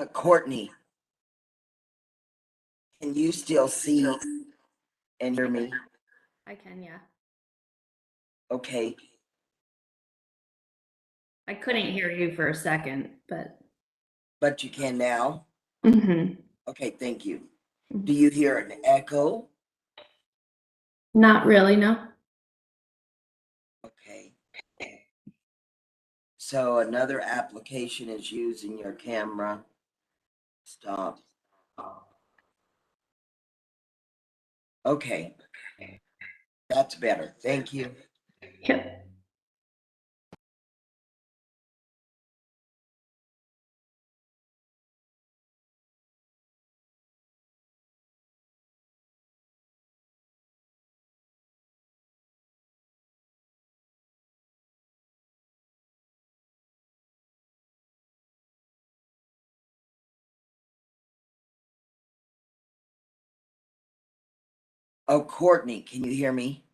Courtney, can you still see and hear me? I can, yeah. Okay. I couldn't hear you for a second, But you can now? Mhm. Okay, thank you. Do you hear an echo? Not really, no. Okay. So another application is using your camera. Stop. Okay. That's better. Thank you. Yep. Oh, Courtney, can you hear me?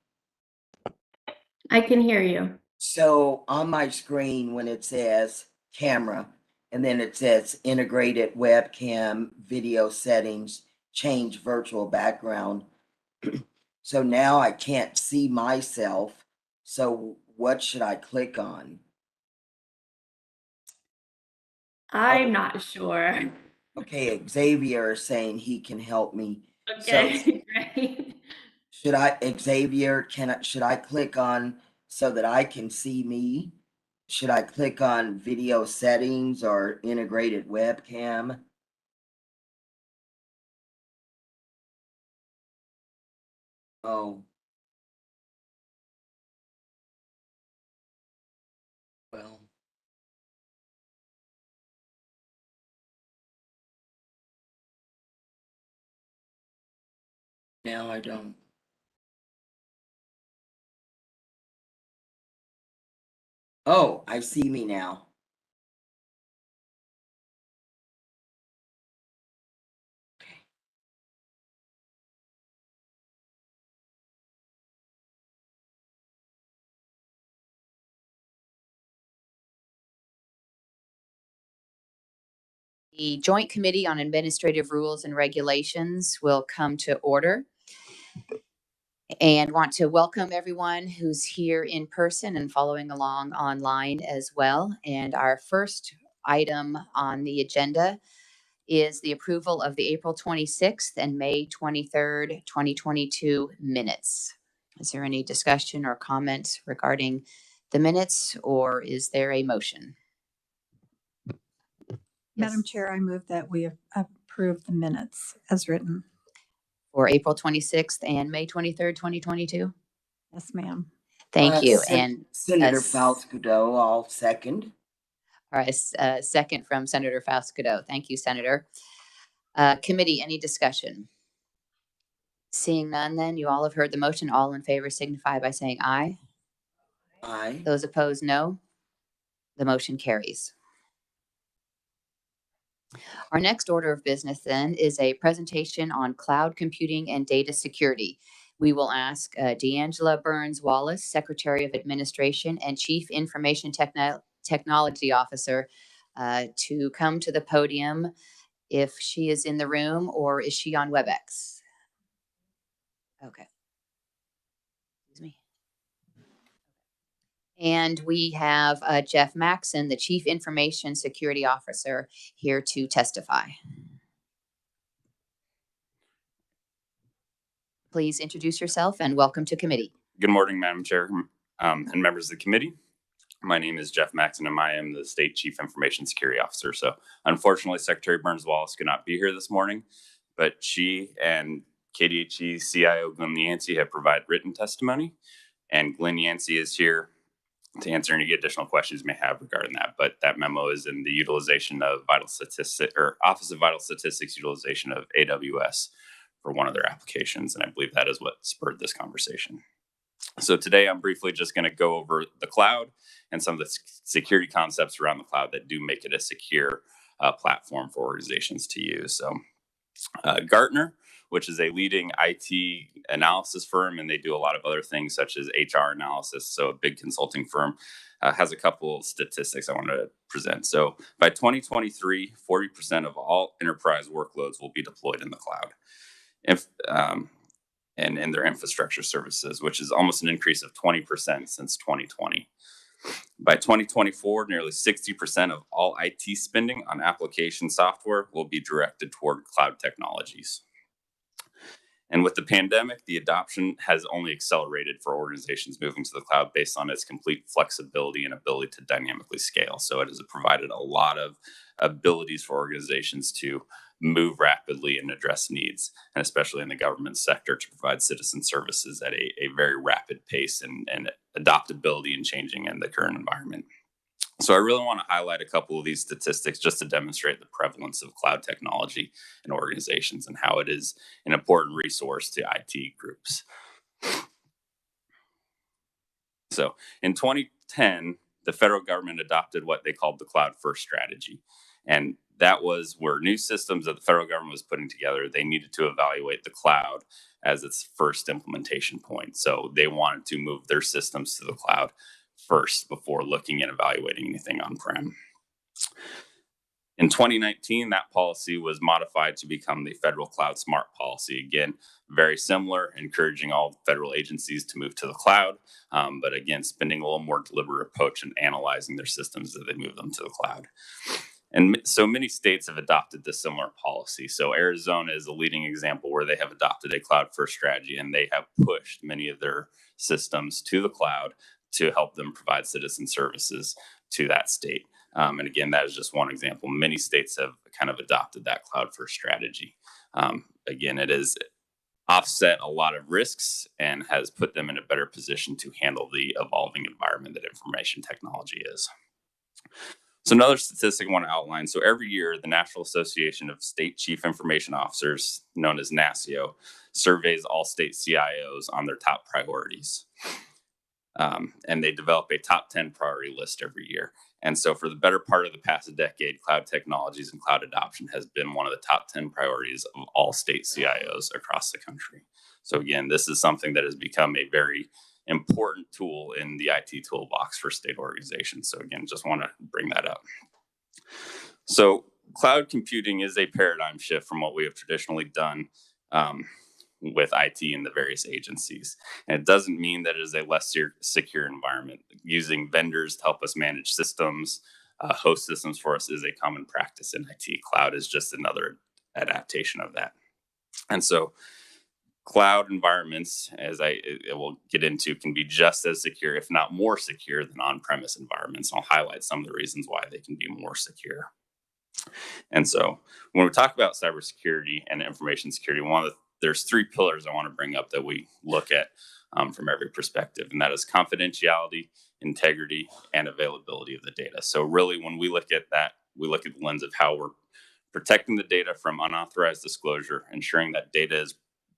I can hear you. So on my screen, when it says camera, and then it says integrated webcam video settings, change virtual background. So now I can't see myself. So what should I click on? I'm not sure. Okay, Xavier is saying he can help me. Okay, great. Should Xavier, should I click on so that I can see me? Should I click on video settings or integrated webcam? Oh. Well. Now I don't. Oh, I see me now. Okay. The Joint Committee on Administrative Rules and Regulations will come to order. And want to welcome everyone who's here in person and following along online as well. And our first item on the agenda is the approval of the April 26th and May 23rd, 2022 minutes. Is there any discussion or comment regarding the minutes, or is there a motion? Madam Chair, I move that we approve the minutes as written. For April 26th and May 23rd, 2022? Yes, ma'am. Thank you. And Senator Falscudo, I'll second. All right, second from Senator Falscudo. Thank you, Senator. Committee, any discussion? Seeing none, then you all have heard the motion. All in favor signify by saying aye. Aye. Those opposed, no. The motion carries. Our next order of business then is a presentation on cloud computing and data security. We will ask D'Angela Burns-Wallace, Secretary of Administration and Chief Information Technology Officer, to come to the podium if she is in the room, or is she on WebEx? Okay. Excuse me. And we have Jeff Maxson, the Chief Information Security Officer, here to testify. Please introduce yourself and welcome to committee. Good morning, Madam Chair and members of the committee. My name is Jeff Maxson, and I am the State Chief Information Security Officer. So unfortunately, Secretary Burns-Wallace could not be here this morning, but she and KDHE CIO Glenn Yancey have provided written testimony, and Glenn Yancey is here to answer any additional questions you may have regarding that. But that memo is in the utilization of Vital Statistics, or Office of Vital Statistics utilization of AWS for one of their applications, and I believe that is what spurred this conversation. So today I'm briefly just going to go over the cloud and some of the security concepts around the cloud that do make it a secure platform for organizations to use. So Gartner, which is a leading IT analysis firm, and they do a lot of other things such as HR analysis. So a big consulting firm has a couple of statistics I want to present. So by 2023, 40% of all enterprise workloads will be deployed in the cloud. And in their infrastructure services, which is almost an increase of 20% since 2020. By 2024, nearly 60% of all IT spending on application software will be directed toward cloud technologies. And with the pandemic, the adoption has only accelerated for organizations moving to the cloud based on its complete flexibility and ability to dynamically scale. So it has provided a lot of abilities for organizations to move rapidly and address needs, and especially in the government sector, to provide citizen services at a very rapid pace and adaptability and changing in the current environment. So I really want to highlight a couple of these statistics just to demonstrate the prevalence of cloud technology in organizations and how it is an important resource to IT groups. So in 2010, the federal government adopted what they called the Cloud First strategy. And that was where new systems that the federal government was putting together, they needed to evaluate the cloud as its first implementation point. So they wanted to move their systems to the cloud first before looking and evaluating anything on-prem. In 2019, that policy was modified to become the Federal Cloud Smart Policy. Again, very similar, encouraging all federal agencies to move to the cloud, but again, spending a little more deliberate approach in analyzing their systems as they move them to the cloud. And so many states have adopted this similar policy. So Arizona is a leading example where they have adopted a cloud-first strategy, and they have pushed many of their systems to the cloud to help them provide citizen services to that state. And again, that is just one example. Many states have kind of adopted that cloud-first strategy. Again, it has offset a lot of risks and has put them in a better position to handle the evolving environment that information technology is. So another statistic I want to outline. So every year, the National Association of State Chief Information Officers, known as NASCIO, surveys all state CIOs on their top priorities. And they develop a top 10 priority list every year. And so for the better part of the past decade, cloud technologies and cloud adoption has been one of the top 10 priorities of all state CIOs across the country. So again, this is something that has become a very important tool in the IT toolbox for state organizations. So again, just want to bring that up. So cloud computing is a paradigm shift from what we have traditionally done with IT in the various agencies. And it doesn't mean that it is a less secure environment. Using vendors to help us manage systems, host systems for us is a common practice in IT. Cloud is just another adaptation of that. And so cloud environments, as I will get into, can be just as secure, if not more secure, than on-premise environments. I'll highlight some of the reasons why they can be more secure. And so when we talk about cybersecurity and information security, there's three pillars I want to bring up that we look at from every perspective, and that is confidentiality, integrity, and availability of the data. So really, when we look at that, we look at the lens of how we're protecting the data from unauthorized disclosure, ensuring that data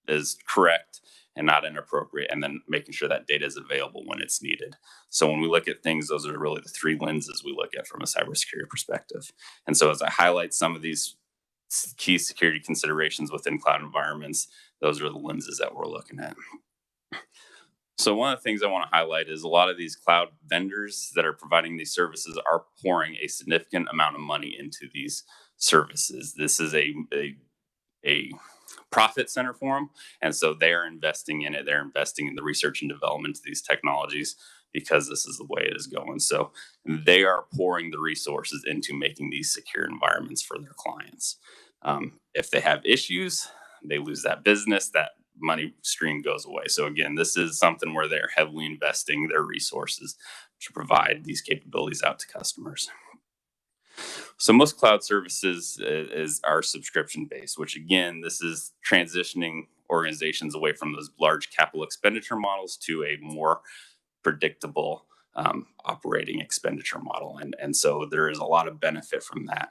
is correct and not inappropriate, and then making sure that data is available when it's needed. So when we look at things, those are really the three lenses we look at from a cybersecurity perspective. And so as I highlight some of these key security considerations within cloud environments, those are the lenses that we're looking at. So one of the things I want to highlight is a lot of these cloud vendors that are providing these services are pouring a significant amount of money into these services. This is a profit center for them. And so they are investing in it. They're investing in the research and development of these technologies because this is the way it is going. So they are pouring the resources into making these secure environments for their clients. If they have issues, they lose that business, that money stream goes away. So again, this is something where they're heavily investing their resources to provide these capabilities out to customers. So most cloud services are subscription based, which again, this is transitioning organizations away from those large capital expenditure models to a more predictable operating expenditure model. And so there is a lot of benefit from that.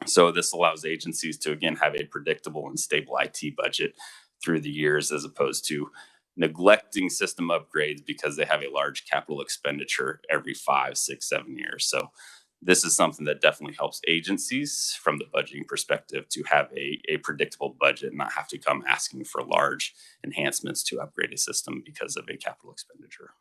So this allows agencies to, again, have a predictable and stable IT budget through the years, as opposed to neglecting system upgrades because they have a large capital expenditure every 5, 6, 7 years. So This is something that definitely helps agencies from the budgeting perspective to have a predictable budget and not have to come asking for large enhancements to upgrade a system because of a capital expenditure.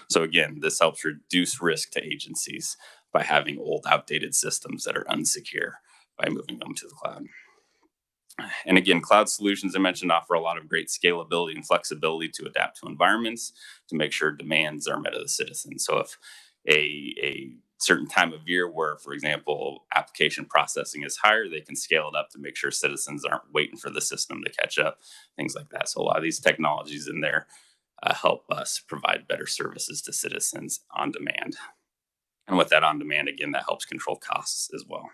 So again, this helps reduce risk to agencies by having old, outdated systems that are unsecure by moving them to the cloud. And again, cloud solutions I mentioned offer a lot of great scalability and flexibility to adapt to environments to make sure demands are met of the citizens. So if a certain time of year where, for example, application processing is higher, they can scale it up to make sure citizens aren't waiting for the system to catch up, things like that. So a lot of these technologies in there help us provide better services to citizens on demand. And with that on demand, again, that helps control costs as well.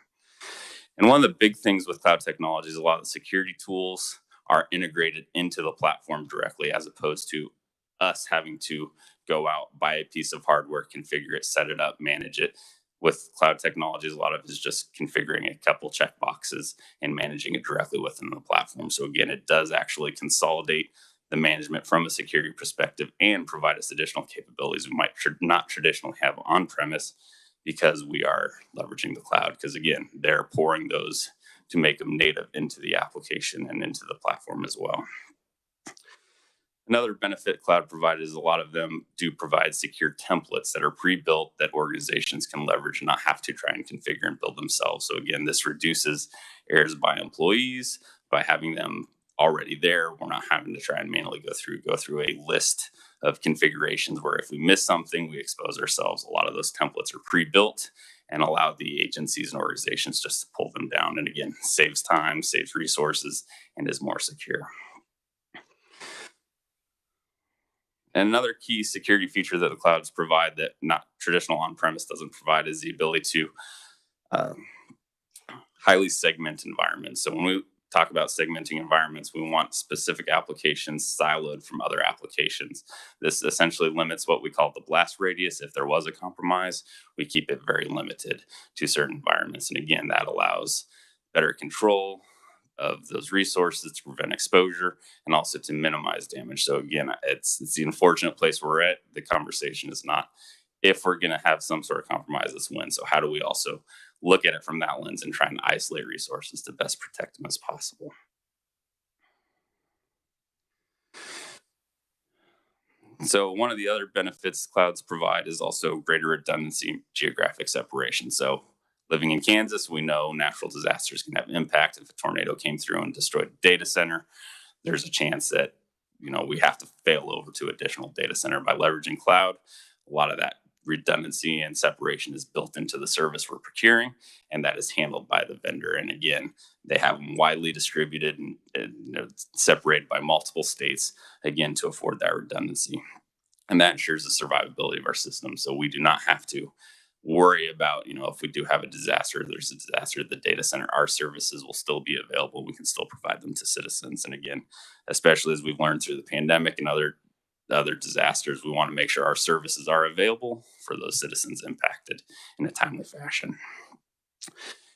And one of the big things with cloud technology is a lot of the security tools are integrated into the platform directly, as opposed to us having to go out, buy a piece of hardware, configure it, set it up, manage it. With cloud technologies, a lot of it is just configuring a couple checkboxes and managing it directly within the platform. So again, it does actually consolidate the management from a security perspective and provide us additional capabilities we might not traditionally have on premise, because we are leveraging the cloud. Because again, they're pouring those to make them native into the application and into the platform as well. Another benefit cloud provided is a lot of them do provide secure templates that are pre-built that organizations can leverage and not have to try and configure and build themselves. So again, this reduces errors by employees by having them already there. We're not having to try and manually go through a list of configurations where if we miss something, we expose ourselves. A lot of those templates are pre-built and allow the agencies and organizations just to pull them down. And again, saves time, saves resources, and is more secure. And another key security feature that the clouds provide that not traditional on-premise doesn't provide is the ability to highly segment environments. So when we talk about segmenting environments, we want specific applications siloed from other applications. This essentially limits what we call the blast radius. If there was a compromise, we keep it very limited to certain environments. And again, that allows better control of those resources to prevent exposure and also to minimize damage. So again, it's the unfortunate place we're at. The conversation is not if we're going to have some sort of compromise, let's win. So how do we also look at it from that lens and try and isolate resources to best protect them as possible? So one of the other benefits clouds provide is also greater redundancy, geographic separation. So living in Kansas, we know natural disasters can have impact. If a tornado came through and destroyed a data center, there's a chance that we have to fail over to additional data center. By leveraging cloud, a lot of that redundancy and separation is built into the service we're procuring, and that is handled by the vendor. And again, they have them widely distributed and separated by multiple states, again, to afford that redundancy. And that ensures the survivability of our system. So we do not have to worry about, if we do have a disaster, there's a disaster at the data center, our services will still be available. We can still provide them to citizens. And again, especially as we've learned through the pandemic and other disasters, we want to make sure our services are available for those citizens impacted in a timely fashion.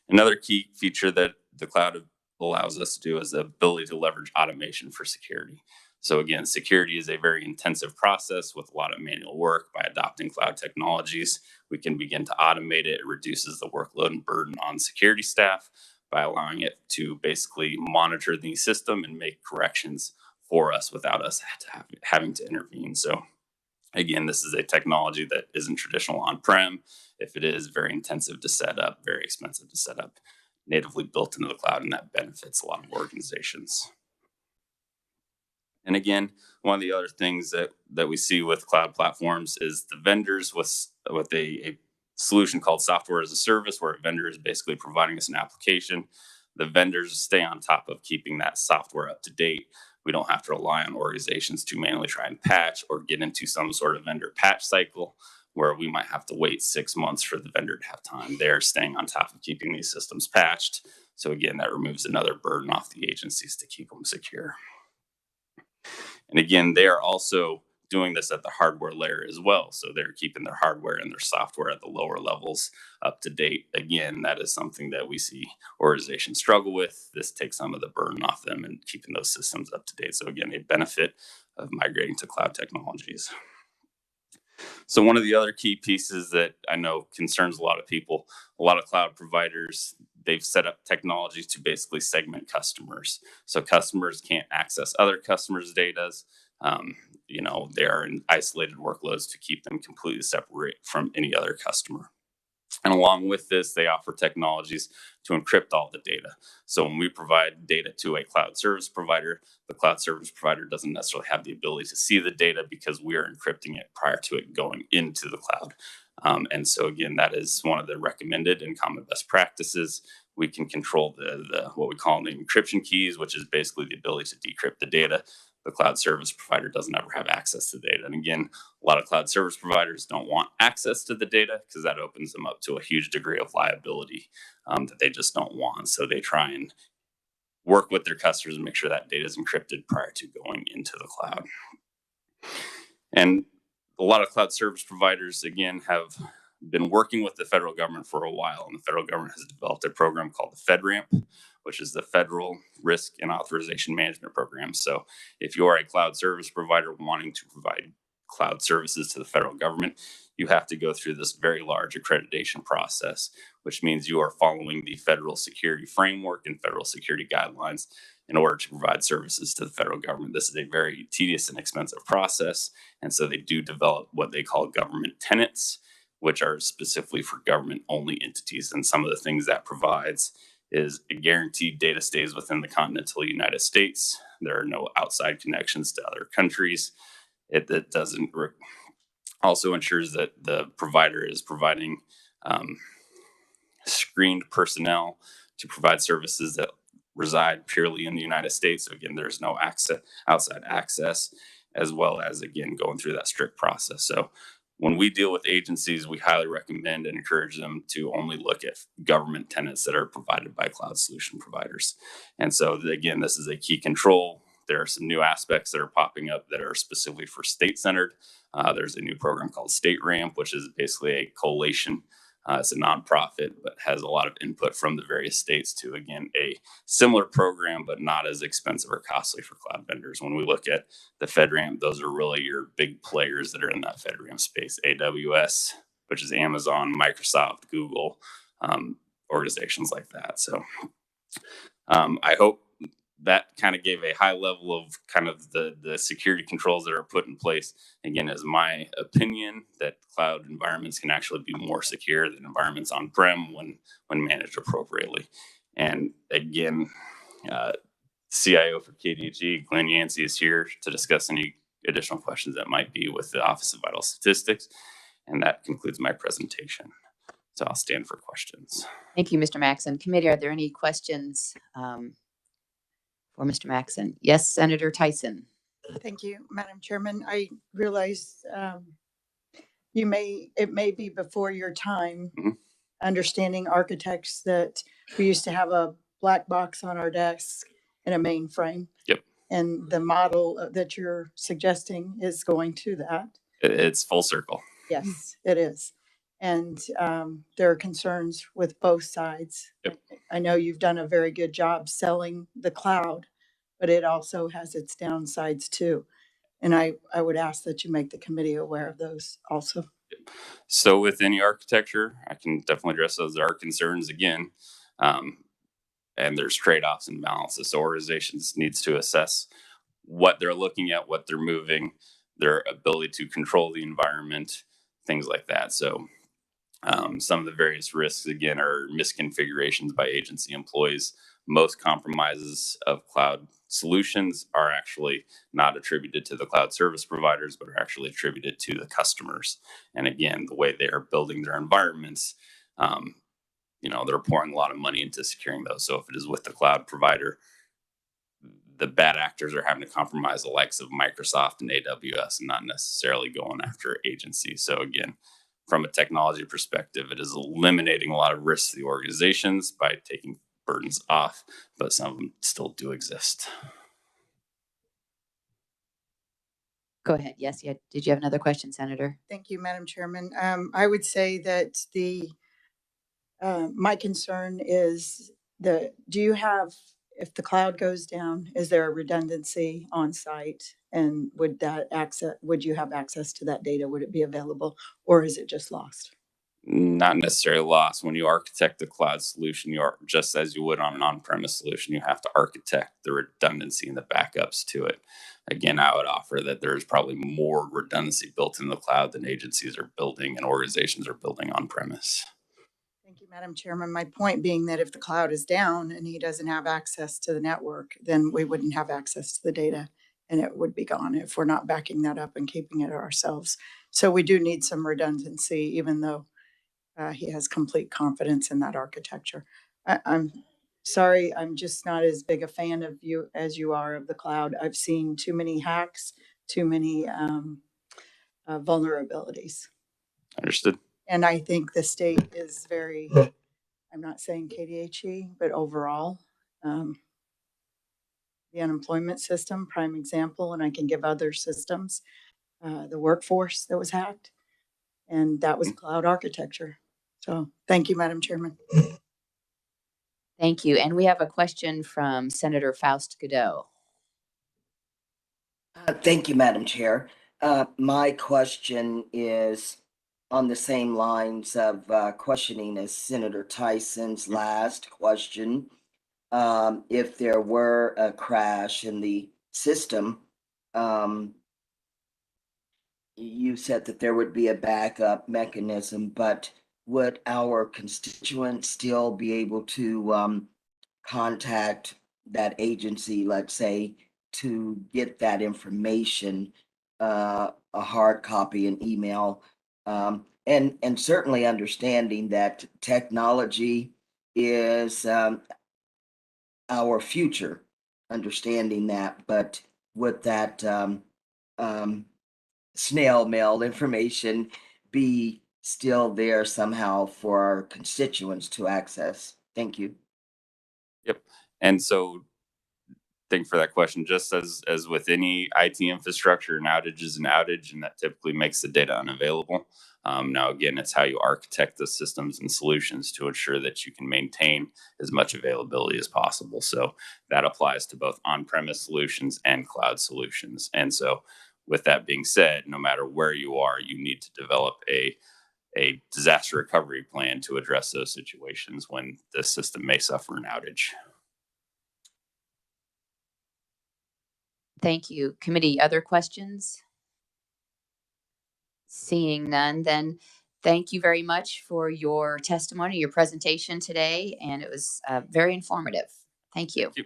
Another key feature that the cloud allows us to do is the ability to leverage automation for security. So again, security is a very intensive process with a lot of manual work. By adopting cloud technologies, we can begin to automate it. It reduces the workload and burden on security staff by allowing it to basically monitor the system and make corrections for us without us having to intervene. So again, this is a technology that isn't traditional on-prem. If it is, very intensive to set up, very expensive to set up, natively built into the cloud, and that benefits a lot of organizations. And again, one of the other things that we see with cloud platforms is the vendors with a solution called software as a service, where a vendor is basically providing us an application. The vendors stay on top of keeping that software up to date. We don't have to rely on organizations to manually try and patch or get into some sort of vendor patch cycle where we might have to wait 6 months for the vendor to have time. They're staying on top of keeping these systems patched. So again, that removes another burden off the agencies to keep them secure. And again, they are also doing this at the hardware layer as well. So they're keeping their hardware and their software at the lower levels up to date. Again, that is something that we see organizations struggle with. This takes some of the burden off them and keeping those systems up to date. So again, a benefit of migrating to cloud technologies. So one of the other key pieces that I know concerns a lot of people, a lot of cloud providers, they've set up technologies to basically segment customers. So customers can't access other customers' data. They are in isolated workloads to keep them completely separate from any other customer. And along with this, they offer technologies to encrypt all the data. So when we provide data to a cloud service provider, the cloud service provider doesn't necessarily have the ability to see the data because we are encrypting it prior to it going into the cloud. And so again, that is one of the recommended and common best practices. We can control the what we call the encryption keys, which is basically the ability to decrypt the data. The cloud service provider doesn't ever have access to the data. And again, a lot of cloud service providers don't want access to the data because that opens them up to a huge degree of liability that they just don't want. So they try and work with their customers and make sure that data is encrypted prior to going into the cloud. And a lot of cloud service providers, again, have been working with the federal government for a while, and the federal government has developed a program called the Fedramp, which is the Federal Risk and Authorization Management Program. So if you're a cloud service provider wanting to provide cloud services to the federal government, you have to go through this very large accreditation process, which means you are following the federal security framework and federal security guidelines in order to provide services to the federal government. This is a very tedious and expensive process. And so they do develop what they call government tenants, which are specifically for government-only entities. And some of the things that provides is a guaranteed data stays within the continental United States. There are no outside connections to other countries. It also ensures that the provider is providing screened personnel to provide services that reside purely in the United States. So again, there's no outside access, as well as, again, going through that strict process. So when we deal with agencies, we highly recommend and encourage them to only look at government tenants that are provided by cloud solution providers. And so, again, this is a key control. There are some new aspects that are popping up that are specifically for state-centered. There's a new program called StateRamp, which is basically a collation. It's a nonprofit, but has a lot of input from the various states to, again, a similar program, but not as expensive or costly for cloud vendors. When we look at the FedRamp, those are really your big players that are in that FedRamp space. AWS, which is Amazon, Microsoft, Google, organizations like that. So I hope that kind of gave a high level of kind of the security controls that are put in place. Again, is my opinion that cloud environments can actually be more secure than environments on-prem when managed appropriately. And again, CIO for KDG, Glenn Yancey, is here to discuss any additional questions that might be with the Office of Vital Statistics. And that concludes my presentation. So I'll stand for questions. Thank you, Mr. Maxon. Committee, are there any questions for Mr. Maxon? Yes, Senator Tyson. Thank you, Madam Chairman. I realize it may be before your time, understanding architects, that we used to have a black box on our desk and a mainframe. Yep. And the model that you're suggesting is going to that. It's full circle. Yes, it is. And there are concerns with both sides. Yep. I know you've done a very good job selling the cloud, but it also has its downsides too. And I would ask that you make the committee aware of those also. So with any architecture, I can definitely address those. There are concerns again, and there's trade-offs and balances. So organizations needs to assess what they're looking at, what they're moving, their ability to control the environment, things like that. So some of the various risks, again, are misconfigurations by agency employees. Most compromises of cloud solutions are actually not attributed to the cloud service providers, but are actually attributed to the customers. And again, the way they are building their environments, they're pouring a lot of money into securing those. So if it is with the cloud provider, the bad actors are having to compromise the likes of Microsoft and AWS and not necessarily going after agencies. So again, from a technology perspective, it is eliminating a lot of risks to the organizations by taking burdens off, but some of them still do exist. Go ahead. Yes. Yeah. Did you have another question, Senator? Thank you, Madam Chairman. I would say that my concern is do you have if the cloud goes down, is there a redundancy on site? And would you have access to that data? Would it be available, or is it just lost? Not necessarily lost. When you architect the cloud solution, you are just as you would on an on-premise solution, you have to architect the redundancy and the backups to it. Again, I would offer that there's probably more redundancy built in the cloud than agencies are building and organizations are building on-premise. Thank you, Madam Chairman. My point being that if the cloud is down and he doesn't have access to the network, then we wouldn't have access to the data and it would be gone if we're not backing that up and keeping it ourselves. So we do need some redundancy, even though he has complete confidence in that architecture. I'm sorry, I'm just not as big a fan of you as you are of the cloud. I've seen too many hacks, too many vulnerabilities. Understood. And I think the state is very, I'm not saying KDHE, but overall, the unemployment system, prime example, and I can give other systems, the workforce that was hacked, and that was cloud architecture. So thank you, Madam Chairman. Thank you. And we have a question from Senator Faust Godot. Thank you, Madam Chair. My question is on the same lines of questioning as Senator Tyson's last question. If there were a crash in the system, you said that there would be a backup mechanism, but would our constituents still be able to contact that agency, let's say, to get that information, a hard copy, an email, and certainly understanding that technology is our future, understanding that, but would that snail mail information be still there somehow for our constituents to access? Thank you. Yep. And so thank you for that question. Just as with any IT infrastructure, an outage is an outage, and that typically makes the data unavailable. Now, again, it's how you architect the systems and solutions to ensure that you can maintain as much availability as possible. So that applies to both on-premise solutions and cloud solutions. And so with that being said, no matter where you are, you need to develop a disaster recovery plan to address those situations when the system may suffer an outage. Thank you. Committee, other questions? Seeing none, then thank you very much for your testimony, your presentation today, and it was very informative. Thank you. Thank you.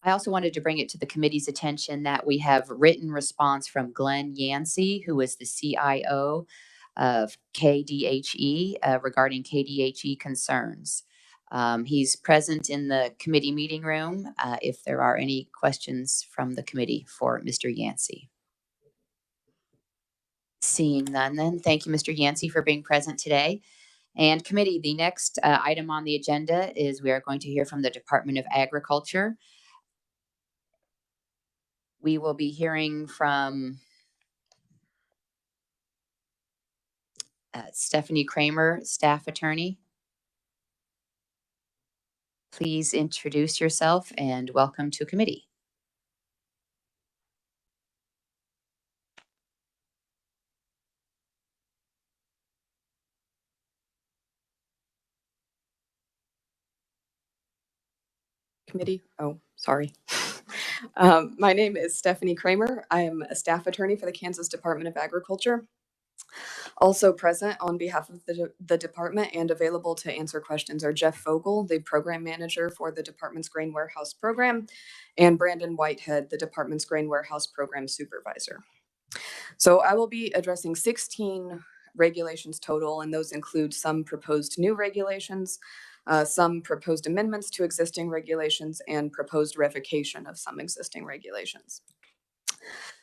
I also wanted to bring it to the committee's attention that we have written response from Glenn Yancey, who is the CIO of KDHE, regarding KDHE concerns. He's present in the committee meeting room if there are any questions from the committee for Mr. Yancey. Seeing none, then thank you, Mr. Yancey, for being present today. And committee, the next item on the agenda is we are going to hear from the Department of Agriculture. We will be hearing from Stephanie Kramer, staff attorney. Please introduce yourself and welcome to committee. Committee. Oh, sorry. My name is Stephanie Kramer. I am a staff attorney for the Kansas Department of Agriculture. Also present on behalf of the department and available to answer questions are Jeff Vogel, the program manager for the department's grain warehouse program, and Brandon Whitehead, the department's grain warehouse program supervisor. So I will be addressing 16 regulations total, and those include some proposed new regulations, some proposed amendments to existing regulations, and proposed revocation of some existing regulations.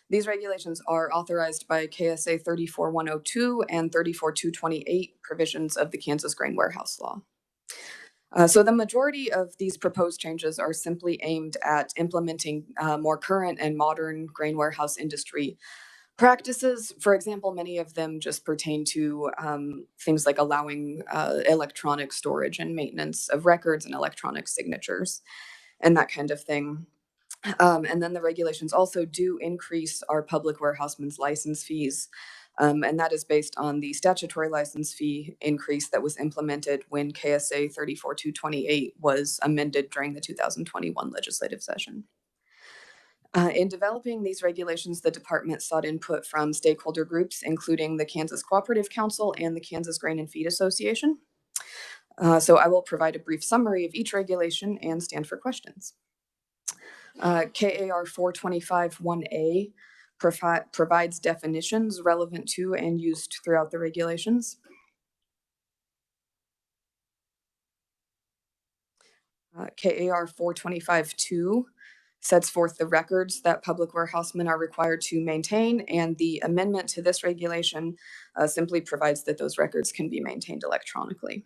These regulations are authorized by KSA 34102 and 34228 provisions of the Kansas Grain Warehouse Law. So the majority of these proposed changes are simply aimed at implementing more current and modern grain warehouse industry practices. For example, many of them just pertain to things like allowing electronic storage and maintenance of records and electronic signatures and that kind of thing. And then the regulations also do increase our public warehousemen's license fees. And that is based on the statutory license fee increase that was implemented when KSA 34228 was amended during the 2021 legislative session. In developing these regulations, the department sought input from stakeholder groups, including the Kansas Cooperative Council and the Kansas Grain and Feed Association. So I will provide a brief summary of each regulation and stand for questions. KAR 425-1A provides definitions relevant to and used throughout the regulations. KAR 425-2 sets forth the records that public warehousemen are required to maintain, and the amendment to this regulation simply provides that those records can be maintained electronically.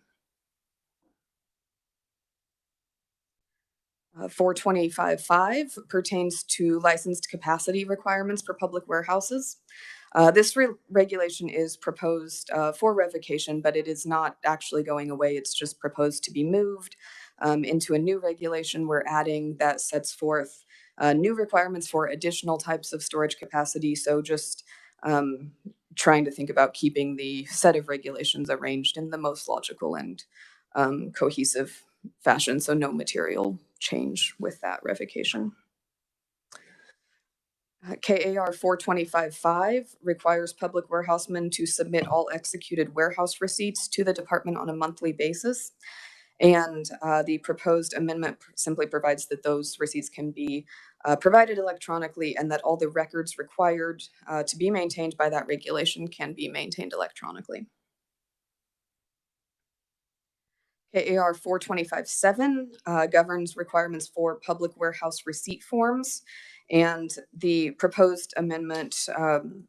425.5 pertains to licensed capacity requirements for public warehouses. This regulation is proposed for revocation, but it is not actually going away. It's just proposed to be moved into a new regulation. We're adding that sets forth new requirements for additional types of storage capacity. So just trying to think about keeping the set of regulations arranged in the most logical and cohesive fashion. So no material change with that revocation. KAR 425.5 requires public warehousemen to submit all executed warehouse receipts to the department on a monthly basis. And the proposed amendment simply provides that those receipts can be provided electronically, and that all the records required to be maintained by that regulation can be maintained electronically. KAR 425.7 governs requirements for public warehouse receipt forms. And the proposed amendment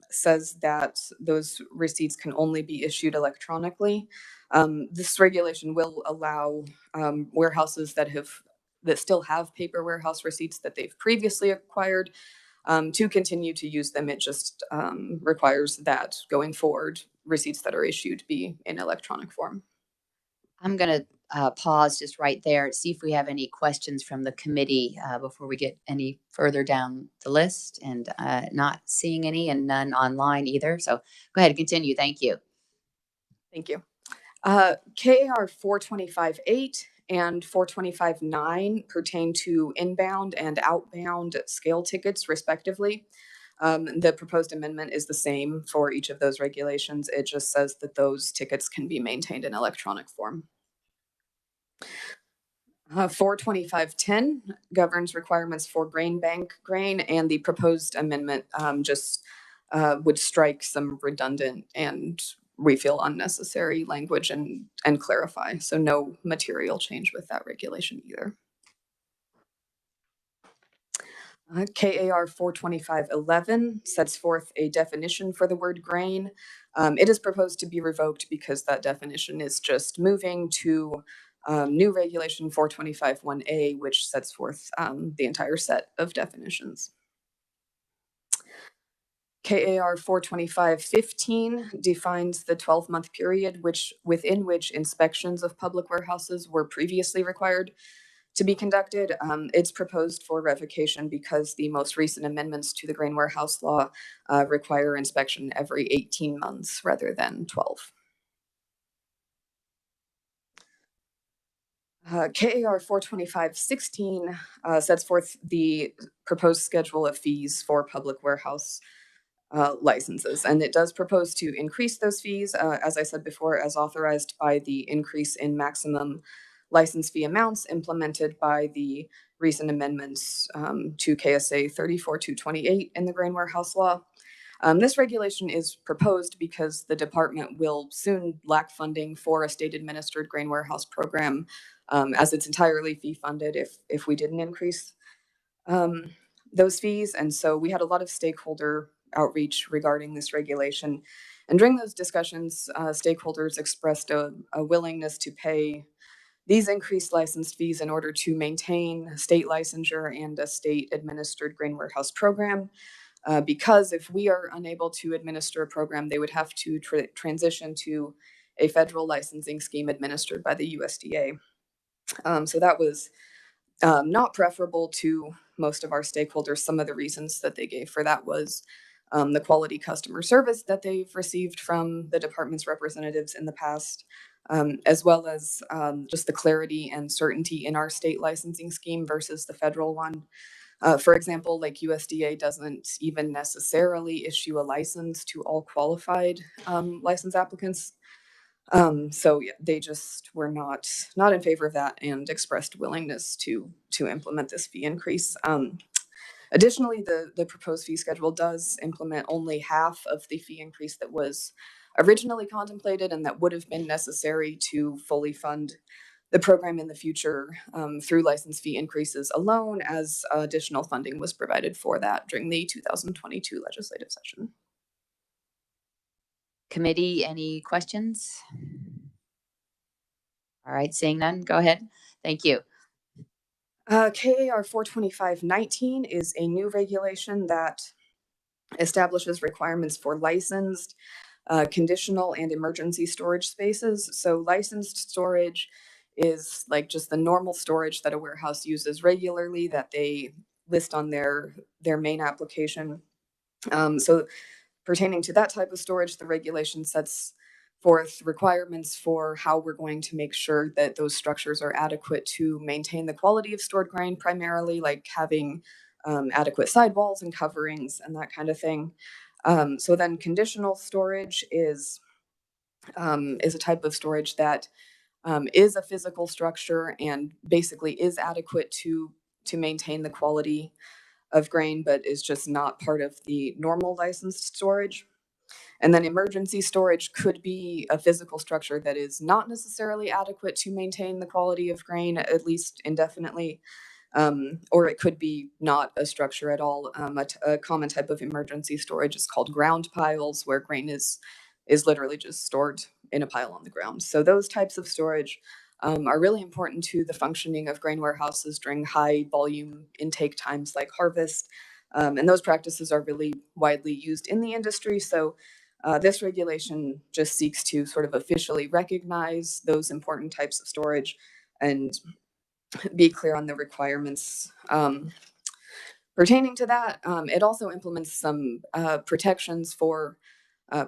says that those receipts can only be issued electronically. This regulation will allow warehouses that still have paper warehouse receipts that they've previously acquired to continue to use them. It just requires that going forward, receipts that are issued be in electronic form. I'm going to pause just right there, see if we have any questions from the committee before we get any further down the list, and not seeing any and none online either. So go ahead and continue. Thank you. Thank you. KAR 425.8 and 425.9 pertain to inbound and outbound scale tickets, respectively. The proposed amendment is the same for each of those regulations. It just says that those tickets can be maintained in electronic form. 425.10 governs requirements for grain bank grain, and the proposed amendment just would strike some redundant and we feel unnecessary language and clarify. So no material change with that regulation either. KAR 425.11 sets forth a definition for the word grain. It is proposed to be revoked because that definition is just moving to new regulation 425.1A, which sets forth the entire set of definitions. KAR 425.15 defines the 12-month period within which inspections of public warehouses were previously required to be conducted. It's proposed for revocation because the most recent amendments to the grain warehouse law require inspection every 18 months rather than 12. KAR 425.16 sets forth the proposed schedule of fees for public warehouse licenses, and it does propose to increase those fees, as I said before, as authorized by the increase in maximum license fee amounts implemented by the recent amendments to KSA 34228 in the grain warehouse law. This regulation is proposed because the department will soon lack funding for a state-administered grain warehouse program as it's entirely fee funded if we didn't increase those fees. And so we had a lot of stakeholder outreach regarding this regulation. And during those discussions, stakeholders expressed a willingness to pay these increased license fees in order to maintain state licensure and a state administered grain warehouse program. Because if we are unable to administer a program, they would have to transition to a federal licensing scheme administered by the USDA. So that was not preferable to most of our stakeholders. Some of the reasons that they gave for that was the quality customer service that they've received from the department's representatives in the past, as well as just the clarity and certainty in our state licensing scheme versus the federal one. For example, like USDA doesn't even necessarily issue a license to all qualified license applicants. So yeah, they just were not in favor of that and expressed willingness to implement this fee increase. Additionally, the proposed fee schedule does implement only half of the fee increase that was originally contemplated and that would have been necessary to fully fund the program in the future through license fee increases alone, as additional funding was provided for that during the 2022 legislative session. Committee, any questions? All right, seeing none, go ahead. Thank you. KAR 42519 is a new regulation that establishes requirements for licensed, conditional, and emergency storage spaces. So licensed storage is like just the normal storage that a warehouse uses regularly that they list on their main application. So pertaining to that type of storage, the regulation sets forth requirements for how we're going to make sure that those structures are adequate to maintain the quality of stored grain, primarily like having adequate sidewalls and coverings and that kind of thing. So then conditional storage is a type of storage that is a physical structure and basically is adequate to maintain the quality of grain, but is just not part of the normal licensed storage. And then emergency storage could be a physical structure that is not necessarily adequate to maintain the quality of grain, at least indefinitely. Or it could be not a structure at all. A common type of emergency storage is called ground piles, where grain is literally just stored in a pile on the ground. So those types of storage are really important to the functioning of grain warehouses during high volume intake times like harvest. And those practices are really widely used in the industry. So this regulation just seeks to sort of officially recognize those important types of storage and be clear on the requirements pertaining to that. It also implements some protections for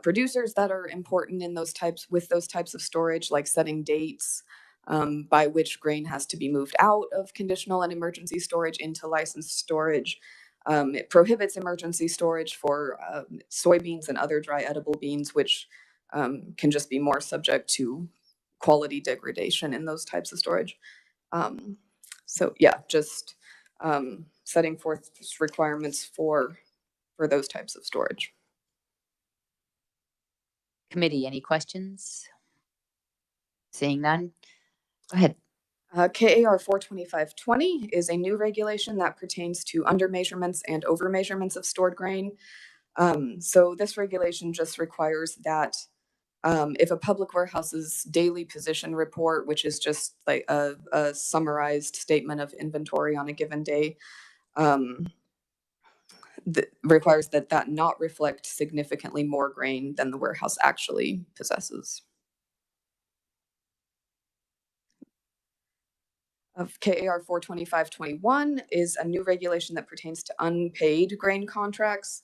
producers that are important in those types of storage, like setting dates by which grain has to be moved out of conditional and emergency storage into licensed storage. It prohibits emergency storage for soybeans and other dry edible beans, which can just be more subject to quality degradation in those types of storage. So yeah, just setting forth requirements for those types of storage. Committee, any questions? Seeing none, go ahead. KAR 42520 is a new regulation that pertains to under measurements and over measurements of stored grain. So this regulation just requires that if a public warehouse's daily position report, which is just like a summarized statement of inventory on a given day, requires that not reflect significantly more grain than the warehouse actually possesses. Of KAR 42521 is a new regulation that pertains to unpaid grain contracts,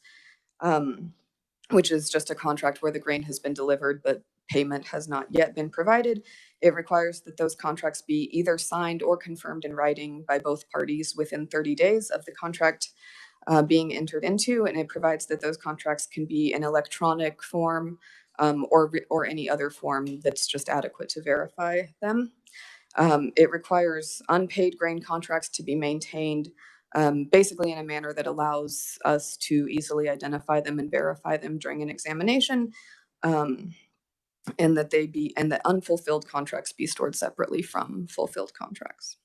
which is just a contract where the grain has been delivered but payment has not yet been provided. It requires that those contracts be either signed or confirmed in writing by both parties within 30 days of the contract being entered into, and it provides that those contracts can be in electronic form or any other form that's just adequate to verify them. It requires unpaid grain contracts to be maintained basically in a manner that allows us to easily identify them and verify them during an examination. and that unfulfilled contracts be stored separately from fulfilled contracts.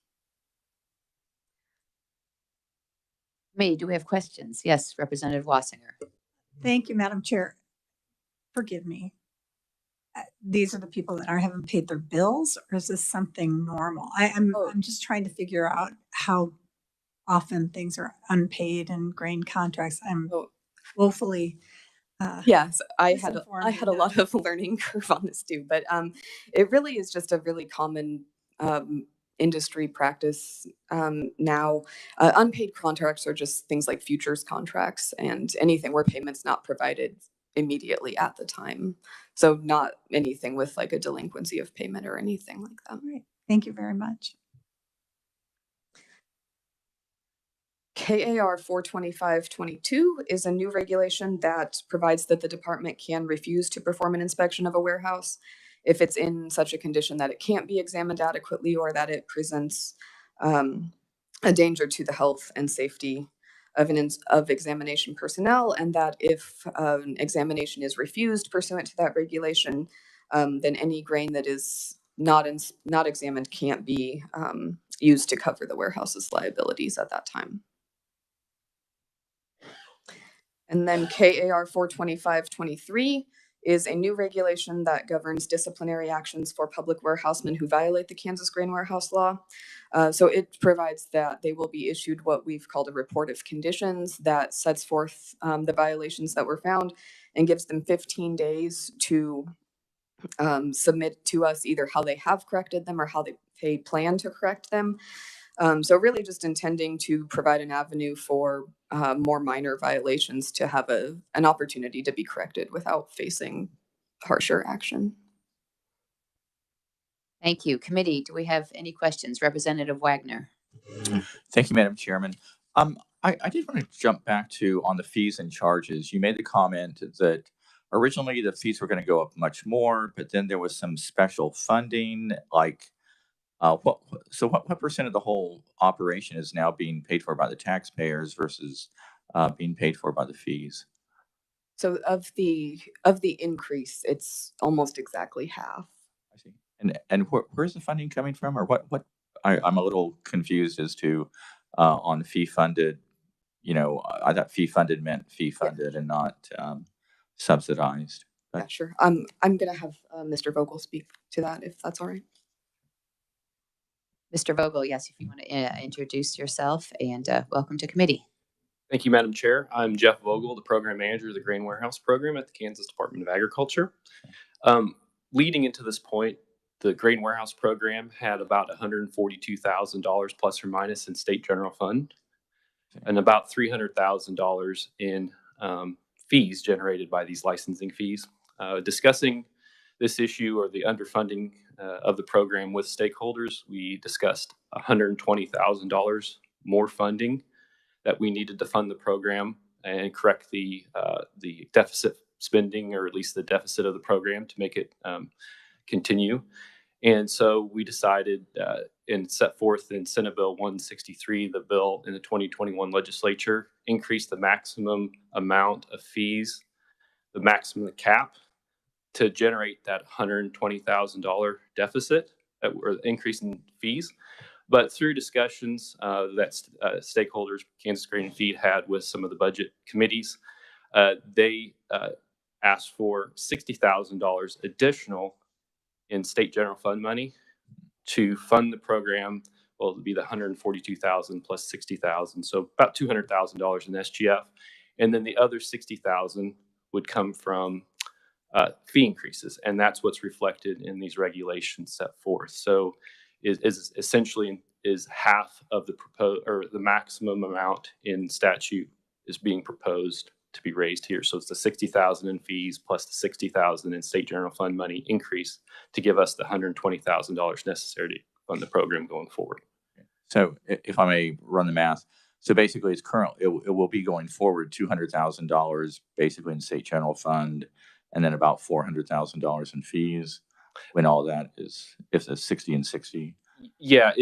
Committee, do we have questions? Yes, Representative Wassinger. Thank you, Madam Chair. Forgive me. These are the people that haven't paid their bills, or is this something normal? I'm just trying to figure out how often things are unpaid in grain contracts. I'm woefully yes, I had misinformed a lot of learning curve on this too, but it really is just a really common industry practice now. Unpaid contracts are just things like futures contracts and anything where payment's not provided immediately at the time. So not anything with like a delinquency of payment or anything like that. All right. Thank you very much. KAR 42522 is a new regulation that provides that the department can refuse to perform an inspection of a warehouse if it's in such a condition that it can't be examined adequately or that it presents a danger to the health and safety of examination personnel, and that if an examination is refused pursuant to that regulation, then any grain that is not examined can't be used to cover the warehouse's liabilities at that time. And then KAR 42523 is a new regulation that governs disciplinary actions for public warehousemen who violate the Kansas Grain Warehouse Law. So it provides that they will be issued what we've called a report of conditions that sets forth the violations that were found and gives them 15 days to submit to us either how they have corrected them or how they plan to correct them. So really just intending to provide an avenue for more minor violations to have an opportunity to be corrected without facing harsher action. Thank you. Committee, do we have any questions? Representative Wagner. Thank you, Madam Chairman. I did want to jump back to on the fees and charges. You made the comment that originally the fees were going to go up much more, but then there was some special funding, like what percent of the whole operation is now being paid for by the taxpayers versus being paid for by the fees? So of the increase, it's almost exactly half. I see. And where's the funding coming from, or what? I'm a little confused as to on fee funded. You know, I thought fee funded meant fee funded and not subsidized. But yeah, sure. I'm going to have Mr. Vogel speak to that, if that's all right. Mr. Vogel, yes, if you want to introduce yourself, and welcome to committee. Thank you, Madam Chair. I'm Jeff Vogel, the Program Manager of the Grain Warehouse Program at the Kansas Department of Agriculture. Leading into this point, the Grain Warehouse Program had about $142,000 plus or minus in state general fund, and about $300,000 in fees generated by these licensing fees. Discussing this issue or the underfunding of the program with stakeholders, we discussed $120,000 more funding that we needed to fund the program and correct the deficit spending, or at least the deficit of the program, to make it continue. And so we decided and set forth in Senate Bill 163, the bill in the 2021 legislature, increased the maximum amount of fees, the maximum cap, to generate that $120,000 deficit, or increase in fees. But through discussions that stakeholders, Kansas Grain and Feed, had with some of the budget committees, they asked for $60,000 additional in state general fund money to fund the program. Well, it would be the $142,000 plus $60,000, so about $200,000 in SGF, and then the other $60,000 would come from fee increases, and that's what's reflected in these regulations set forth. So, is essentially half of the proposed, or the maximum amount in statute is being proposed to be raised here. So it's the $60,000 in fees plus the $60,000 in state general fund money increase to give us the $120,000 necessary to fund the program going forward. So if I may run the math, so basically it's it will be going forward $200,000 basically in state general fund, and then about $400,000 in fees when all that is, if the 60 and 60. Yeah,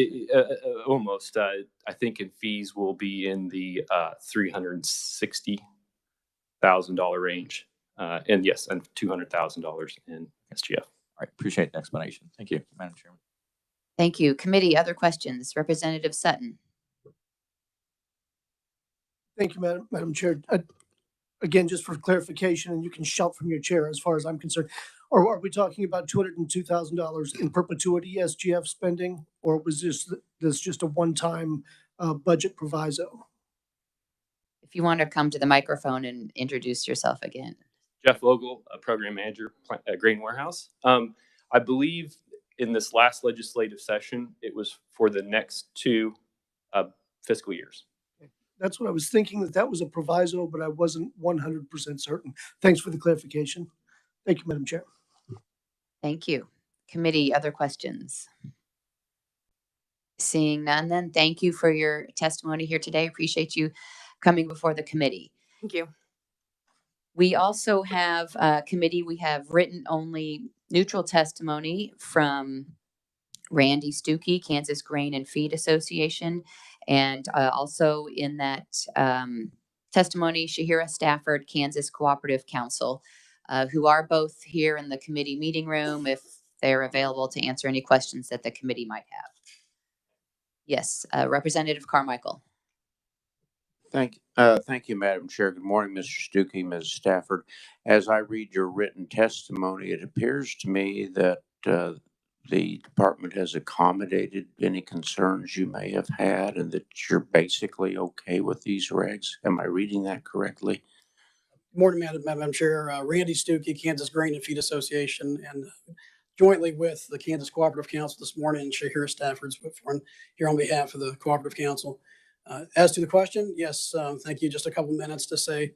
almost. I think in fees will be in the $360,000 range. And yes, and $200,000 in SGF. All right, appreciate the explanation. Thank you, Madam Chairman. Thank you. Committee, other questions? Representative Sutton. Thank you, Madam Chair. Again, just for clarification, and you can shout from your chair as far as I'm concerned, or are we talking about $202,000 in perpetuity SGF spending, or was this just a one-time budget proviso? If you want to come to the microphone and introduce yourself again. Jeff Vogel, a program manager at Grain Warehouse. I believe in this last legislative session, it was for the next 2 fiscal years. That's what I was thinking, that was a proviso, but I wasn't 100% certain. Thanks for the clarification. Thank you, Madam Chair. Thank you. Committee, other questions? Seeing none, then thank you for your testimony here today. Appreciate you coming before the committee. Thank you. We also have committee, we have written only neutral testimony from Randy Stuckey, Kansas Grain and Feed Association. And also in that testimony, Shahira Stafford, Kansas Cooperative Counsel, who are both here in the committee meeting room if they're available to answer any questions that the committee might have. Yes, Representative Carmichael. Thank you, Madam Chair. Good morning, Mr. Stuckey, Ms. Stafford. As I read your written testimony, it appears to me that the department has accommodated any concerns you may have had and that you're basically okay with these regs. Am I reading that correctly? Good morning, Madam Chair. Randy Stuckey, Kansas Grain and Feed Association, and jointly with the Kansas Cooperative Council this morning, Shahira Stafford's here on behalf of the Cooperative Council. As to the question, yes, thank you. Just a couple minutes to say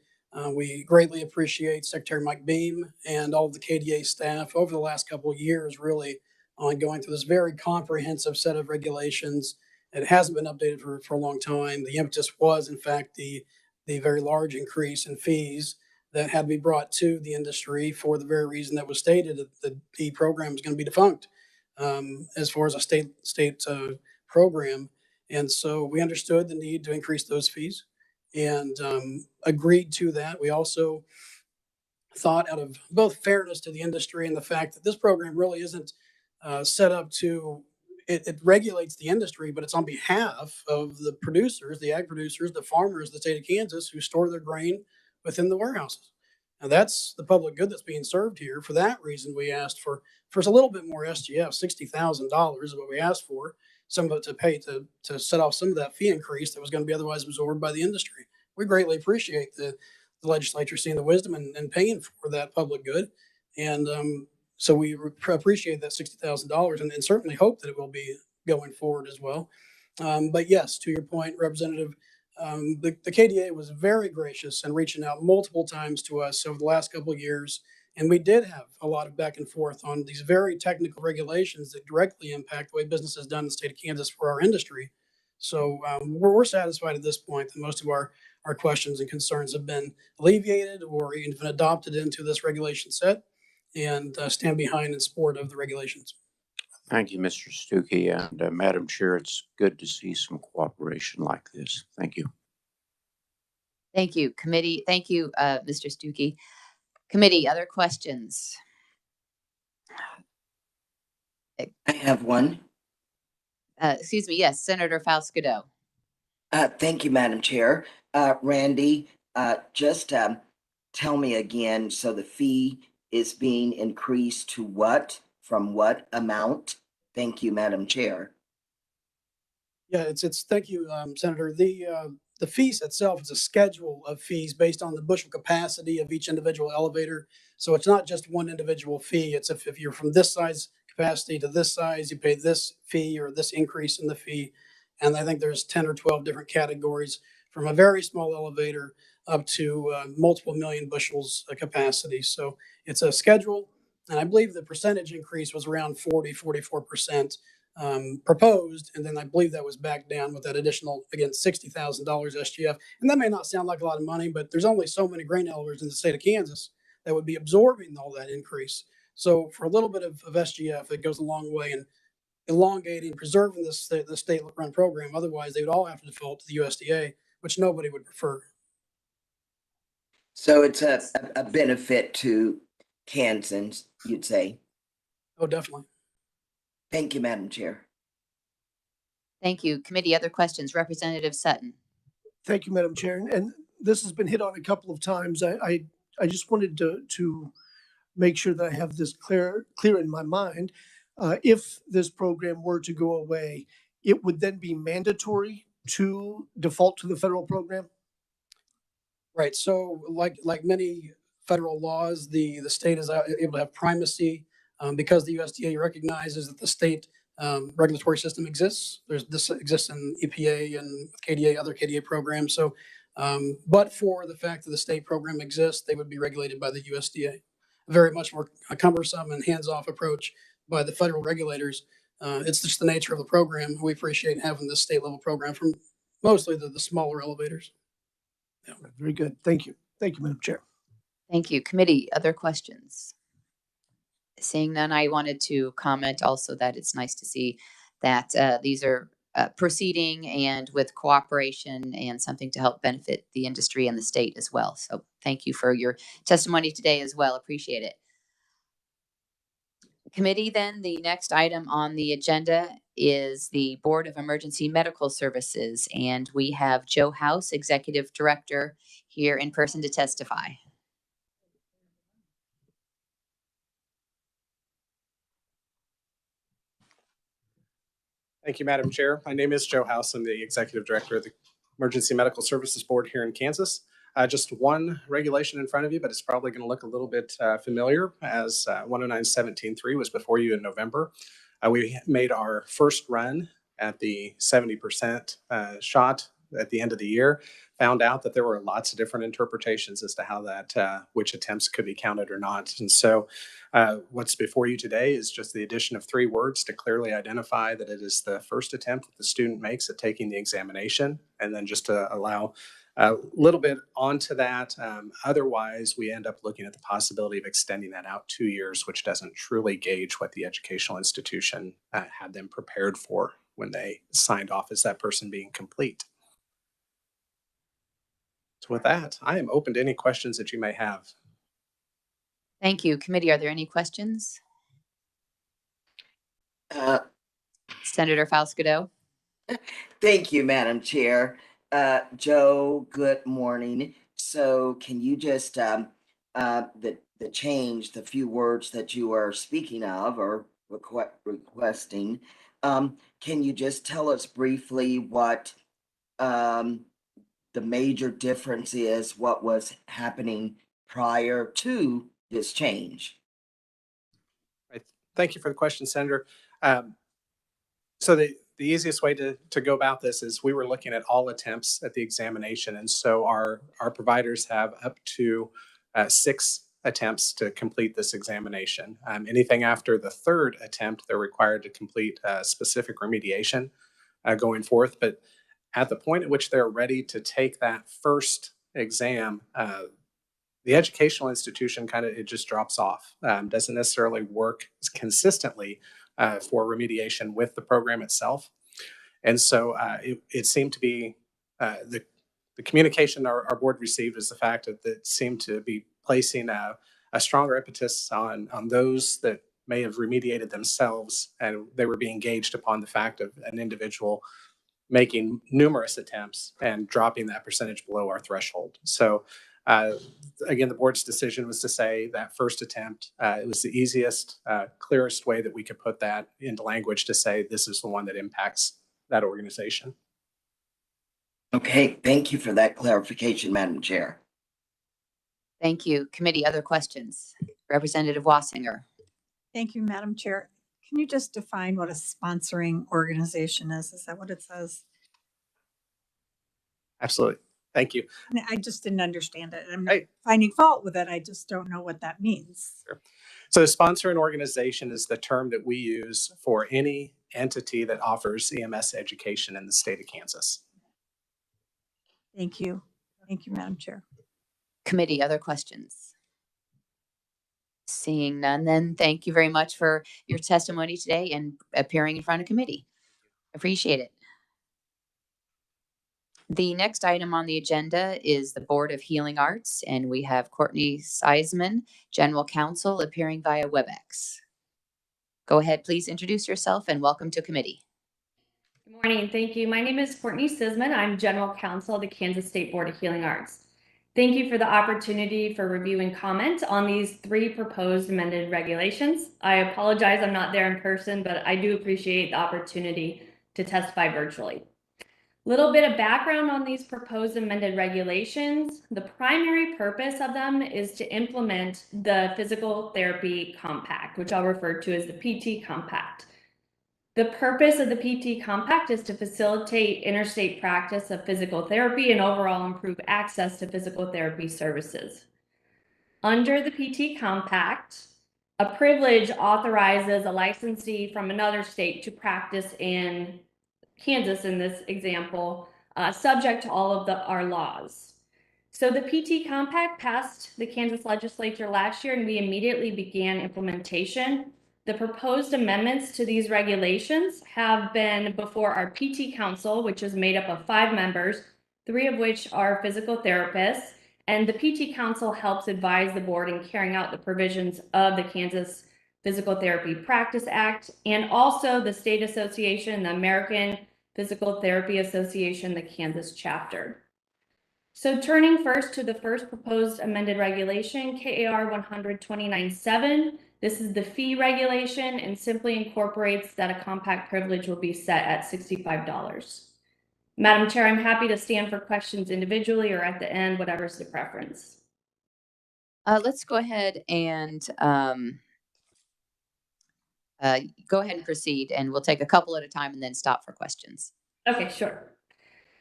we greatly appreciate Secretary Mike Beam and all of the KDA staff over the last couple of years, really on going through this very comprehensive set of regulations. It hasn't been updated for a long time. The impetus was, in fact, the very large increase in fees that had to be brought to the industry for the very reason that was stated, that the program is going to be defunct as far as a state program. And so we understood the need to increase those fees and agreed to that. We also thought, out of both fairness to the industry and the fact that this program really isn't set up to, it regulates the industry, but it's on behalf of the producers, the ag producers, the farmers, the state of Kansas who store their grain within the warehouses. Now that's the public good that's being served here. For that reason, we asked for a little bit more SGF, $60,000 is what we asked for. Some of it to pay to set off some of that fee increase that was going to be otherwise absorbed by the industry. We greatly appreciate the legislature seeing the wisdom and paying for that public good. And so we appreciate that $60,000 and certainly hope that it will be going forward as well. But yes, to your point, Representative, the KDA was very gracious in reaching out multiple times to us over the last couple of years. And we did have a lot of back and forth on these very technical regulations that directly impact the way business is done in the state of Kansas for our industry. So we're satisfied at this point that most of our questions and concerns have been alleviated or even adopted into this regulation set, and stand behind in support of the regulations. Thank you, Mr. Stuckey. And Madam Chair, it's good to see some cooperation like this. Thank you. Thank you, committee. Thank you, Mr. Stuckey. Committee, other questions? I have one. Excuse me. Yes, Senator Faust-Godot. Thank you, Madam Chair. Randy, just tell me again, so the fee is being increased to what, from what amount? Thank you, Madam Chair. Yeah, it's thank you, Senator. The fees itself is a schedule of fees based on the bushel capacity of each individual elevator. So it's not just one individual fee. It's if you're from this size capacity to this size, you pay this fee or this increase in the fee. And I think there's 10 or 12 different categories from a very small elevator up to multiple million bushels of capacity. So it's a schedule. And I believe the percentage increase was around 44% proposed. And then I believe that was back down with that additional, again, $60,000 SGF. And that may not sound like a lot of money, but there's only so many grain elevators in the state of Kansas that would be absorbing all that increase. So for a little bit of SGF, it goes a long way in elongating, preserving the state-run program. Otherwise, they would all have to default to the USDA, which nobody would prefer. So it's a benefit to Kansans, you'd say. Oh, definitely. Thank you, Madam Chair. Thank you. Committee, other questions? Representative Sutton. Thank you, Madam Chair. And this has been hit on a couple of times. I just wanted to make sure that I have this clear in my mind. If this program were to go away, it would then be mandatory to default to the federal program? Right. So like many federal laws, the state is able to have primacy because the USDA recognizes that the state regulatory system exists. This exists in EPA and KDA, other KDA programs. So, but for the fact that the state program exists, they would be regulated by the USDA. Very much more cumbersome and hands-off approach by the federal regulators. It's just the nature of the program. We appreciate having this state level program from mostly the smaller elevators. Yeah, very good. Thank you. Thank you, Madam Chair. Thank you. Committee, other questions? Seeing none, I wanted to comment also that it's nice to see that these are proceeding and with cooperation and something to help benefit the industry and the state as well. So thank you for your testimony today as well. Appreciate it. Committee, then the next item on the agenda is the Board of Emergency Medical Services, and we have Joe House, Executive Director, here in person to testify. Thank you, Madam Chair. My name is Joe House. I'm the Executive Director of the Emergency Medical Services Board here in Kansas. Just one regulation in front of you, but it's probably going to look a little bit familiar, as 109.17.3 was before you in November. We made our first run at the 70% shot at the end of the year, found out that there were lots of different interpretations as to how that, which attempts could be counted or not. And so what's before you today is just the addition of 3 words to clearly identify that it is the first attempt that the student makes at taking the examination, and then just to allow a little bit onto that. Otherwise, we end up looking at the possibility of extending that out 2 years, which doesn't truly gauge what the educational institution had them prepared for when they signed off as that person being complete. So with that, I am open to any questions that you may have. Thank you. Committee, are there any questions? Senator Faust-Godot. Thank you, Madam Chair. Joe, good morning. So can you just, the change, the few words that you are speaking of or requesting, can you just tell us briefly what the major difference is, what was happening prior to this change? Right. Thank you for the question, Senator. So the easiest way to go about this is we were looking at all attempts at the examination. And so our providers have up to 6 attempts to complete this examination. Anything after the 3rd attempt, they're required to complete specific remediation going forth. But at the point at which they're ready to take that first exam, the educational institution it just drops off. Doesn't necessarily work consistently for remediation with the program itself. And so it seemed to be the communication our board received is the fact that it seemed to be placing a stronger impetus on those that may have remediated themselves, and they were being gauged upon the fact of an individual making numerous attempts and dropping that percentage below our threshold. So again, the board's decision was to say that first attempt, it was the easiest, clearest way that we could put that into language to say this is the one that impacts that organization. Okay, thank you for that clarification, Madam Chair. Thank you. Committee, other questions? Representative Wassinger. Thank you, Madam Chair. Can you just define what a sponsoring organization is? Is that what it says? Absolutely. Thank you. I just didn't understand it. I'm not finding fault with it. I just don't know what that means. Sure. So sponsoring organization is the term that we use for any entity that offers EMS education in the state of Kansas. Thank you. Thank you, Madam Chair. Committee, other questions? Seeing none, then thank you very much for your testimony today and appearing in front of committee. Appreciate it. The next item on the agenda is the Board of Healing Arts, and we have Courtney Seisman, General Counsel, appearing via WebEx. Go ahead, please introduce yourself and welcome to committee. Good morning. Thank you. My name is Courtney Seisman. I'm General Counsel of the Kansas State Board of Healing Arts. Thank you for the opportunity for review and comment on these 3 proposed amended regulations. I apologize I'm not there in person, but I do appreciate the opportunity to testify virtually. Little bit of background on these proposed amended regulations. The primary purpose of them is to implement the Physical Therapy Compact, which I'll refer to as the PT Compact. The purpose of the PT Compact is to facilitate interstate practice of physical therapy and overall improve access to physical therapy services. Under the PT Compact, a privilege authorizes a licensee from another state to practice in Kansas in this example, subject to all of our laws. So the PT Compact passed the Kansas Legislature last year and we immediately began implementation. The proposed amendments to these regulations have been before our PT Council, which is made up of 5 members, 3 of which are physical therapists, and the PT Council helps advise the board in carrying out the provisions of the Kansas Physical Therapy Practice Act, and also the State Association, the American Physical Therapy Association, the Kansas chapter. So turning first to the first proposed amended regulation, KAR 129.7. This is the fee regulation and simply incorporates that a compact privilege will be set at $65. Madam Chair, I'm happy to stand for questions individually or at the end, whatever's the preference. Let's go ahead and proceed, and we'll take a couple at a time and then stop for questions. Okay, sure.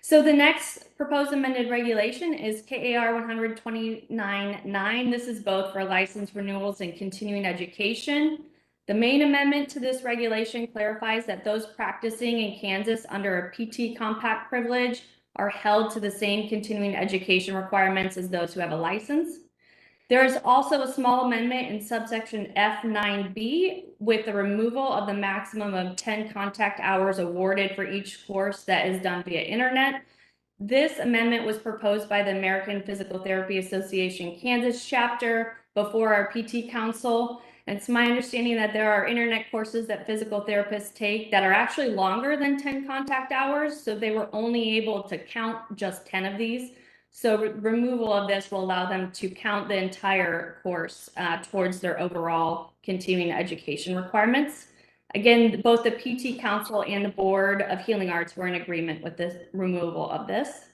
So the next proposed amended regulation is KAR 129.9. This is both for license renewals and continuing education. The main amendment to this regulation clarifies that those practicing in Kansas under a PT compact privilege are held to the same continuing education requirements as those who have a license. There is also a small amendment in subsection F9B with the removal of the maximum of 10 contact hours awarded for each course that is done via internet. This amendment was proposed by the American Physical Therapy Association Kansas chapter before our PT Council. And it's my understanding that there are internet courses that physical therapists take that are actually longer than 10 contact hours. So they were only able to count just 10 of these. So removal of this will allow them to count the entire course towards their overall continuing education requirements. Again, both the PT Council and the Board of Healing Arts were in agreement with this removal of this.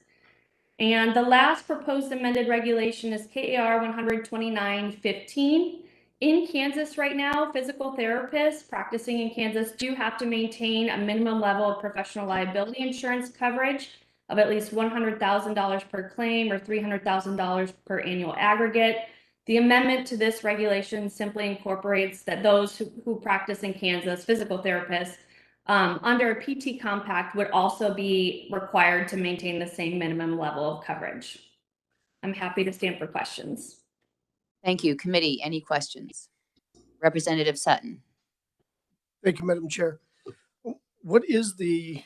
And the last proposed amended regulation is KAR 129.15. In Kansas right now, physical therapists practicing in Kansas do have to maintain a minimum level of professional liability insurance coverage of at least $100,000 per claim or $300,000 per annual aggregate. The amendment to this regulation simply incorporates that those who practice in Kansas, physical therapists, under a PT compact would also be required to maintain the same minimum level of coverage. I'm happy to stand for questions. Thank you. Committee, any questions? Representative Sutton. Thank you, Madam Chair. What is the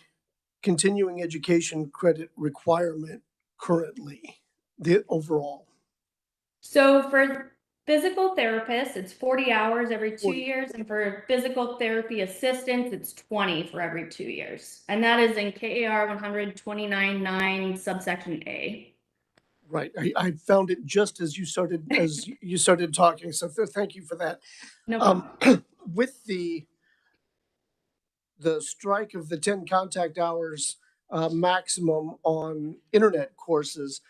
continuing education credit requirement currently, the overall? So for physical therapists, it's 40 hours every 2 40. years. And for physical therapy assistants, it's 20 for every 2 years. And that is in KAR 129.9 subsection A. Right. I found it just as you started talking. So thank you for that. No problem. With the strike of the 10 contact hours maximum on internet courses,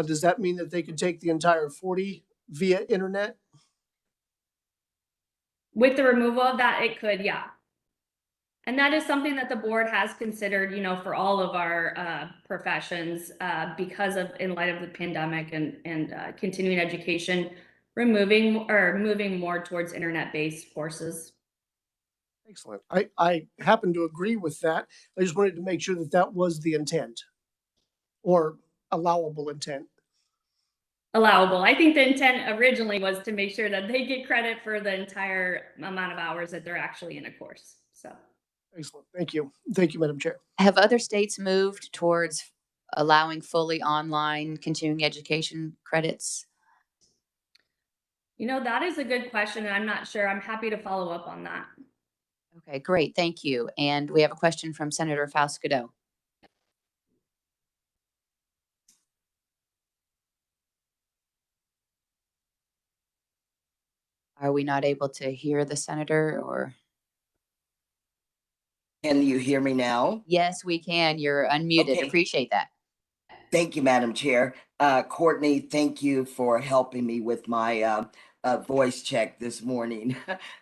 does that mean that they could take the entire 40 via internet? With the removal of that, it could, yeah. And that is something that the board has considered, you know, for all of our professions because of, in light of the pandemic and continuing education, moving more towards internet-based courses. Excellent. I happen to agree with that. I just wanted to make sure that that was the intent or allowable intent. Allowable. I think the intent originally was to make sure that they get credit for the entire amount of hours that they're actually in a course. So. Excellent. Thank you. Thank you, Madam Chair. Have other states moved towards allowing fully online continuing education credits? You know, that is a good question, and I'm not sure. I'm happy to follow up on that. Okay, great. Thank you. And we have a question from Senator Fausto. Are we not able to hear the senator, or? Can you hear me now? Yes, we can. You're unmuted. Okay. Appreciate that. Thank you, Madam Chair. Courtney, thank you for helping me with my voice check this morning.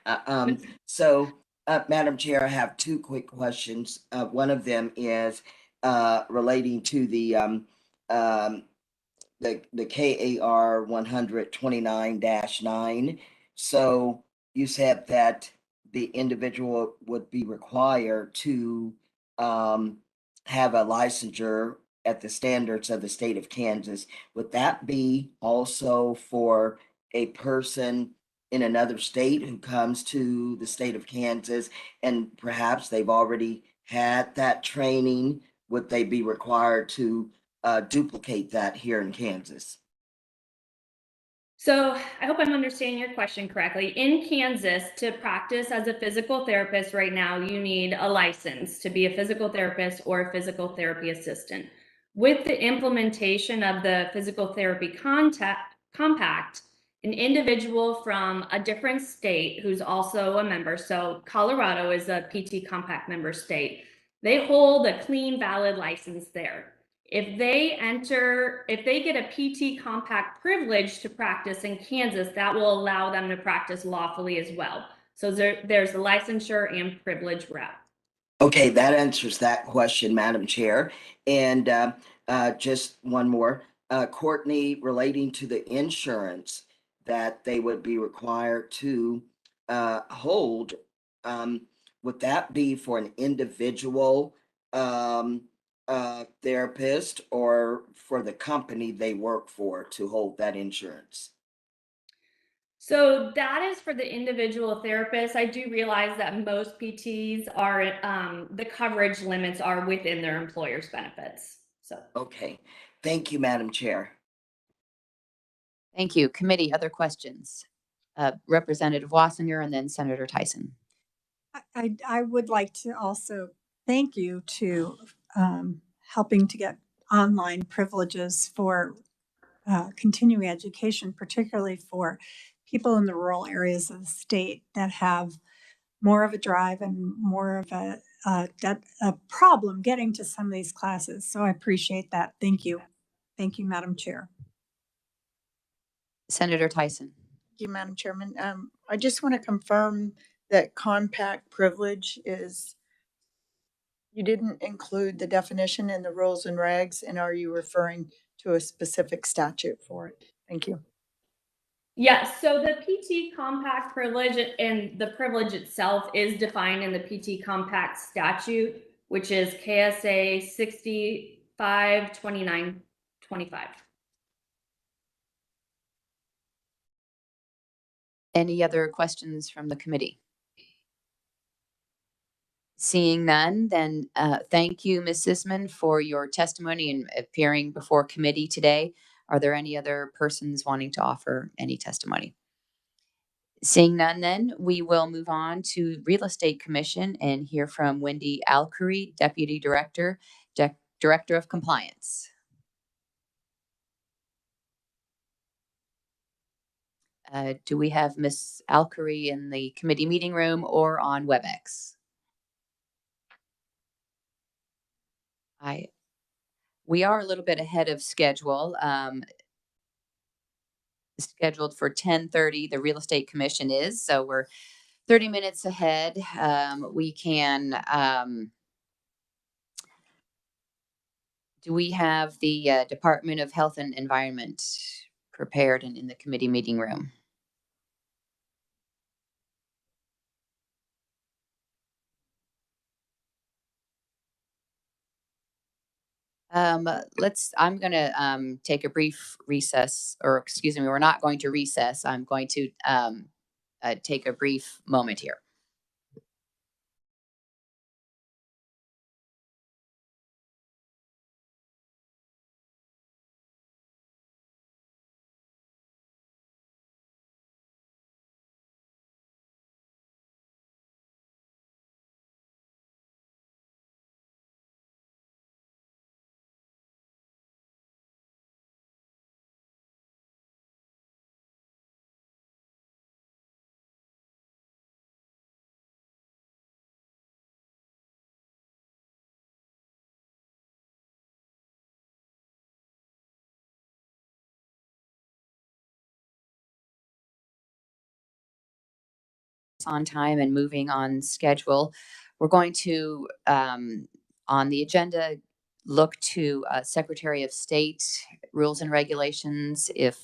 Madam Chair, I have two quick questions. One of them is relating to the KAR 129-9. So you said that the individual would be required to have a licensure at the standards of the state of Kansas. Would that be also for a person in another state who comes to the state of Kansas and perhaps they've already had that training? Would they be required to duplicate that here in Kansas? So I hope I'm understanding your question correctly. In Kansas, to practice as a physical therapist right now, you need a license to be a physical therapist or a physical therapy assistant. With the implementation of the physical therapy compact, an individual from a different state who's also a member, so Colorado is a PT compact member state, they hold a clean, valid license there. If they get a PT compact privilege to practice in Kansas, that will allow them to practice lawfully as well. So there's a licensure and privilege route. Okay, that answers that question, Madam Chair. And just one more, Courtney, relating to the insurance that they would be required to hold, would that be for an individual therapist or for the company they work for to hold that insurance? So that is for the individual therapist. I do realize that most PTs are, the coverage limits are within their employer's benefits. So. Okay, thank you, Madam Chair. Thank you. Committee, other questions? Representative Wassinger and then Senator Tyson. I would like to also thank you to helping to get online privileges for continuing education, particularly for people in the rural areas of the state that have more of a drive and more of a problem getting to some of these classes. So I appreciate that. Thank you. Thank you, Madam Chair. Senator Tyson. Thank you, Madam Chairman. I just want to confirm that compact privilege is, you didn't include the definition in the rules and regs, and are you referring to a specific statute for it? Thank you. Yes, so the PT compact privilege and the privilege itself is defined in the PT compact statute, which is KSA 652925. Any other questions from the committee? Seeing none, then thank you, Ms. Sisman, for your testimony and appearing before committee today. Are there any other persons wanting to offer any testimony? Seeing none, then we will move on to Real Estate Commission and hear from Wendy Alkery, Deputy Director, Director of Compliance. Do we have Ms. Alkery in the committee meeting room or on WebEx? We are a little bit ahead of schedule. Scheduled for 10:30, the Real Estate Commission is, so we're 30 minutes ahead. We can, do we have the Department of Health and Environment prepared and in the committee meeting room? I'm gonna take a brief recess, or excuse me, we're not going to recess. I'm going to take a brief moment here. ballots on time and moving on schedule. We're going to, on the agenda, look to Secretary of State rules and regulations. If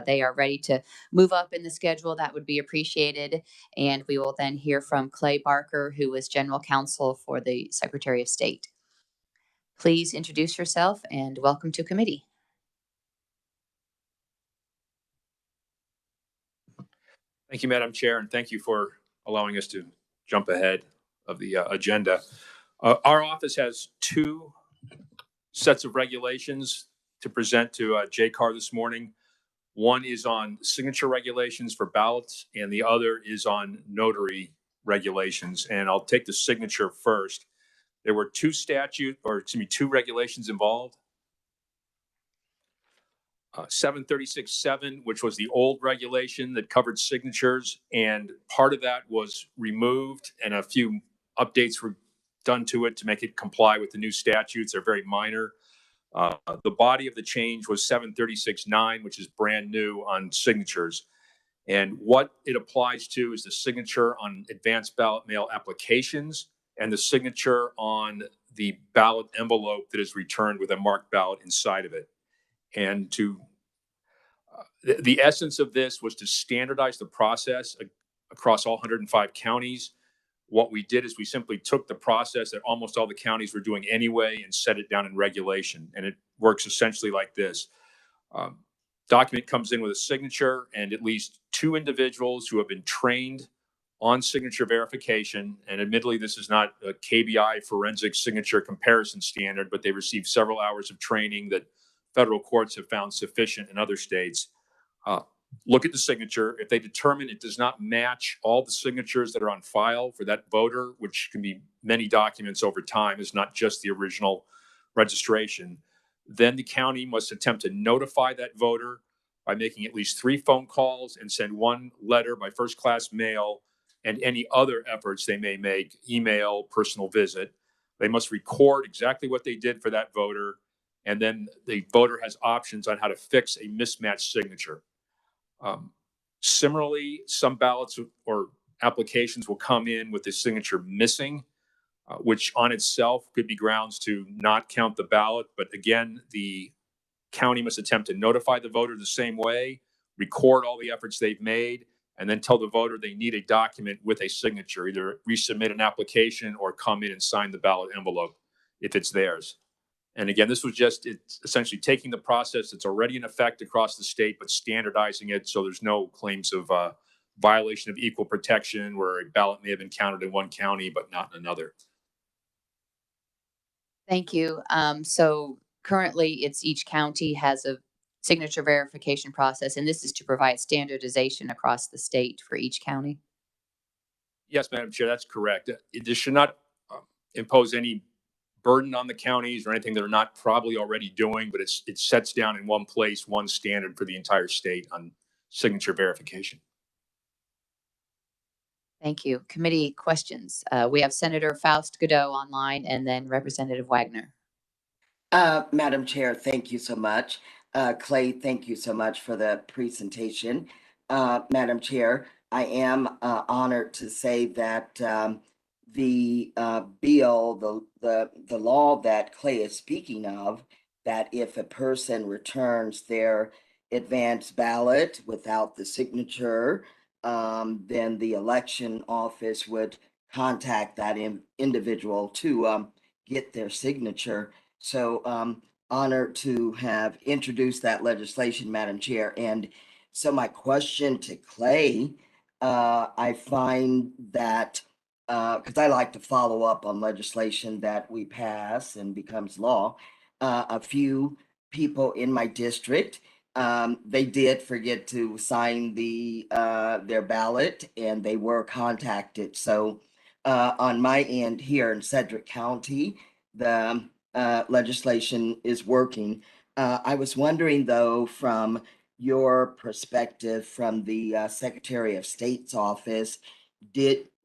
they are ready to move up in the schedule, that would be appreciated. And we will then hear from Clay Barker, who is General Counsel for the Secretary of State. Please introduce yourself and welcome to committee. Thank you, Madam Chair, and thank you for allowing us to jump ahead of the agenda. Our office has two sets of regulations to present to JCAR this morning. One is on signature regulations for ballots, and the other is on notary regulations. And I'll take the signature first. There were two regulations involved. 736.7, which was the old regulation that covered signatures, and part of that was removed and a few updates were done to it to make it comply with the new statutes. They're very minor. The body of the change was 736.9, which is brand new on signatures. And what it applies to is the signature on advanced ballot mail applications and the signature on the ballot envelope that is returned with a marked ballot inside of it. And the essence of this was to standardize the process across all 105 counties. What we did is we simply took the process that almost all the counties were doing anyway and set it down in regulation. And it works essentially like this. Document comes in with a signature, and at least two individuals who have been trained on signature verification, and admittedly this is not a KBI forensic signature comparison standard, but they received several hours of training that federal courts have found sufficient in other states. Look at the signature. If they determine it does not match all the signatures that are on file for that voter, which can be many documents over time, is not just the original registration, then the county must attempt to notify that voter by making at least 3 phone calls and send 1 letter by first-class mail and any other efforts they may make, email, personal visit. They must record exactly what they did for that voter, and then the voter has options on how to fix a mismatched signature. Similarly, some ballots or applications will come in with the signature missing, which on itself could be grounds to not count the ballot. But again, the county must attempt to notify the voter the same way, record all the efforts they've made, and then tell the voter they need a document with a signature, either resubmit an application or come in and sign the ballot envelope if it's theirs. And again, this was it's essentially taking the process that's already in effect across the state, but standardizing it so there's no claims of violation of equal protection where a ballot may have been counted in one county, but not in another. Thank you. So currently it's each county has a signature verification process, and this is to provide standardization across the state for each county. Yes, Madam Chair, that's correct. This should not impose any burden on the counties or anything they're not probably already doing, but it sets down in one place, one standard for the entire state on signature verification. Thank you. Committee questions. We have Senator Faust Godot online and then Representative Wagner. Madam Chair, thank you so much. Clay, thank you so much for the presentation. Madam Chair, I am honored to say that the bill, the law that Clay is speaking of, that if a person returns their advance ballot without the signature, then the election office would contact that individual to get their signature. So honored to have introduced that legislation, Madam Chair. And so my question to Clay, I find that because I like to follow up on legislation that we pass and becomes law. A few people in my district, they did forget to sign their ballot, and they were contacted. So on my end here in Sedgwick County, the legislation is working. I was wondering, though, from your perspective, from the Secretary of State's office,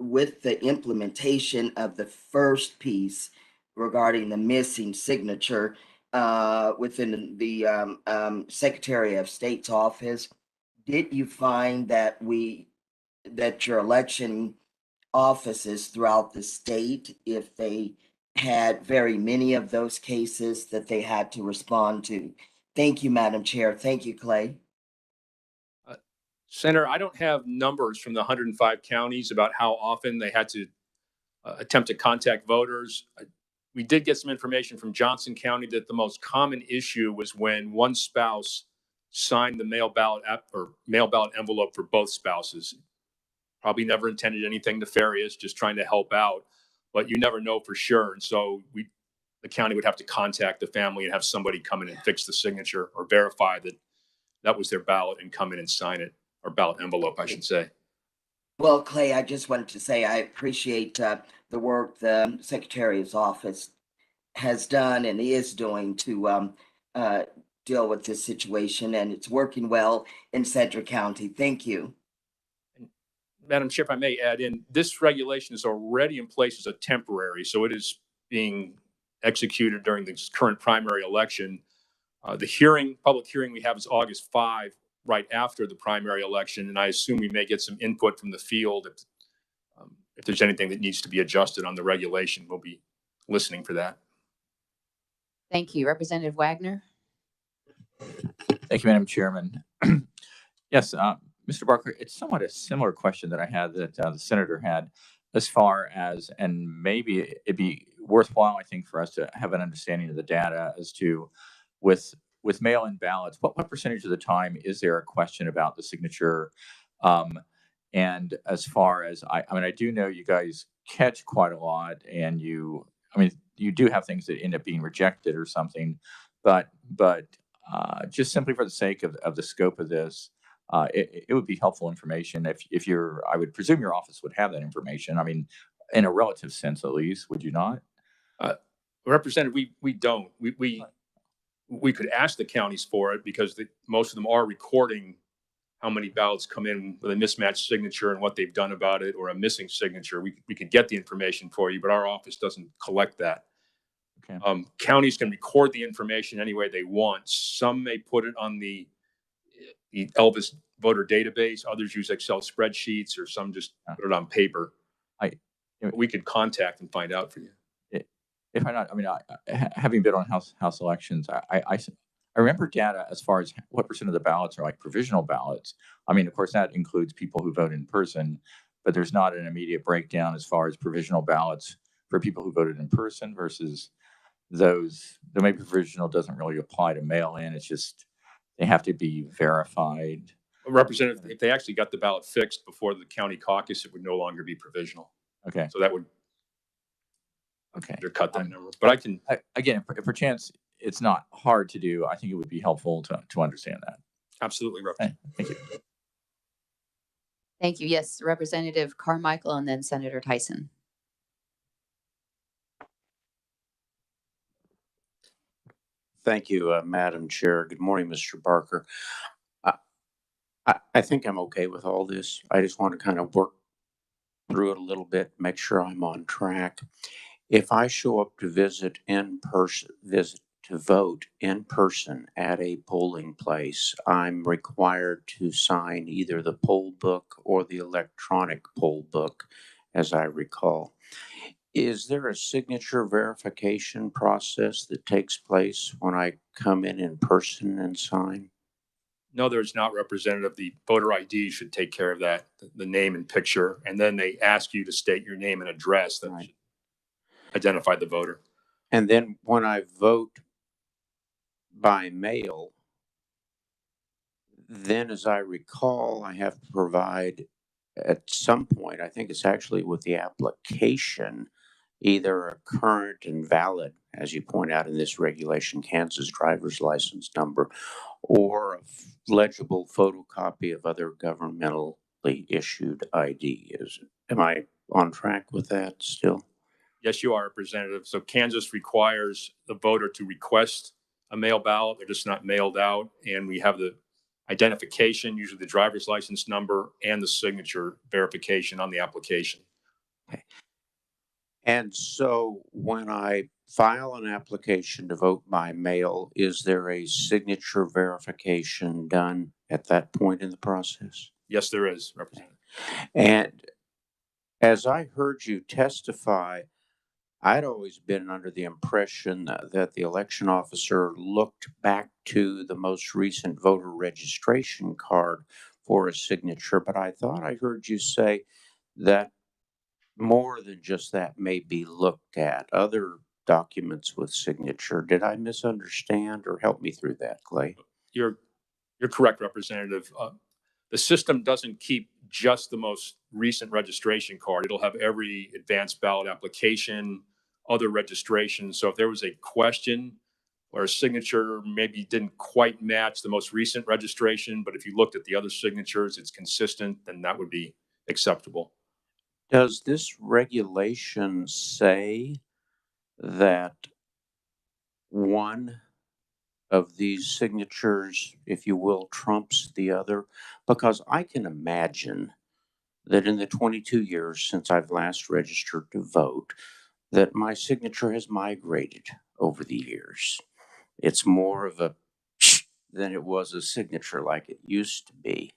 with the implementation of the first piece regarding the missing signature within the Secretary of State's office, did you find that your election offices throughout the state if they had very many of those cases that they had to respond to. Thank you, Madam Chair. Thank you, Clay. Senator, I don't have numbers from the 105 counties about how often they had to attempt to contact voters. We did get some information from Johnson County that the most common issue was when one spouse signed the mail ballot envelope for both spouses. Probably never intended anything nefarious, just trying to help out, but you never know for sure. And so the county would have to contact the family and have somebody come in and fix the signature or verify that that was their ballot and come in and sign it, or ballot envelope, I should say. Well, Clay, I just wanted to say I appreciate the work the Secretary's office has done and is doing to deal with this situation, and it's working well in Sedgwick County. Thank you. Madam Chair, if I may add in, this regulation is already in place as a temporary, so it is being executed during this current primary election. The public hearing we have is August 5, right after the primary election, and I assume we may get some input from the field. If there's anything that needs to be adjusted on the regulation, we'll be listening for that. Thank you. Representative Wagner. Thank you, Madam Chairman. Yes, Mr. Barker, it's somewhat a similar question that I had that the Senator had as far as, and maybe it'd be worthwhile, I think, for us to have an understanding of the data as to with mail-in ballots, what percentage of the time is there a question about the signature? And as far as, I mean, I do know you guys catch quite a lot, and you do have things that end up being rejected or something, but just simply for the sake of the scope of this, it would be helpful information if I would presume your office would have that information. I mean, in a relative sense, at least, would you not? Representative, we don't. We could ask the counties for it because most of them are recording how many ballots come in with a mismatched signature and what they've done about it, or a missing signature. We could get the information for you, but our office doesn't collect that. Okay. Counties can record the information any way they want. Some may put it on the Elvis voter database. Others use Excel spreadsheets, or some just put it on paper. We could contact and find out for you. If I'm not, I mean, having been on house elections, I remember data as far as what percent of the ballots are like provisional ballots. I mean, of course, that includes people who vote in person, but there's not an immediate breakdown as far as provisional ballots for people who voted in person versus those. The maybe provisional doesn't really apply to mail in. It's just they have to be verified. Representative, if they actually got the ballot fixed before the county caucus, it would no longer be provisional. Okay. So that would cut that number. But I can again, if per chance it's not hard to do, I think it would be helpful to understand that. Absolutely, Representative. Thank you. Thank you. Yes, Representative Carmichael and then Senator Tyson. Thank you, Madam Chair. Good morning, Mr. Barker. I think I'm okay with all this. I just want to kind of work through it a little bit, make sure I'm on track. If I show up to vote in person at a polling place, I'm required to sign either the poll book or the electronic poll book, as I recall. Is there a signature verification process that takes place when I come in person and sign? No, there's not, Representative. The voter ID should take care of that, the name and picture, and then they ask you to state your name and address that should identify the voter. And then when I vote by mail, then as I recall, I have to provide at some point, I think it's actually with the application, either a current and valid, as you point out in this regulation, Kansas driver's license number, or a legible photocopy of other governmentally issued ID. Am I on track with that still? Yes, you are, Representative. So Kansas requires the voter to request a mail ballot. They're just not mailed out. And we have the identification, usually the driver's license number, and the signature verification on the application. Okay. And so when I file an application to vote by mail, is there a signature verification done at that point in the process? Yes, there is, Representative. And As I heard you testify, I'd always been under the impression that the election officer looked back to the most recent voter registration card for a signature, but I thought I heard you say that more than just that may be looked at, other documents with signature. Did I misunderstand, or help me through that, Clay? You're correct, Representative. The system doesn't keep just the most recent registration card. It'll have every advanced ballot application, other registrations. So if there was a question or a signature maybe didn't quite match the most recent registration, but if you looked at the other signatures, it's consistent, then that would be acceptable. Does this regulation say that one of these signatures, if you will, trumps the other? Because I can imagine that in the 22 years since I've last registered to vote, that my signature has migrated over the years. It's more of a than it was a signature like it used to be.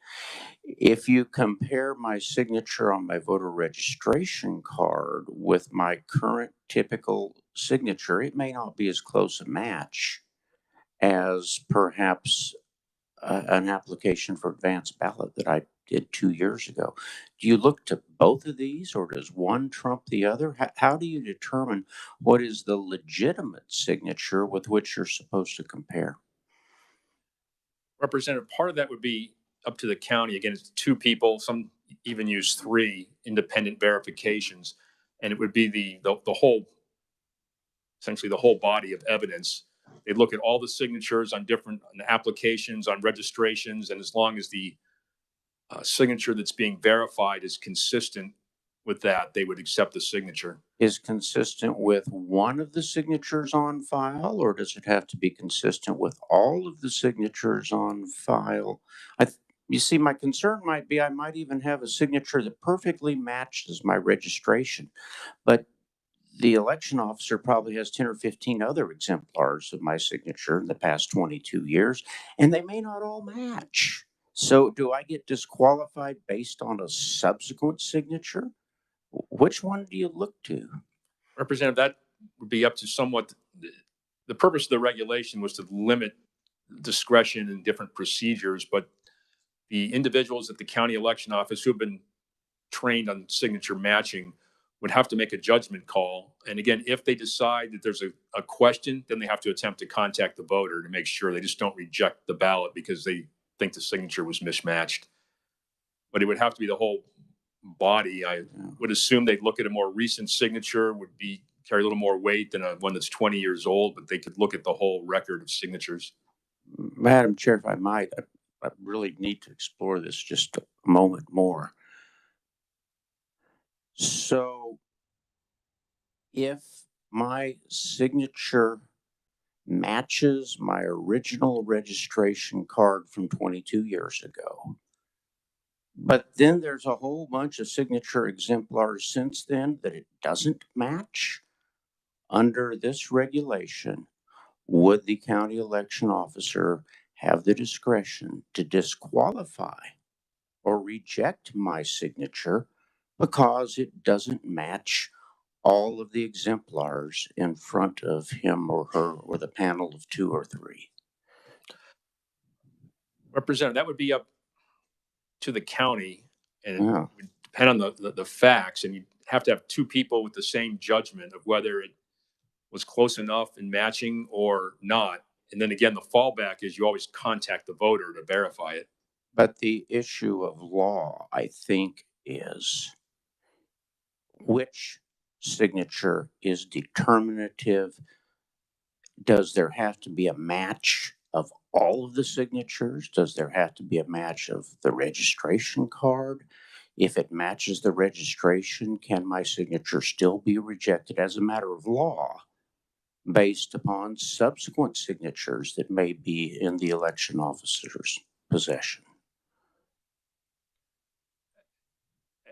If you compare my signature on my voter registration card with my current typical signature, it may not be as close a match as perhaps an application for advanced ballot that I did 2 years ago. Do you look to both of these, or does one trump the other? How do you determine what is the legitimate signature with which you're supposed to compare? Representative, part of that would be up to the county. Again, it's two people, some even use three independent verifications, and it would be the whole, essentially the whole body of evidence. They look at all the signatures on different applications, on registrations, and as long as the signature that's being verified is consistent with that, they would accept the signature. Is consistent with one of the signatures on file, or does it have to be consistent with all of the signatures on file? You see, my concern might be I might even have a signature that perfectly matches my registration, but the election officer probably has 10 or 15 other exemplars of my signature in the past 22 years, and they may not all match. So do I get disqualified based on a subsequent signature? Which one do you look to? Representative, that would be up to somewhat. The purpose of the regulation was to limit discretion in different procedures, but the individuals at the county election office who have been trained on signature matching would have to make a judgment call. And again, if they decide that there's a question, then they have to attempt to contact the voter to make sure they just don't reject the ballot because they think the signature was mismatched. But it would have to be the whole body. I would assume they'd look at a more recent signature, would be carry a little more weight than one that's 20 years old, but they could look at the whole record of signatures. Madam Chair, if I might, I really need to explore this just a moment more. So if my signature matches my original registration card from 22 years ago, but then there's a whole bunch of signature exemplars since then that it doesn't match, under this regulation, would the county election officer have the discretion to disqualify or reject my signature because it doesn't match all of the exemplars in front of him or her or the panel of 2 or 3? Representative, that would be up to the county, and Yeah. it would depend on the facts, and you'd have to have two people with the same judgment of whether it was close enough in matching or not. And then again, the fallback is you always contact the voter to verify it. But the issue of law, I think, is which signature is determinative? Does there have to be a match of all of the signatures? Does there have to be a match of the registration card? If it matches the registration, can my signature still be rejected as a matter of law based upon subsequent signatures that may be in the election officer's possession?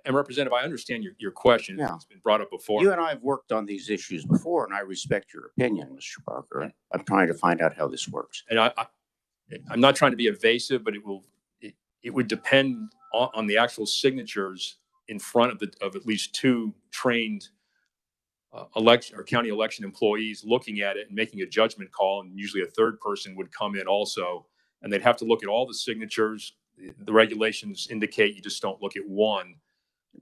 And Representative, I understand your question. Yeah. It's been brought up before. You and I have worked on these issues before, and I respect your opinion, Mr. Barker. I'm trying to find out how this works. And I'm not trying to be evasive, but it would depend on the actual signatures in front of at least two trained election or county election employees looking at it and making a judgment call. And usually a third person would come in also, and they'd have to look at all the signatures. The regulations indicate you just don't look at one.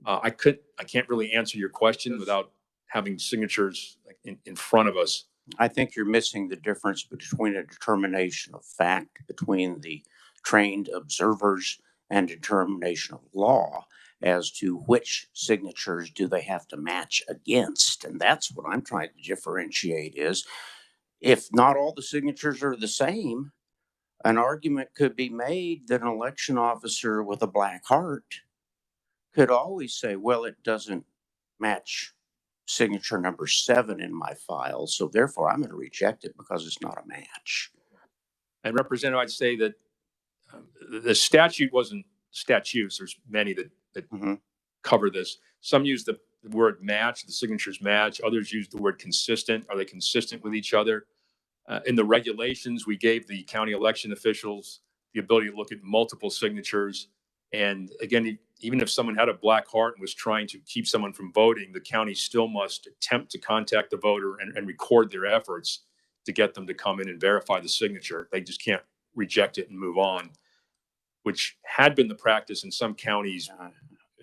I can't really answer your question without having signatures in front of us. I think you're missing the difference between a determination of fact between the trained observers and determination of law as to which signatures do they have to match against. And that's what I'm trying to differentiate is if not all the signatures are the same, an argument could be made that an election officer with a black heart could always say, well, it doesn't match signature number 7 in my file, so therefore I'm going to reject it because it's not a match. And Representative, I'd say that the statute wasn't statutes. There's many that cover this. Some use the word match, the signatures match. Others use the word consistent. Are they consistent with each other? In the regulations, we gave the county election officials the ability to look at multiple signatures. And again, even if someone had a black heart and was trying to keep someone from voting, the county still must attempt to contact the voter and record their efforts to get them to come in and verify the signature. They just can't reject it and move on, which had been the practice in some counties.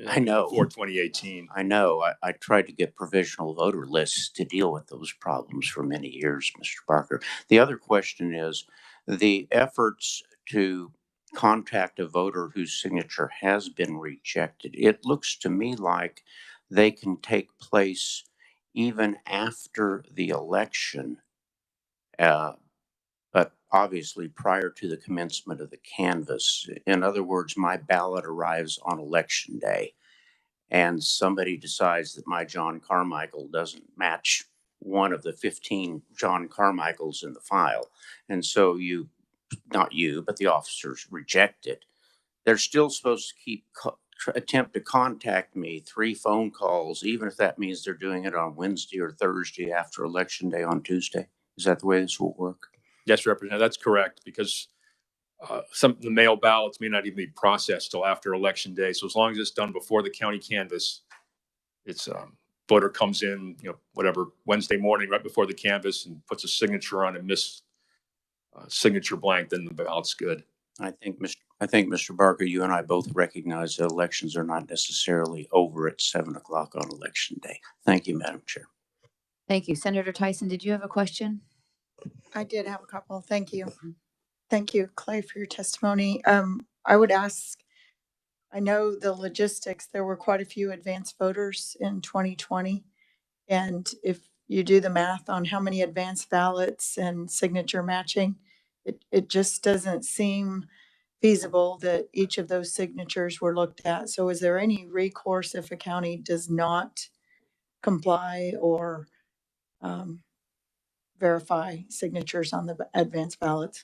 I know. Before 2018. I know. I tried to get provisional voter lists to deal with those problems for many years, Mr. Barker. The other question is the efforts to contact a voter whose signature has been rejected. It looks to me like they can take place even after the election, but obviously prior to the commencement of the canvass. In other words, my ballot arrives on election day and somebody decides that my John Carmichael doesn't match one of the 15 John Carmichaels in the file. And so not you, but the officers reject it. They're still supposed to attempt to contact me 3 phone calls, even if that means they're doing it on Wednesday or Thursday after election day on Tuesday. Is that the way this will work? Yes, Representative, that's correct, because some of the mail ballots may not even be processed till after election day. So as long as it's done before the county canvass, it's voter comes in, whatever, Wednesday morning right before the canvass and puts a signature on and signature blank, then the ballot's good. I think, Mr. Barker, you and I both recognize that elections are not necessarily over at 7 o'clock on election day. Thank you, Madam Chair. Thank you. Senator Tyson, did you have a question? I did have a couple. Thank you. Thank you, Clay, for your testimony. I would ask, I know the logistics, there were quite a few advanced voters in 2020. And if you do the math on how many advanced ballots and signature matching, it just doesn't seem feasible that each of those signatures were looked at. So is there any recourse if a county does not comply or verify signatures on the advanced ballots?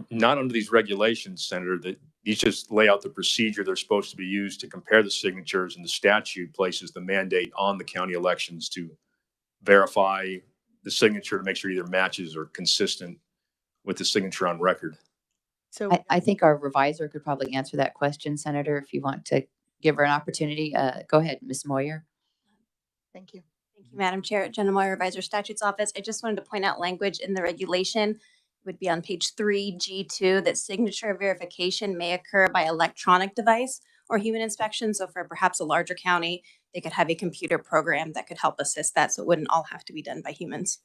Not under these regulations, Senator. That these just lay out the procedure they're supposed to be used to compare the signatures, and the statute places the mandate on the county elections to verify the signature to make sure either matches or consistent with the signature on record. So I think our revisor could probably answer that question, Senator, if you want to give her an opportunity. Go ahead, Ms. Moyer. Thank you. Thank you, Madam Chair. Jenna Moyer, Revisor Statutes Office. I just wanted to point out language in the regulation would be on page 3G2 that signature verification may occur by electronic device or human inspection. So for perhaps a larger county, they could have a computer program that could help assist that. So it wouldn't all have to be done by humans.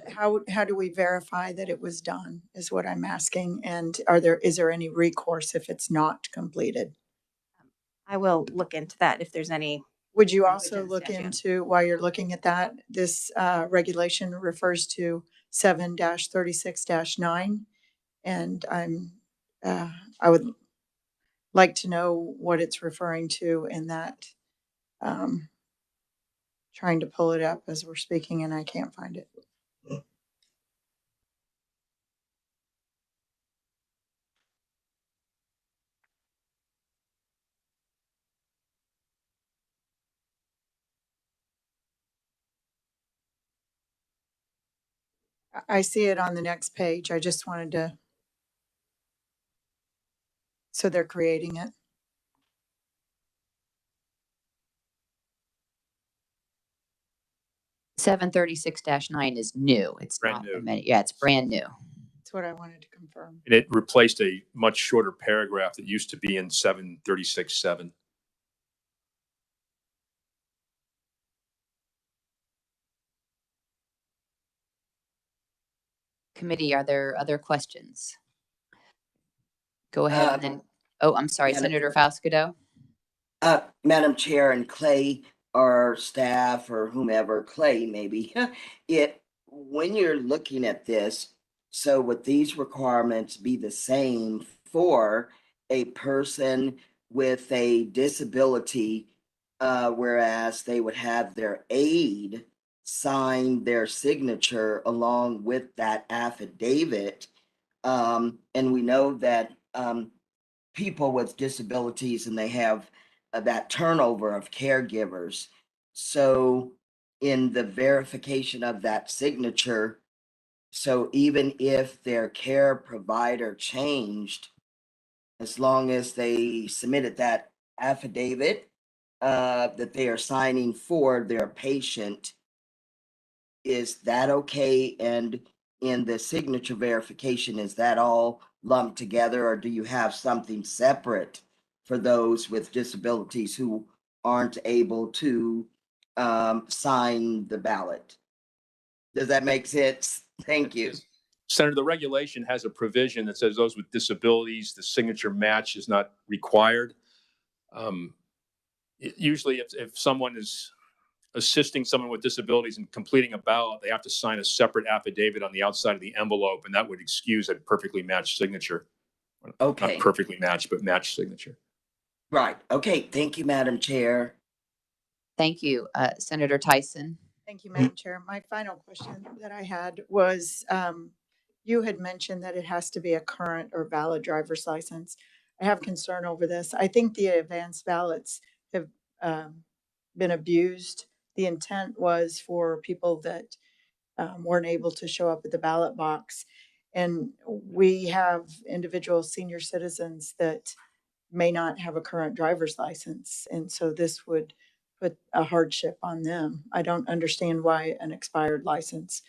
How do we verify that it was done is what I'm asking. And is there any recourse if it's not completed? I will look into that if there's any. Would you also look into, while you're looking at that, this regulation refers to 7-36-9. And I would like to know what it's referring to in that. Trying to pull it up as we're speaking and I can't find it. I see it on the next page. I just wanted to. So they're creating it. 736-9 is new. It's Brand not new. amended. Yeah, it's brand new. That's what I wanted to confirm. And it replaced a much shorter paragraph that used to be in 736-7. Committee, are there other questions? Go ahead and then, oh, I'm sorry, Madam- Senator Faustido. Madam Chair and Clay or staff or whomever, Clay maybe, when you're looking at this, so would these requirements be the same for a person with a disability, whereas they would have their aide sign their signature along with that affidavit? And we know that people with disabilities and they have that turnover of caregivers. So in the verification of that signature, so even if their care provider changed, as long as they submitted that affidavit that they are signing for their patient, is that okay? And in the signature verification, is that all lumped together, or do you have something separate for those with disabilities who aren't able to sign the ballot? Does that make sense? Thank you. Senator, the regulation has a provision that says those with disabilities, the signature match is not required. Usually if someone is assisting someone with disabilities in completing a ballot, they have to sign a separate affidavit on the outside of the envelope, and that would excuse a perfectly matched signature. Okay. Not perfectly matched, but matched signature. Right. Okay. Thank you, Madam Chair. Thank you, Senator Tyson. Thank you, Madam Chair. My final question that I had was, you had mentioned that it has to be a current or valid driver's license. I have concern over this. I think the advanced ballots have been abused. The intent was for people that weren't able to show up at the ballot box. And we have individual senior citizens that may not have a current driver's license. And so this would put a hardship on them. I don't understand why an expired license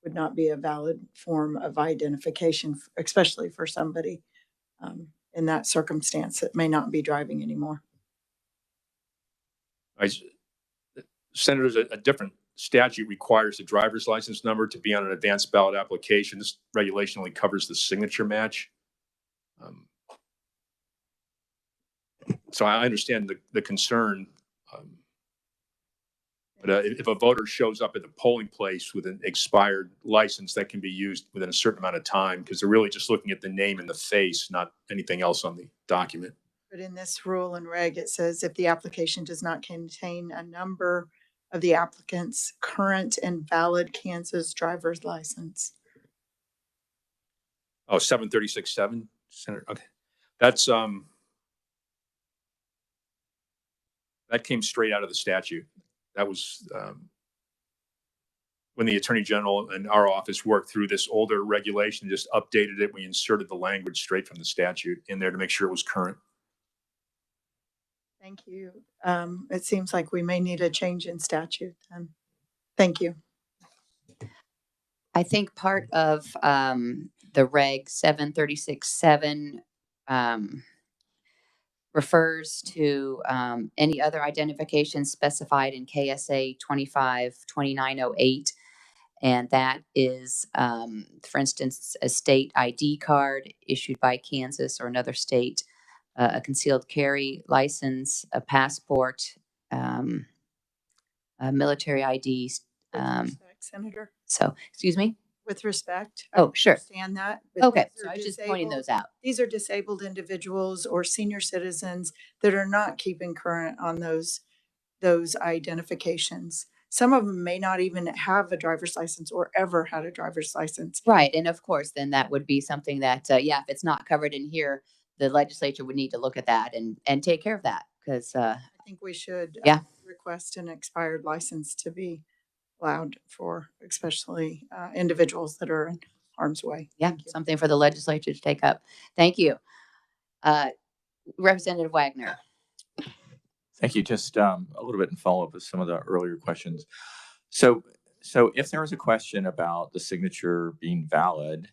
would not be a valid form of identification, especially for somebody in that circumstance that may not be driving anymore. Senators, a different statute requires the driver's license number to be on an advanced ballot application. This regulation only covers the signature match. So I understand the concern. But if a voter shows up at the polling place with an expired license, that can be used within a certain amount of time because they're really just looking at the name and the face, not anything else on the document. But in this rule and reg, it says if the application does not contain a number of the applicant's current and valid Kansas driver's license. Oh, 736-7, Senator. Okay. That's that came straight out of the statute. That was when the Attorney General and our office worked through this older regulation, just updated it. We inserted the language straight from the statute in there to make sure it was current. Thank you. It seems like we may need a change in statute then. Thank you. I think part of the reg 736-7 refers to any other identification specified in KSA 25-2908. And that is, for instance, a state ID card issued by Kansas or another state, a concealed carry license, a passport, a military ID. With respect, Senator. So, excuse me? With respect. Oh, sure. I understand that. But Okay, these so are I was just pointing those out. These are disabled individuals or senior citizens that are not keeping current on those identifications. Some of them may not even have a driver's license or ever had a driver's license. Right, and of course, then that would be something that, yeah, if it's not covered in here, the legislature would need to look at that and take care of that, because I think we should request an expired license to be allowed for especially individuals that are in harm's way. Yeah, something for the legislature to take up. Thank you. Representative Wagner. Thank you. Just a little bit in follow-up with some of the earlier questions. So so if there is a question about the signature being valid,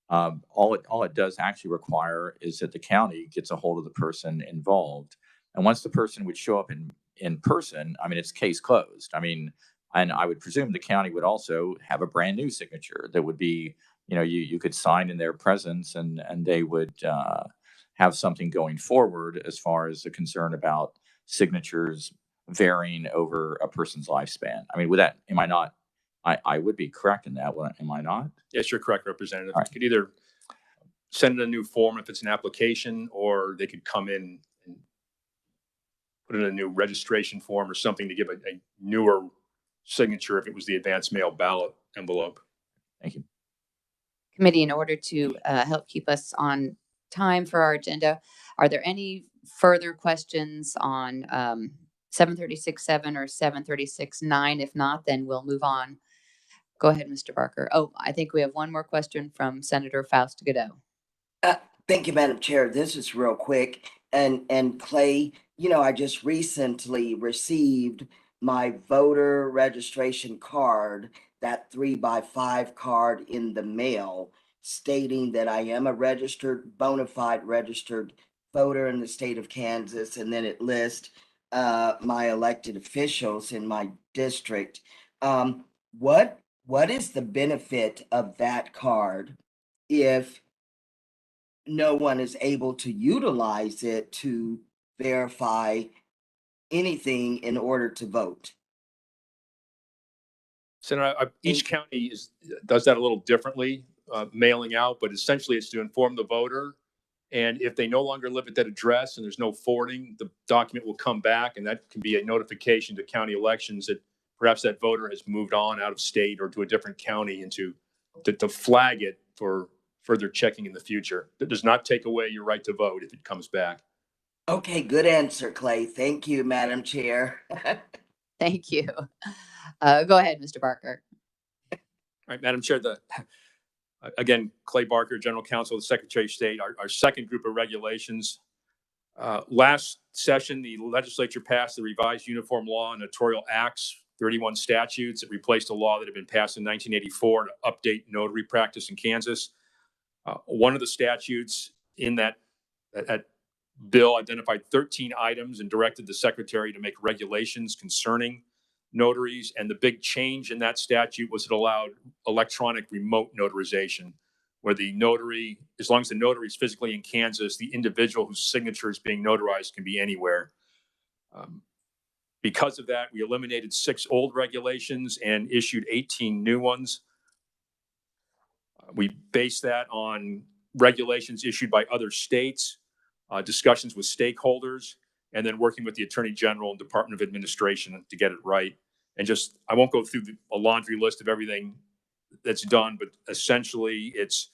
all it does actually require is that the county gets a hold of the person involved. And once the person would show up in person, I mean, it's case closed. I mean, and I would presume the county would also have a brand new signature that would be, you could sign in their presence, and they would have something going forward as far as the concern about signatures varying over a person's lifespan. I mean, am I not? I would be correct in that, am I not? Yes, you're correct, Representative. Right. You could either send in a new form if it's an application, or they could come in and put in a new registration form or something to give a newer signature if it was the advanced mail ballot envelope. Thank you. Committee, in order to help keep us on time for our agenda, are there any further questions on 736.7 or 736.9? If not, then we'll move on. Go ahead, Mr. Barker. Oh, I think we have one more question from Senator Faust Godot. Thank you, Madam Chair. This is real quick. And Clay, I just recently received my voter registration card, that 3x5 card, in the mail, stating that I am a bona fide registered voter in the state of Kansas. And then it lists my elected officials in my district. What is the benefit of that card if no one is able to utilize it to verify anything in order to vote? Senator, each county does that a little differently, mailing out, but essentially it's to inform the voter. And if they no longer live at that address and there's no forwarding, the document will come back, and that can be a notification to county elections that perhaps that voter has moved on out of state or to a different county, and to flag it for further checking in the future. That does not take away your right to vote if it comes back. Okay, good answer, Clay. Thank you, Madam Chair. Thank you. Go ahead, Mr. Barker. All right, Madam Chair, again, Clay Barker, General Counsel of the Secretary of State, our second group of regulations. Last session, the legislature passed the revised Uniform Law and Notarial Acts, 31 statutes. It replaced a law that had been passed in 1984 to update notary practice in Kansas. One of the statutes in that bill identified 13 items and directed the secretary to make regulations concerning notaries. And the big change in that statute was it allowed electronic remote notarization, where the notary, as long as the notary is physically in Kansas, the individual whose signature is being notarized can be anywhere. Because of that, we eliminated 6 old regulations and issued 18 new ones. We based that on regulations issued by other states, discussions with stakeholders, and then working with the Attorney General and Department of Administration to get it right. And I won't go through a laundry list of everything that's done, but essentially it's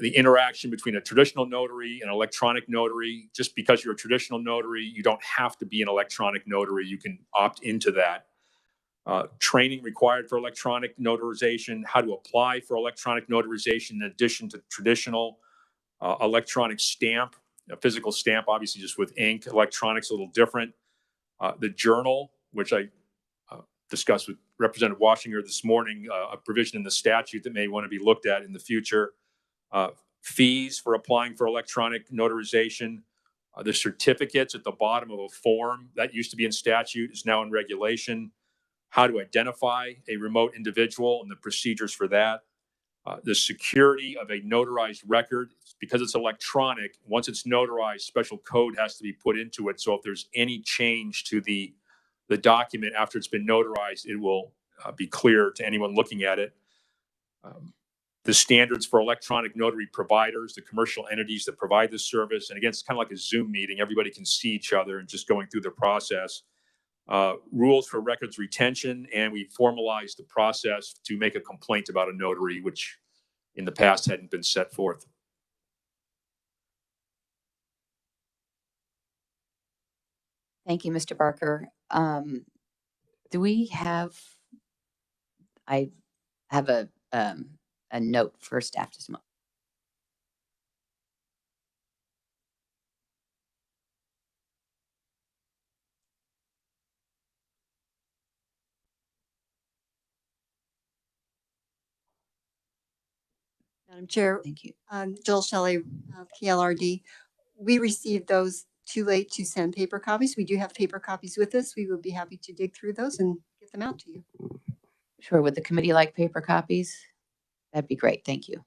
the interaction between a traditional notary and electronic notary. Just because you're a traditional notary, you don't have to be an electronic notary. You can opt into that. Training required for electronic notarization, how to apply for electronic notarization in addition to traditional electronic stamp, a physical stamp, obviously just with ink. Electronics a little different. The journal, which I discussed with Representative Washinger this morning, a provision in the statute that may want to be looked at in the future. Fees for applying for electronic notarization. The certificates at the bottom of a form that used to be in statute is now in regulation. How to identify a remote individual and the procedures for that. The security of a notarized record, because it's electronic, once it's notarized, special code has to be put into it. So if there's any change to the document after it's been notarized, it will be clear to anyone looking at it. The standards for electronic notary providers, the commercial entities that provide this service. And again, it's kind of like a Zoom meeting. Everybody can see each other and just going through the process. Rules for records retention, and we formalized the process to make a complaint about a notary, which in the past hadn't been set forth. Thank you, Mr. Barker. Do we have? I have a note for staff just a moment. Madam Chair, Thank you. Jill Shelley, KLRD. We received those too late to send paper copies. We do have paper copies with us. We would be happy to dig through those and get them out to you. Sure. Would the committee like paper copies? That'd be great. Thank you.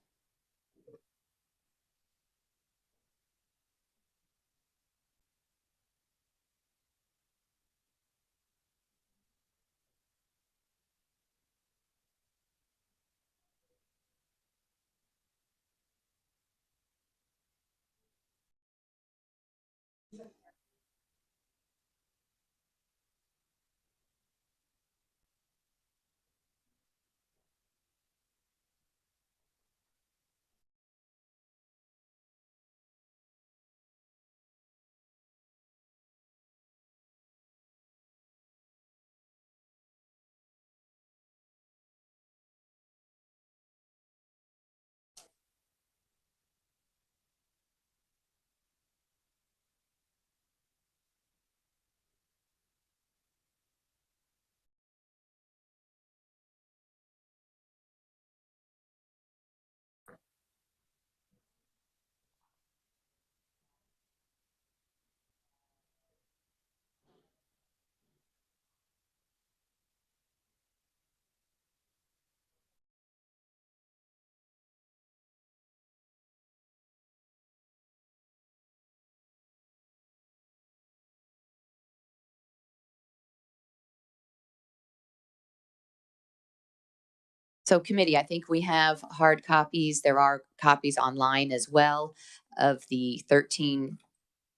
So committee, I think we have hard copies. There are copies online as well of the 13.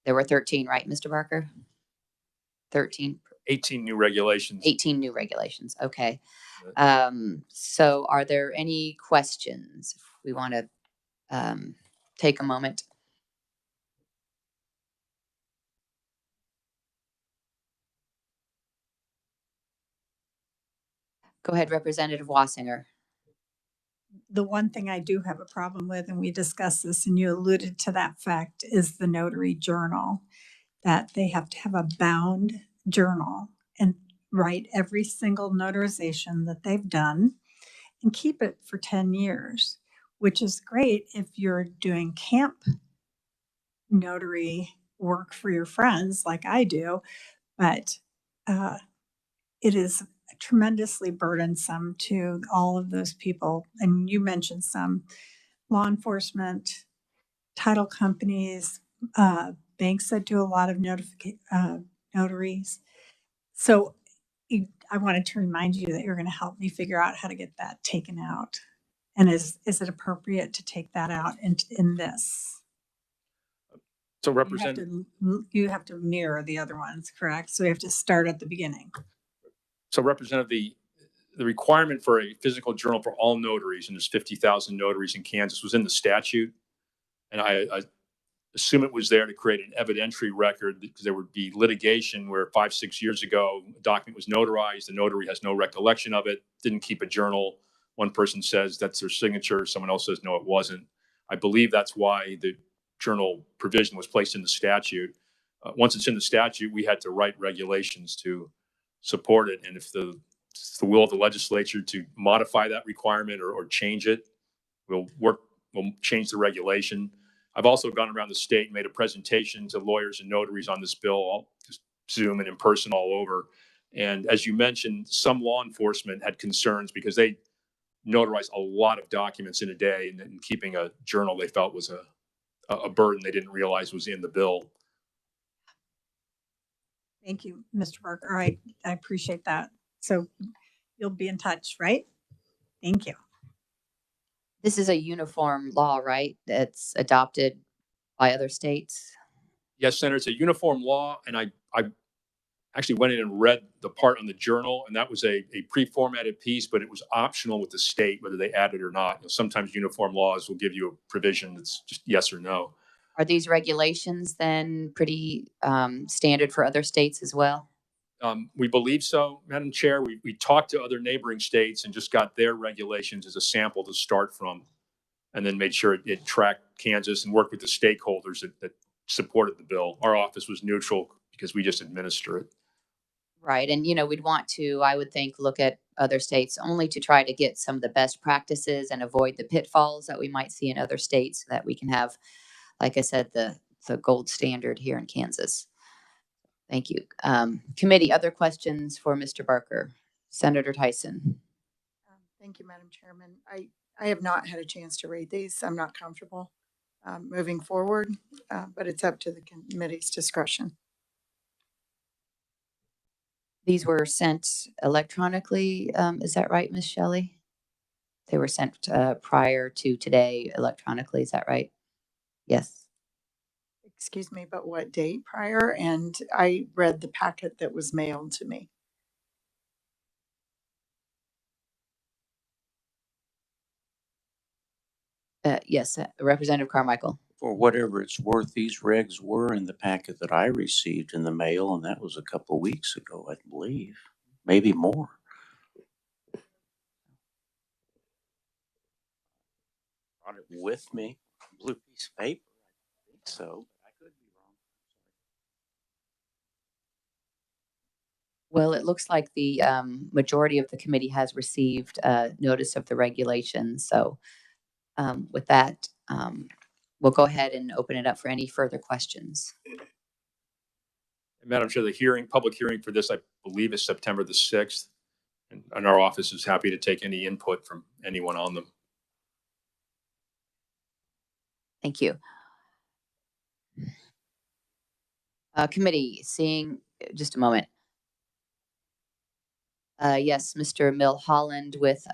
There were 13, right, Mr. Barker? 13. 18 new regulations. 18 new regulations. Okay. So are there any questions? We want to take a moment. Go ahead, Representative Wassinger. The one thing I do have a problem with, and we discussed this and you alluded to that fact, is the notary journal, that they have to have a bound journal and write every single notarization that they've done and keep it for 10 years, which is great if you're doing camp notary work for your friends like I do, but it is tremendously burdensome to all of those people. And you mentioned some law enforcement, title companies, banks that do a lot of notaries. So I wanted to remind you that you're going to help me figure out how to get that taken out. And is it appropriate to take that out in this? So You have to mirror the other ones, correct? So we have to start at the beginning. So Representative, the requirement for a physical journal for all notaries, and there's 50,000 notaries in Kansas, was in the statute. And I assume it was there to create an evidentiary record, because there would be litigation where 5-6 years ago, a document was notarized, the notary has no recollection of it, didn't keep a journal. One person says that's their signature, someone else says no, it wasn't. I believe that's why the journal provision was placed in the statute. Once it's in the statute, we had to write regulations to support it. And if it's the will of the legislature to modify that requirement or change it, we'll change the regulation. I've also gone around the state and made a presentation to lawyers and notaries on this bill, just Zoom and in person all over. And as you mentioned, some law enforcement had concerns because they notarize a lot of documents in a day, and keeping a journal they felt was a burden they didn't realize was in the bill. Thank you, Mr. Barker. All right, I appreciate that. So you'll be in touch, right? Thank you. This is a uniform law, right? That's adopted by other states? Yes, Senator, it's a uniform law. And I actually went in and read the part on the journal, and that was a pre-formatted piece, but it was optional with the state, whether they add it or not. You know, sometimes uniform laws will give you a provision that's just yes or no. Are these regulations then pretty standard for other states as well? We believe so, Madam Chair. We talked to other neighboring states and just got their regulations as a sample to start from, and then made sure it tracked Kansas and worked with the stakeholders that supported the bill. Our office was neutral because we just administer it. Right. And, we'd want to, I would think, look at other states, only to try to get some of the best practices and avoid the pitfalls that we might see in other states, so that we can have, like I said, the gold standard here in Kansas. Thank you. Committee, other questions for Mr. Barker? Senator Tyson. Thank you, Madam Chairman. I have not had a chance to read these. I'm not comfortable moving forward, but it's up to the committee's discretion. These were sent electronically. Is that right, Ms. Shelley? They were sent prior to today electronically. Is that right? Yes. Excuse me, but what date prior? And I read the packet that was mailed to me. Yes, Representative Carmichael. For whatever it's worth, these regs were in the packet that I received in the mail, and that was a couple of weeks ago, I believe, maybe more. Brought it with me, blue piece of paper. I think so, but I could be wrong. Well, it looks like the majority of the committee has received notice of the regulations. So with that, we'll go ahead and open it up for any further questions. Madam Chair, the public hearing for this, I believe, is September the 6th. And our office is happy to take any input from anyone on them. Thank you. Committee, seeing just a moment. Yes, Mr. Milholland with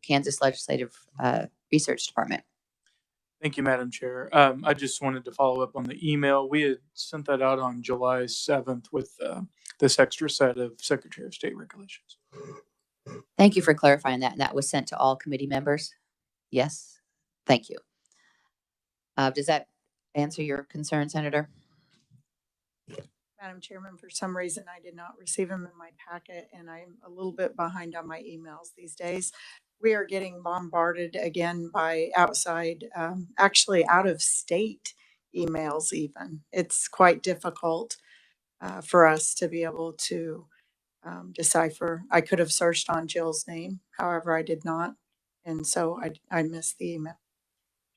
Kansas Legislative Research Department. Thank you, Madam Chair. I just wanted to follow up on the email. We had sent that out on July 7th with this extra set of Secretary of State regulations. Thank you for clarifying that. And that was sent to all committee members? Yes. Thank you. Does that answer your concern, Senator? Madam Chairman, for some reason, I did not receive them in my packet, and I'm a little bit behind on my emails these days. We are getting bombarded again by outside, actually out of state emails even. It's quite difficult for us to be able to decipher. I could have searched on Jill's name, however, I did not. And so I missed the email.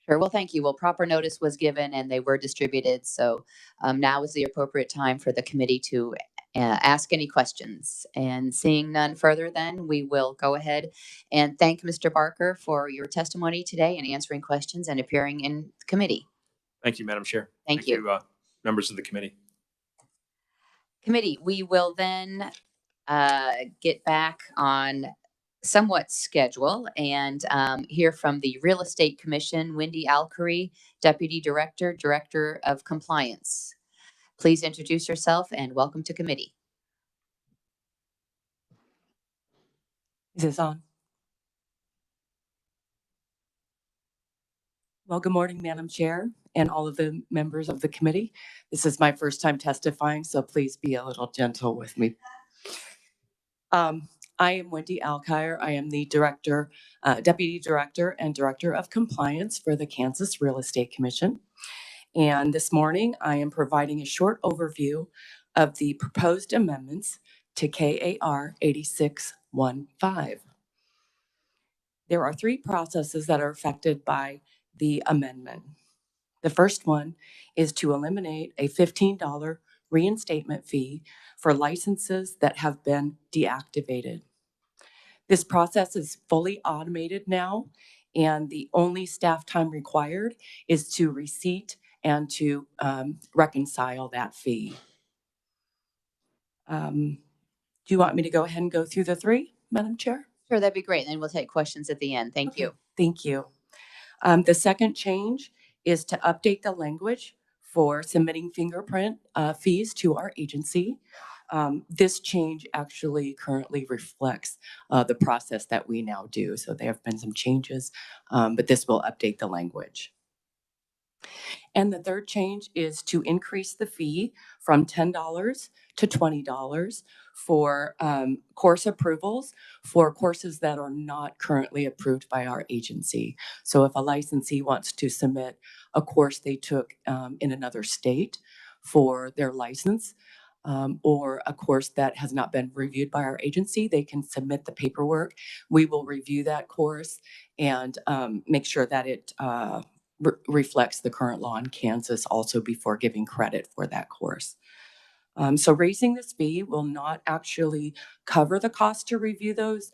Sure. Well, thank you. Well, proper notice was given and they were distributed. So now is the appropriate time for the committee to ask any questions. And seeing none further, then we will go ahead and thank Mr. Barker for your testimony today and answering questions and appearing in the committee. Thank you, Madam Chair. Thank you. Members of the committee. Committee, we will then get back on somewhat schedule and hear from the Real Estate Commission, Wendy Alcary, Deputy Director, Director of Compliance. Please introduce yourself and welcome to committee. Is this on? Well, good morning, Madam Chair and all of the members of the committee. This is my first time testifying, so please be a little gentle with me. I am Wendy Alcire. I am the Director, Deputy Director and Director of Compliance for the Kansas Real Estate Commission. And this morning, I am providing a short overview of the proposed amendments to KAR 8615. There are three processes that are affected by the amendment. The first one is to eliminate a $15 reinstatement fee for licenses that have been deactivated. This process is fully automated now, and the only staff time required is to receipt and to reconcile that fee. Do you want me to go ahead and go through the three, Madam Chair? Sure, that'd be great. And then we'll take questions at the end. Thank you. Thank you. The second change is to update the language for submitting fingerprint fees to our agency. This change actually currently reflects the process that we now do. So there have been some changes, but this will update the language. And the third change is to increase the fee from $10 to $20 for course approvals for courses that are not currently approved by our agency. So if a licensee wants to submit a course they took in another state for their license, or a course that has not been reviewed by our agency, they can submit the paperwork. We will review that course and make sure that it reflects the current law in Kansas also before giving credit for that course. So raising this fee will not actually cover the cost to review those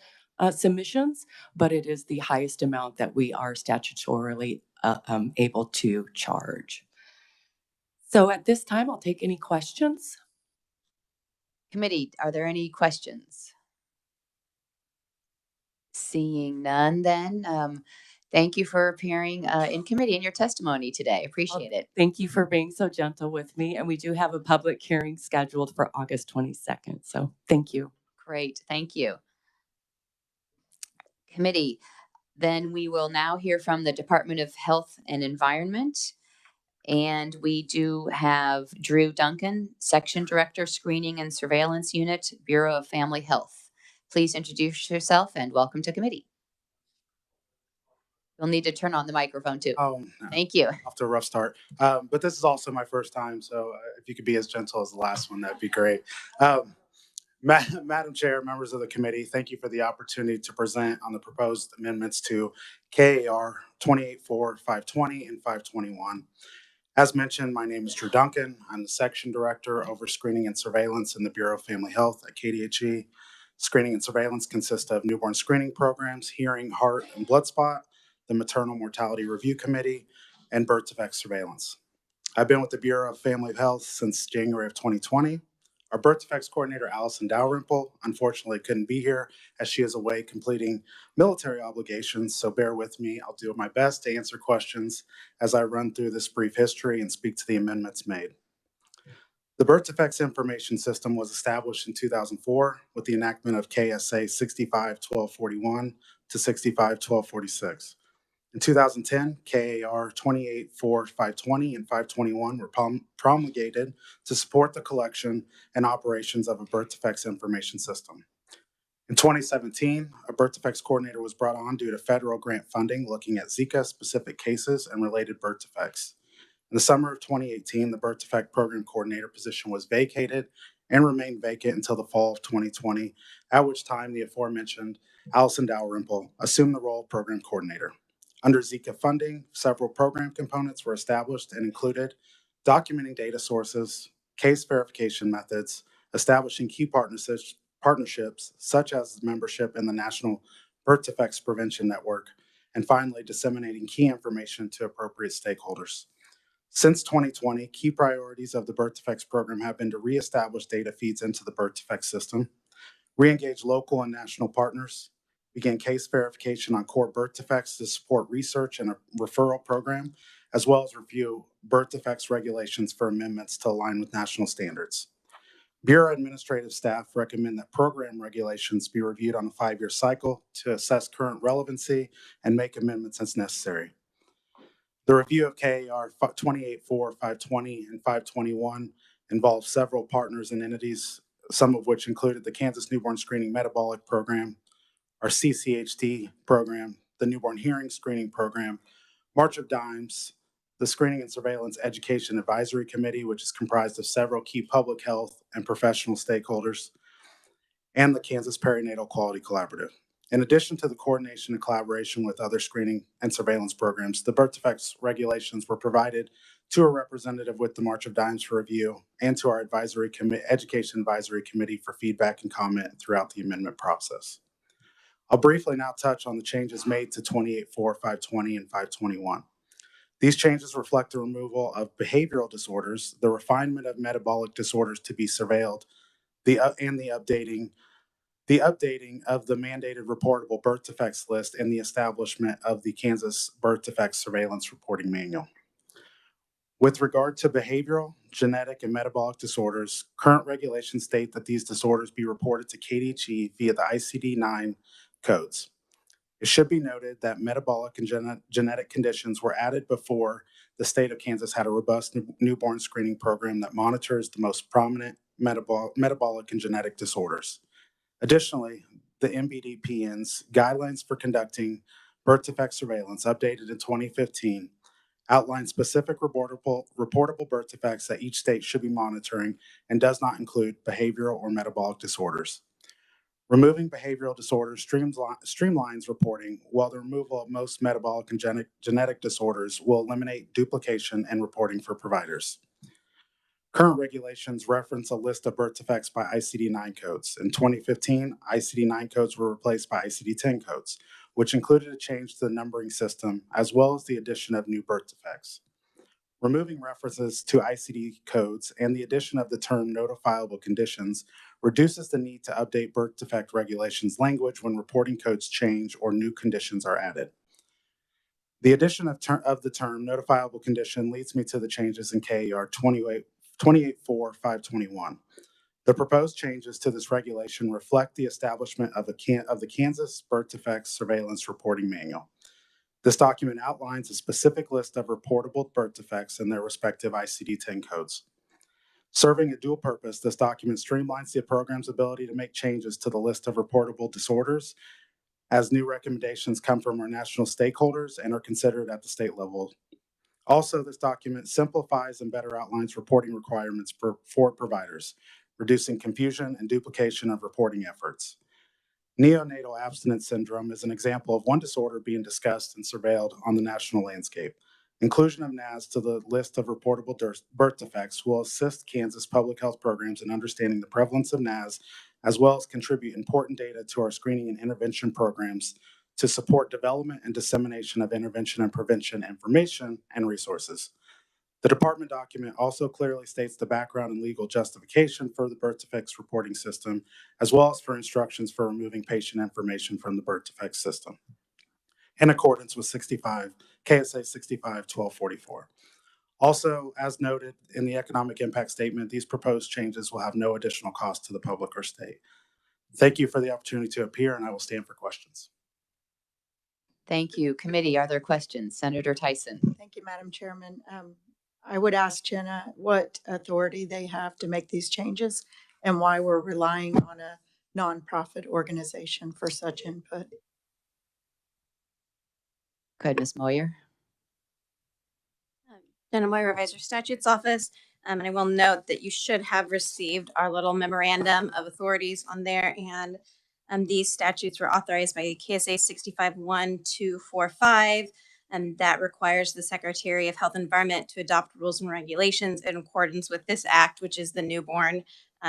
submissions, but it is the highest amount that we are statutorily able to charge. So at this time, I'll take any questions. Committee, are there any questions? Seeing none, then thank you for appearing in committee in your testimony today. Appreciate it. Thank you for being so gentle with me. And we do have a public hearing scheduled for August 22nd. So thank you. Great, thank you. Committee, then we will now hear from the Department of Health and Environment. And we do have Drew Duncan, Section Director, Screening and Surveillance Unit, Bureau of Family Health. Please introduce yourself and welcome to committee. You'll need to turn on the microphone too. Oh, no. Thank you. Off to a rough start. But this is also my first time, so if you could be as gentle as the last one, that'd be great. Madam Chair, members of the committee, thank you for the opportunity to present on the proposed amendments to KAR 284520 and 521. As mentioned, my name is Drew Duncan. I'm the Section Director over Screening and Surveillance in the Bureau of Family Health at KDHE. Screening and surveillance consist of newborn screening programs, hearing, heart, and blood spot, the Maternal Mortality Review Committee, and birth defect surveillance. I've been with the Bureau of Family Health since January of 2020. Our birth defects coordinator, Allison Dalrymple, unfortunately couldn't be here as she is away completing military obligations, so bear with me. I'll do my best to answer questions as I run through this brief history and speak to the amendments made. The Birth Defects Information System was established in 2004 with the enactment of KSA 65-1241 to 65-1246. In 2010, KAR 284520 and 521 were promulgated to support the collection and operations of a birth defects information system. In 2017, a birth defects coordinator was brought on due to federal grant funding looking at Zika-specific cases and related birth defects. In the summer of 2018, the birth defect program coordinator position was vacated and remained vacant until the fall of 2020, at which time the aforementioned Allison Dalrymple assumed the role of program coordinator. Under Zika funding, several program components were established and included documenting data sources, case verification methods, establishing key partnerships such as membership in the National Birth Defects Prevention Network, and finally disseminating key information to appropriate stakeholders. Since 2020, key priorities of the birth defects program have been to reestablish data feeds into the birth defects system, re-engage local and national partners, begin case verification on core birth defects to support research and a referral program, as well as review birth defects regulations for amendments to align with national standards. Bureau administrative staff recommend that program regulations be reviewed on a 5-year cycle to assess current relevancy and make amendments as necessary. The review of KAR 284520 and 521 involves several partners and entities, some of which included the Kansas Newborn Screening Metabolic Program, our CCHD program, the Newborn Hearing Screening Program, March of Dimes, the Screening and Surveillance Education Advisory Committee, which is comprised of several key public health and professional stakeholders, and the Kansas Perinatal Quality Collaborative. In addition to the coordination and collaboration with other screening and surveillance programs, the birth defects regulations were provided to a representative with the March of Dimes for review and to our Education Advisory Committee for feedback and comment throughout the amendment process. I'll briefly now touch on the changes made to 284520 and 521. These changes reflect the removal of behavioral disorders, the refinement of metabolic disorders to be surveilled, and the updating of the mandated reportable birth defects list and the establishment of the Kansas Birth Defects Surveillance Reporting Manual. With regard to behavioral, genetic, and metabolic disorders, current regulations state that these disorders be reported to KDHE via the ICD-9 codes. It should be noted that metabolic and genetic conditions were added before the state of Kansas had a robust newborn screening program that monitors the most prominent metabolic and genetic disorders. Additionally, the MBDPN's guidelines for conducting birth defect surveillance, updated in 2015, outlines specific reportable birth defects that each state should be monitoring, and does not include behavioral or metabolic disorders. Removing behavioral disorders streamlines reporting, while the removal of most metabolic and genetic disorders will eliminate duplication and reporting for providers. Current regulations reference a list of birth defects by ICD-9 codes. In 2015, ICD-9 codes were replaced by ICD-10 codes, which included a change to the numbering system, as well as the addition of new birth defects. Removing references to ICD codes and the addition of the term notifiable conditions reduces the need to update birth defect regulations language when reporting codes change or new conditions are added. The addition of the term notifiable condition leads me to the changes in KAR 28.4.521. The proposed changes to this regulation reflect the establishment of the Kansas Birth Defects Surveillance Reporting Manual. This document outlines a specific list of reportable birth defects and their respective ICD-10 codes. Serving a dual purpose, this document streamlines the program's ability to make changes to the list of reportable disorders as new recommendations come from our national stakeholders and are considered at the state level. Also, this document simplifies and better outlines reporting requirements for providers, reducing confusion and duplication of reporting efforts. Neonatal abstinence syndrome is an example of one disorder being discussed and surveilled on the national landscape. Inclusion of NAS to the list of reportable birth defects will assist Kansas public health programs in understanding the prevalence of NAS, as well as contribute important data to our screening and intervention programs to support development and dissemination of intervention and prevention information and resources. The department document also clearly states the background and legal justification for the birth defects reporting system, as well as for instructions for removing patient information from the birth defects system, in accordance with KSA 65-1244. Also, as noted in the economic impact statement, these proposed changes will have no additional cost to the public or state. Thank you for the opportunity to appear, and I will stand for questions. Thank you. Committee, are there questions? Senator Tyson. Thank you, Madam Chairman. I would ask Jenna what authority they have to make these changes and why we're relying on a nonprofit organization for such input. Go ahead, Ms. Moyer. Jenna Moyer, Revisor Statutes Office. And I will note that you should have received our little memorandum of authorities on there. And these statutes were authorized by KSA 65-1245. And that requires the Secretary of Health and Environment to adopt rules and regulations in accordance with this act, which is the Newborn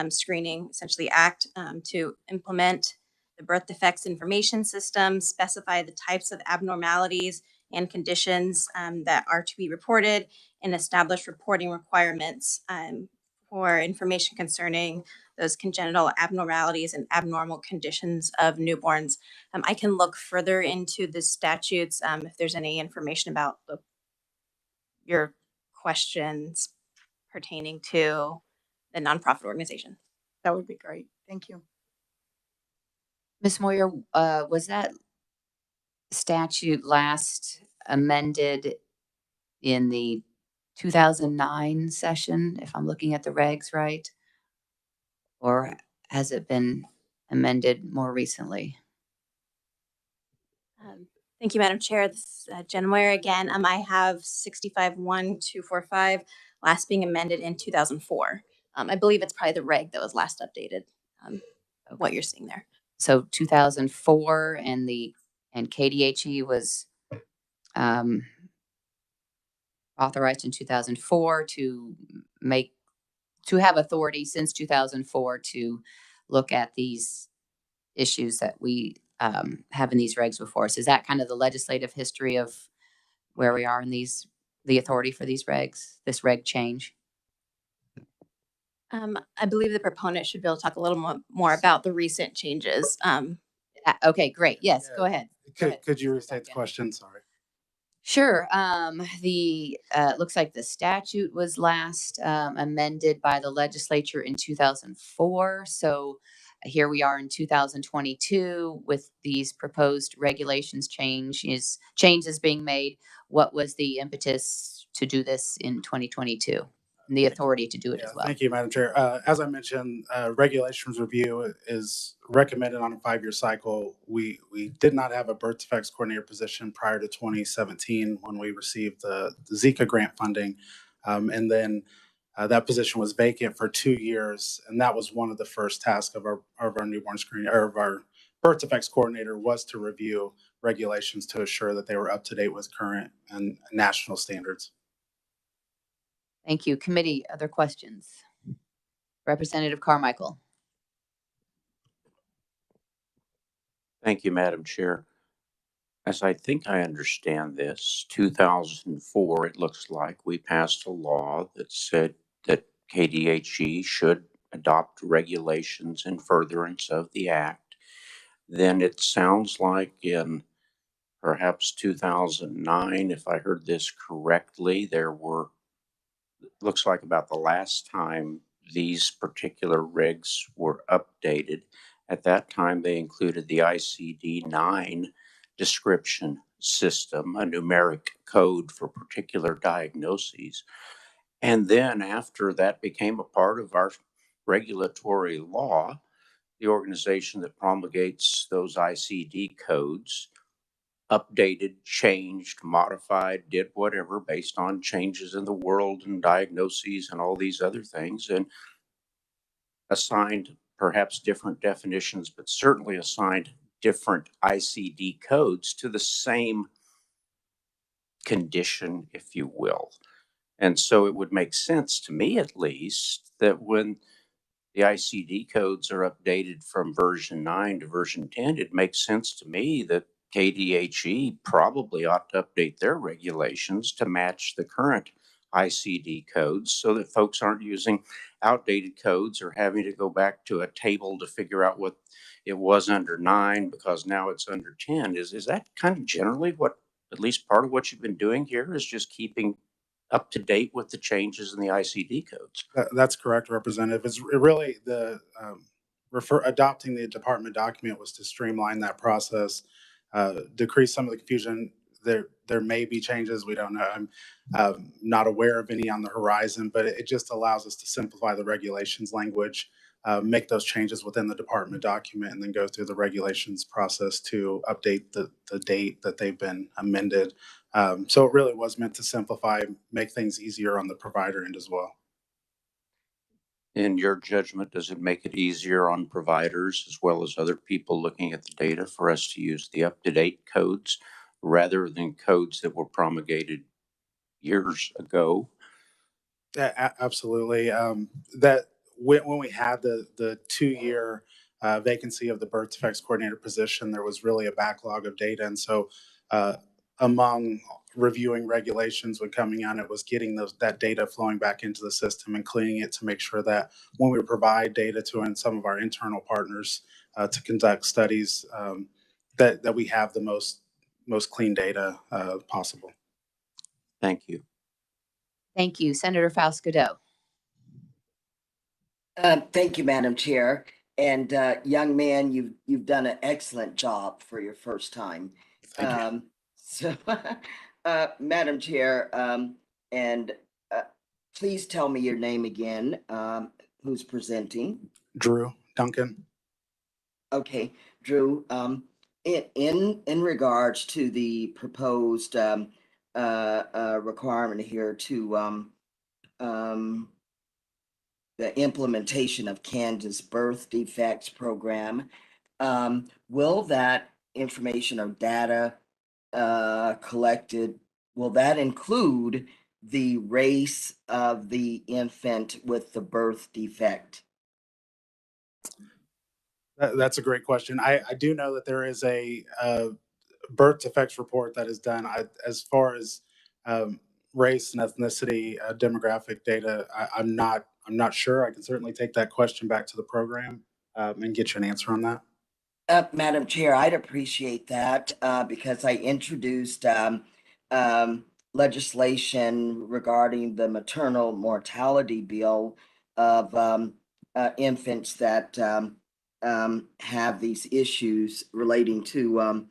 Screening, essentially, Act, to implement the birth defects information system, specify the types of abnormalities and conditions that are to be reported, and establish reporting requirements for information concerning those congenital abnormalities and abnormal conditions of newborns. I can look further into the statutes if there's any information about your questions pertaining to the nonprofit organization. That would be great. Thank you. Ms. Moyer, was that statute last amended in the 2009 session, if I'm looking at the regs right? Or has it been amended more recently? Thank you, Madam Chair. This is Jenna Moyer again. I have 65-1245, last being amended in 2004. I believe it's probably the reg that was last updated, what you're seeing there. So 2004 and KDHE was authorized in 2004 to have authority since 2004 to look at these issues that we have in these regs before us. Is that kind of the legislative history of where we are in the authority for these regs, this reg change? I believe the proponent should be able to talk a little more about the recent changes. Okay, great. Yes, go ahead. Could you restate the question? Sorry. Sure. Looks like the statute was last amended by the legislature in 2004. So here we are in 2022 with these proposed regulations changes being made. What was the impetus to do this in 2022? the authority to do it as well. Thank you, Madam Chair. As I mentioned, regulations review is recommended on a 5-year cycle. We did not have a birth defects coordinator position prior to 2017 when we received the Zika grant funding. And then that position was vacant for 2 years. And that was one of the first tasks of our newborn screening, or of our birth defects coordinator, was to review regulations to assure that they were up to date with current and national standards. Thank you. Committee, other questions? Representative Carmichael. Thank you, Madam Chair. As I think I understand this, 2004, it looks like we passed a law that said that KDHE should adopt regulations in furtherance of the act. Then it sounds like in perhaps 2009, if I heard this correctly, there were, looks like about the last time these particular regs were updated. At that time, they included the ICD-9 description system, a numeric code for particular diagnoses. And then after that became a part of our regulatory law, the organization that promulgates those ICD codes updated, changed, modified, did whatever based on changes in the world and diagnoses and all these other things, and assigned perhaps different definitions, but certainly assigned different ICD codes to the same condition, if you will. And so it would make sense to me, at least, that when the ICD codes are updated from version 9 to version 10, it makes sense to me that KDHE probably ought to update their regulations to match the current ICD codes so that folks aren't using outdated codes or having to go back to a table to figure out what it was under 9 because now it's under 10. Is that kind of generally what, at least part of what you've been doing here, is just keeping up to date with the changes in the ICD codes? That's correct, Representative. It's really the adopting the department document was to streamline that process, decrease some of the confusion. There may be changes. We don't know. I'm not aware of any on the horizon, but it just allows us to simplify the regulations language, make those changes within the department document, and then go through the regulations process to update the date that they've been amended. So it really was meant to simplify, make things easier on the provider end as well. In your judgment, does it make it easier on providers as well as other people looking at the data for us to use the up-to-date codes rather than codes that were promulgated years ago? Yeah, absolutely. That when we had the 2-year vacancy of the birth defects coordinator position, there was really a backlog of data. And so among reviewing regulations when coming on, it was getting that data flowing back into the system and cleaning it to make sure that when we provide data to some of our internal partners to conduct studies, that we have the most clean data possible. Thank you. Thank you. Senator Faust-Godot. Thank you, Madam Chair. And young man, you've done an excellent job for your first time. Thank you. So, Madam Chair, and please tell me your name again. Who's presenting? Drew Duncan. Okay, Drew. In regards to the proposed requirement here to the implementation of Kansas birth defects program, will that information or data collected, will that include the race of the infant with the birth defect? That's a great question. I do know that there is a birth defects report that is done. As far as race and ethnicity, demographic data, I'm not sure. I can certainly take that question back to the program and get you an answer on that. Madam Chair, I'd appreciate that because I introduced legislation regarding the maternal mortality bill of infants that have these issues relating to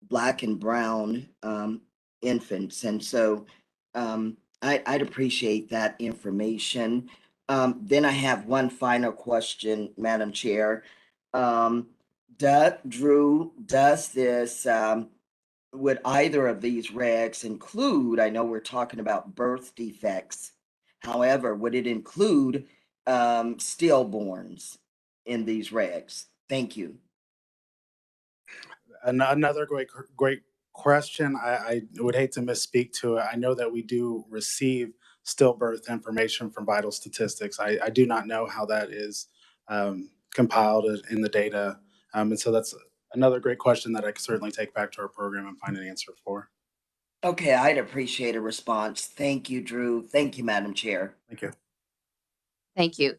Black and brown infants. And so I'd appreciate that information. Then I have one final question, Madam Chair. Drew, does this, would either of these regs include, I know we're talking about birth defects. However, would it include stillborns in these regs? Thank you. Another great question. I would hate to misspeak to it. I know that we do receive stillbirth information from Vital Statistics. I do not know how that is compiled in the data. And so that's another great question that I could certainly take back to our program and find an answer for. Okay, I'd appreciate a response. Thank you, Drew. Thank you, Madam Chair. Thank you. Thank you.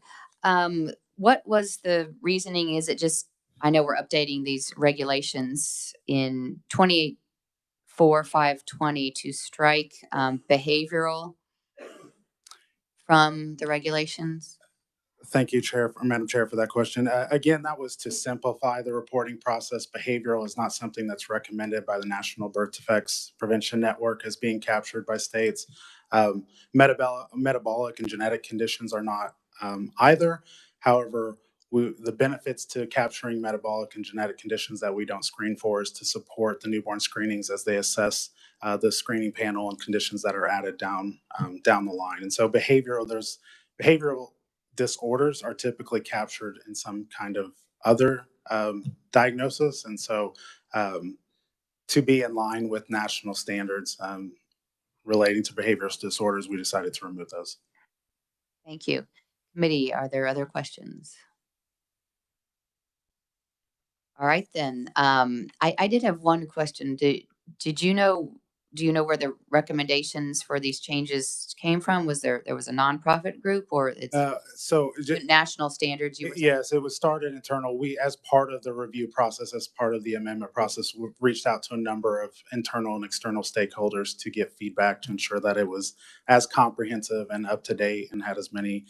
What was the reasoning? Is it just, I know we're updating these regulations in 28.4.520 to strike behavioral from the regulations? Thank you, Madam Chair, for that question. Again, that was to simplify the reporting process. Behavioral is not something that's recommended by the National Birth Defects Prevention Network as being captured by states. Metabolic and genetic conditions are not either. However, the benefits to capturing metabolic and genetic conditions that we don't screen for is to support the newborn screenings as they assess the screening panel and conditions that are added down the line. And so behavioral disorders are typically captured in some kind of other diagnosis. And so to be in line with national standards relating to behavioral disorders, we decided to remove those. Thank you. Committee, are there other questions? All right, then. I did have one question. Do you know where the recommendations for these changes came from? Was there was a nonprofit group, or it's national standards? Yes, it was started internal. We, as part of the review process, as part of the amendment process, we reached out to a number of internal and external stakeholders to get feedback to ensure that it was as comprehensive and up to date and had as many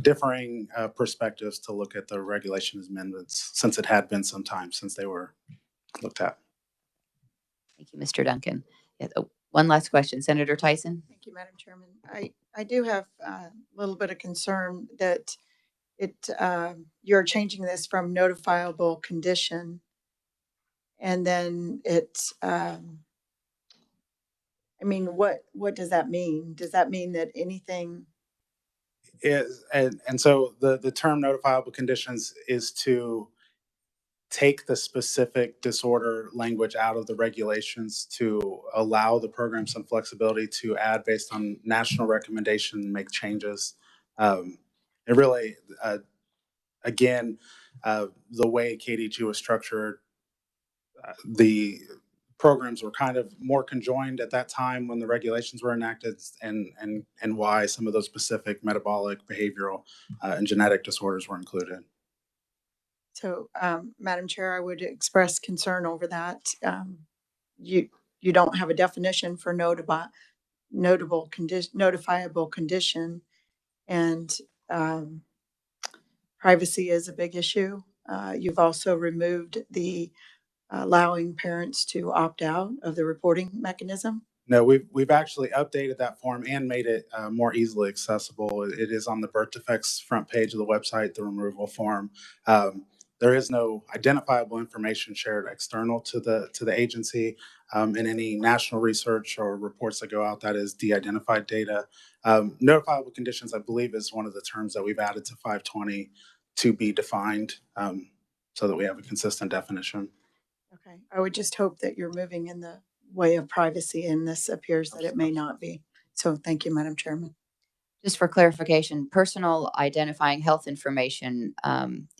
differing perspectives to look at the regulation amendments, since it had been some time since they were looked at. Thank you, Mr. Duncan. Yeah, one last question, Senator Tyson. Thank you, Madam Chairman. I do have a little bit of concern that you're changing this from notifiable condition, and then I mean, what does that mean? Does that mean that anything? And so the term notifiable conditions is to take the specific disorder language out of the regulations to allow the program some flexibility to add based on national recommendation and make changes. It really, again, the way KDG was structured, the programs were kind of more conjoined at that time when the regulations were enacted, and why some of those specific metabolic, behavioral, and genetic disorders were included. So, Madam Chair, I would express concern over that. You don't have a definition for notifiable condition, and privacy is a big issue. You've also removed the allowing parents to opt out of the reporting mechanism. No, we've actually updated that form and made it more easily accessible. It is on the birth defects front page of the website, the removal form. There is no identifiable information shared external to the agency. In any national research or reports that go out, that is de-identified data. Notifiable conditions, I believe, is one of the terms that we've added to 520 to be defined, so that we have a consistent definition. Okay, I would just hope that you're moving in the way of privacy, and this appears that it may not be. So thank you, Madam Chairman. Just for clarification, personal identifying health information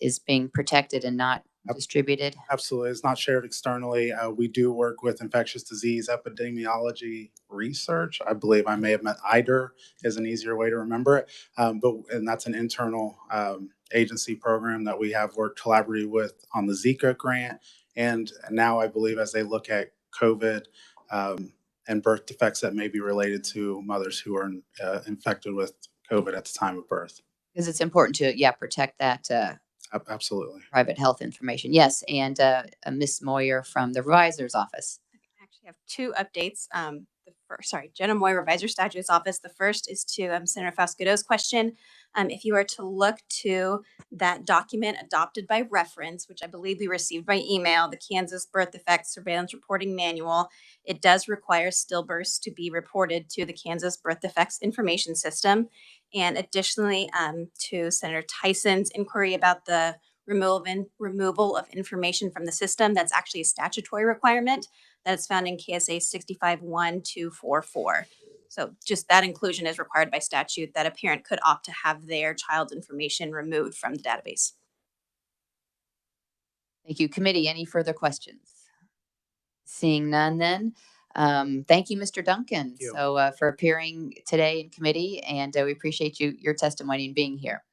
is being protected and not distributed? Absolutely. It's not shared externally. We do work with infectious disease epidemiology research. I believe I may have met IDER is an easier way to remember it. And that's an internal agency program that we have worked collaboratively with on the Zika grant. And now I believe as they look at COVID and birth defects that may be related to mothers who are infected with COVID at the time of birth. Because it's important to, protect that absolutely private health information. Yes, and Ms. Moyer from the Revisor's Office. I actually have two updates. The Jenna Moy, Revisor Statutes Office. The first is to Senator Fasquedo's question. If you are to look to that document adopted by reference, which I believe we received by email, the Kansas Birth Defects Surveillance Reporting Manual, it does require stillbirths to be reported to the Kansas Birth Defects Information System. And additionally, to Senator Tyson's inquiry about the removal of information from the system, that's actually a statutory requirement that is found in KSA 65.1.244. So just that inclusion is required by statute, that a parent could opt to have their child's information removed from the database. Thank you. Committee, any further questions? Seeing none then. Thank you, Mr. Duncan, Thank you. for appearing today in committee, and we appreciate your testimony and being here.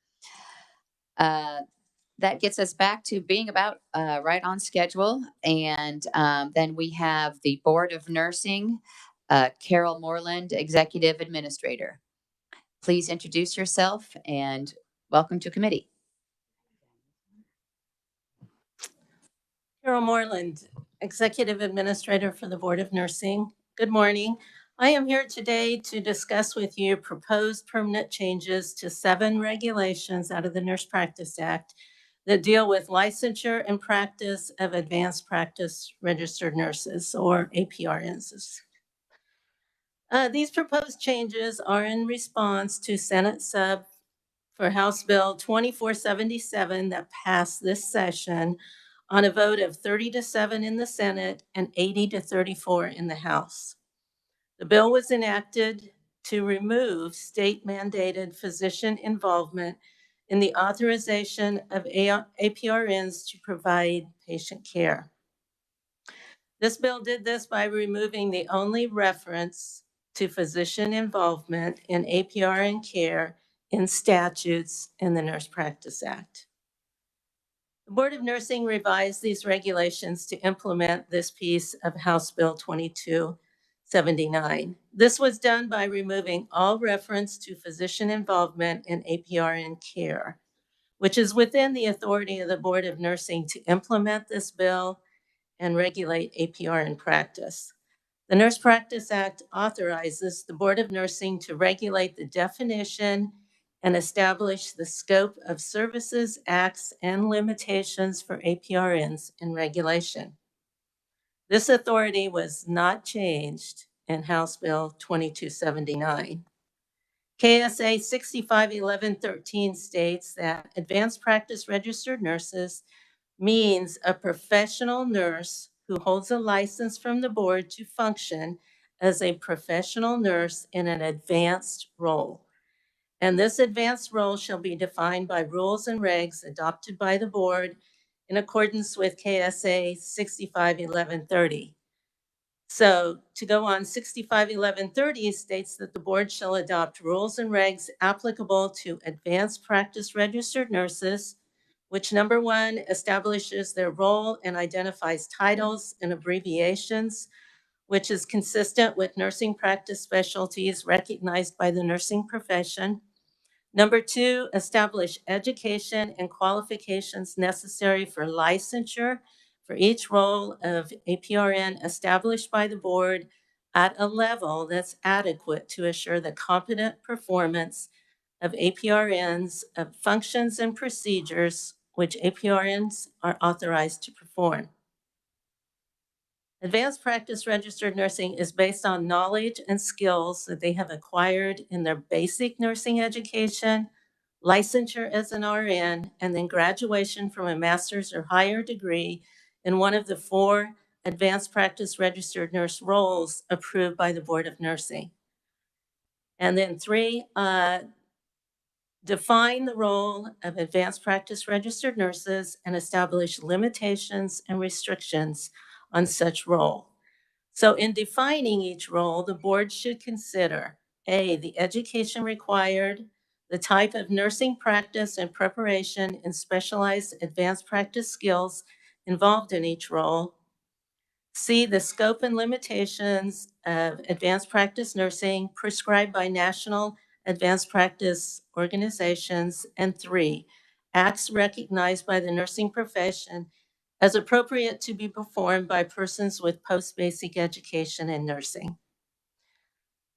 That gets us back to being about right on schedule. And then we have the Board of Nursing, Carol Moreland, Executive Administrator. Please introduce yourself and welcome to committee. Carol Moreland, Executive Administrator for the Board of Nursing. Good morning. I am here today to discuss with you proposed permanent changes to 7 regulations out of the Nurse Practice Act that deal with licensure and practice of advanced practice registered nurses, or APRNs. These proposed changes are in response to Senate Sub for House Bill 2477 that passed this session on a vote of 30-7 in the Senate and 80-34 in the House. The bill was enacted to remove state-mandated physician involvement in the authorization of APRNs to provide patient care. This bill did this by removing the only reference to physician involvement in APRN care in statutes in the Nurse Practice Act. The Board of Nursing revised these regulations to implement this piece of House Bill 2279. This was done by removing all reference to physician involvement in APRN care, which is within the authority of the Board of Nursing to implement this bill and regulate APRN practice. The Nurse Practice Act authorizes the Board of Nursing to regulate the definition and establish the scope of services, acts, and limitations for APRNs in regulation. This authority was not changed in House Bill 2279. KSA 65.11.13 states that advanced practice registered nurses means a professional nurse who holds a license from the board to function as a professional nurse in an advanced role. And this advanced role shall be defined by rules and regs adopted by the board in accordance with KSA 65.11.30. So to go on, 65.11.30 states that the board shall adopt rules and regs applicable to advanced practice registered nurses, which number 1 establishes their role and identifies titles and abbreviations, which is consistent with nursing practice specialties recognized by the nursing profession. Number 2, establish education and qualifications necessary for licensure for each role of APRN established by the board at a level that's adequate to assure the competent performance of APRNs of functions and procedures which APRNs are authorized to perform. Advanced practice registered nursing is based on knowledge and skills that they have acquired in their basic nursing education, licensure as an RN, and then graduation from a master's or higher degree in one of the 4 advanced practice registered nurse roles approved by the Board of Nursing. And then 3, define the role of advanced practice registered nurses and establish limitations and restrictions on such role. So in defining each role, the board should consider A, the education required, the type of nursing practice and preparation in specialized advanced practice skills involved in each role. C, the scope and limitations of advanced practice nursing prescribed by national advanced practice organizations. And 3, acts recognized by the nursing profession as appropriate to be performed by persons with post-basic education in nursing.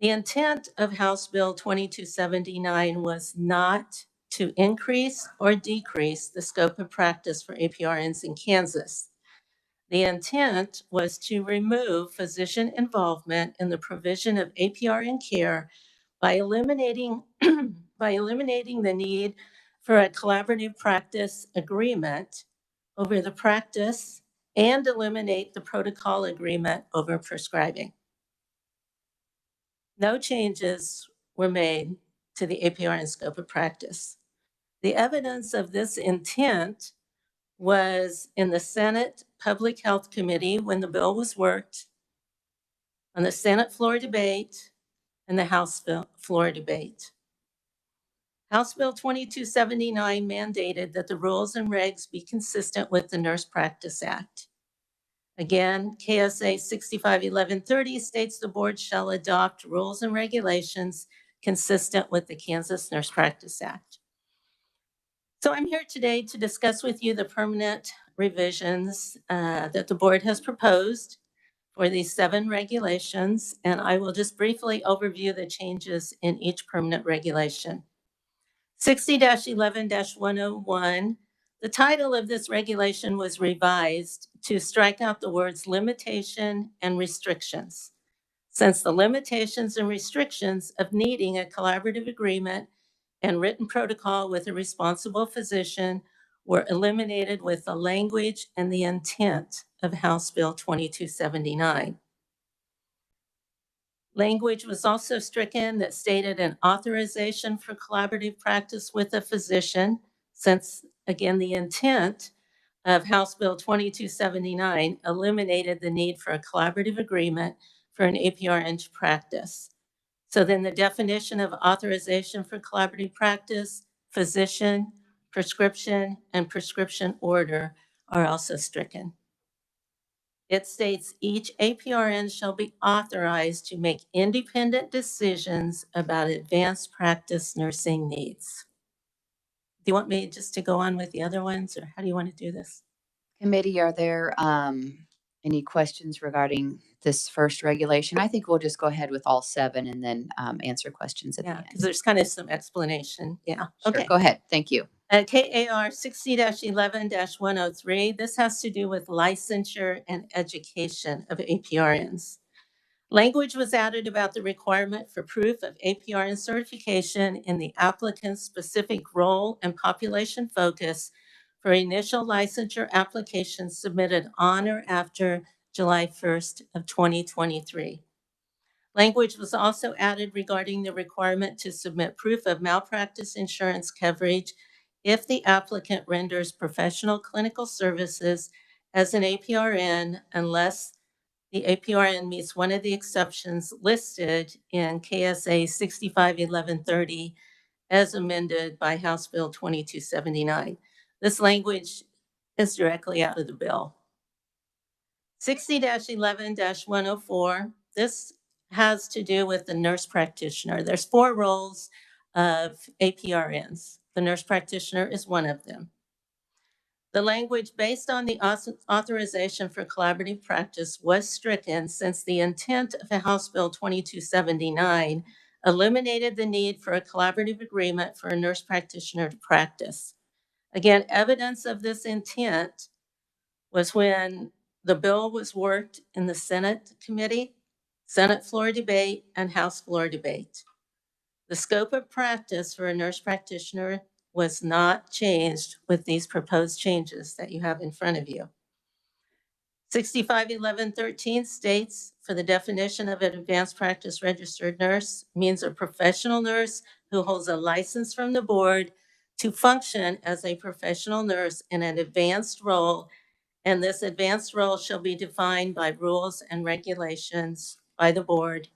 The intent of House Bill 2279 was not to increase or decrease the scope of practice for APRNs in Kansas. The intent was to remove physician involvement in the provision of APRN care by eliminating the need for a collaborative practice agreement over the practice and eliminate the protocol agreement over prescribing. No changes were made to the APRN scope of practice. The evidence of this intent was in the Senate Public Health Committee when the bill was worked, on the Senate floor debate, and the House floor debate. House Bill 2279 mandated that the rules and regs be consistent with the Nurse Practice Act. Again, KSA 651130 states the board shall adopt rules and regulations consistent with the Kansas Nurse Practice Act. So I'm here today to discuss with you the permanent revisions that the board has proposed for these 7 regulations, and I will just briefly overview the changes in each permanent regulation. 60-11-101, the title of this regulation was revised to strike out the words limitation and restrictions, since the limitations and restrictions of needing a collaborative agreement and written protocol with a responsible physician were eliminated with the language and the intent of House Bill 2279. Language was also stricken that stated an authorization for collaborative practice with a physician, since, again, the intent of House Bill 2279 eliminated the need for a collaborative agreement for an APRN to practice. So then the definition of authorization for collaborative practice, physician, prescription, and prescription order are also stricken. It states each APRN shall be authorized to make independent decisions about advanced practice nursing needs. Do you want me just to go on with the other ones, or how do you want to do this? Committee, are there any questions regarding this first regulation? I think we'll just go ahead with all 7 and then answer questions at the Yeah, end. because there's kind of some explanation. Yeah. Sure, Okay. go ahead. Thank you. KAR 60-11-103, this has to do with licensure and education of APRNs. Language was added about the requirement for proof of APRN certification in the applicant's specific role and population focus for initial licensure applications submitted on or after July 1st of 2023. Language was also added regarding the requirement to submit proof of malpractice insurance coverage if the applicant renders professional clinical services as an APRN, unless the APRN meets one of the exceptions listed in KSA 651130 as amended by House Bill 2279. This language is directly out of the bill. 60-11-104, this has to do with the nurse practitioner. There's 4 roles of APRNs. The nurse practitioner is one of them. The language based on the authorization for collaborative practice was stricken since the intent of House Bill 2279 eliminated the need for a collaborative agreement for a nurse practitioner to practice. Again, evidence of this intent was when the bill was worked in the Senate committee, Senate floor debate, and House floor debate. The scope of practice for a nurse practitioner was not changed with these proposed changes that you have in front of you. 651113 states for the definition of an advanced practice registered nurse means a professional nurse who holds a license from the board to function as a professional nurse in an advanced role, and this advanced role shall be defined by rules and regulations by the board.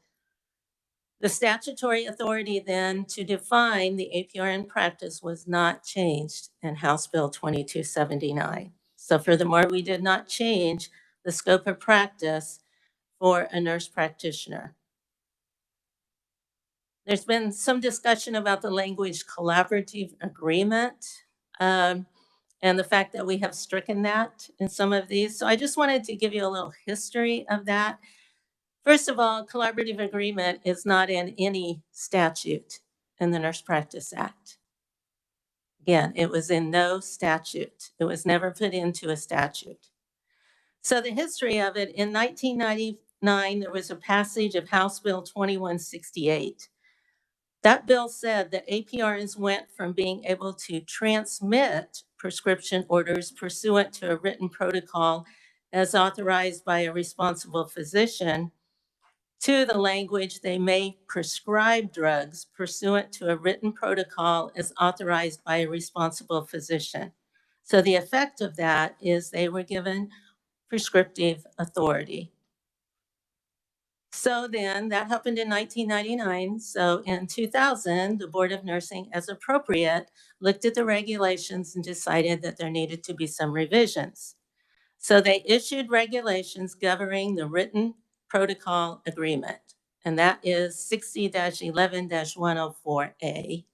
The statutory authority then to define the APRN practice was not changed in House Bill 2279. So furthermore, we did not change the scope of practice for a nurse practitioner. There's been some discussion about the language collaborative agreement and the fact that we have stricken that in some of these. So I just wanted to give you a little history of that. First of all, collaborative agreement is not in any statute in the Nurse Practice Act. Again, it was in no statute. It was never put into a statute. So the history of it, in 1999, there was a passage of House Bill 2168. That bill said that APRNs went from being able to transmit prescription orders pursuant to a written protocol as authorized by a responsible physician to the language they may prescribe drugs pursuant to a written protocol as authorized by a responsible physician. So the effect of that is they were given prescriptive authority. So then that happened in 1999. So in 2000, the Board of Nursing, as appropriate, looked at the regulations and decided that there needed to be some revisions. So they issued regulations governing the written protocol agreement, and that is 60-11-104A.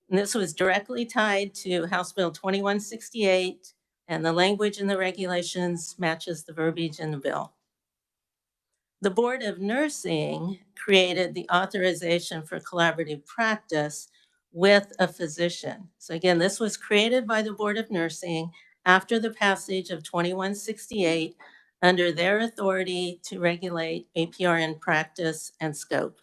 And this was directly tied to House Bill 2168, and the language in the regulations matches the verbiage in the bill. The Board of Nursing created the authorization for collaborative practice with a physician. So again, this was created by the Board of Nursing after the passage of 2168 under their authority to regulate APRN practice and scope.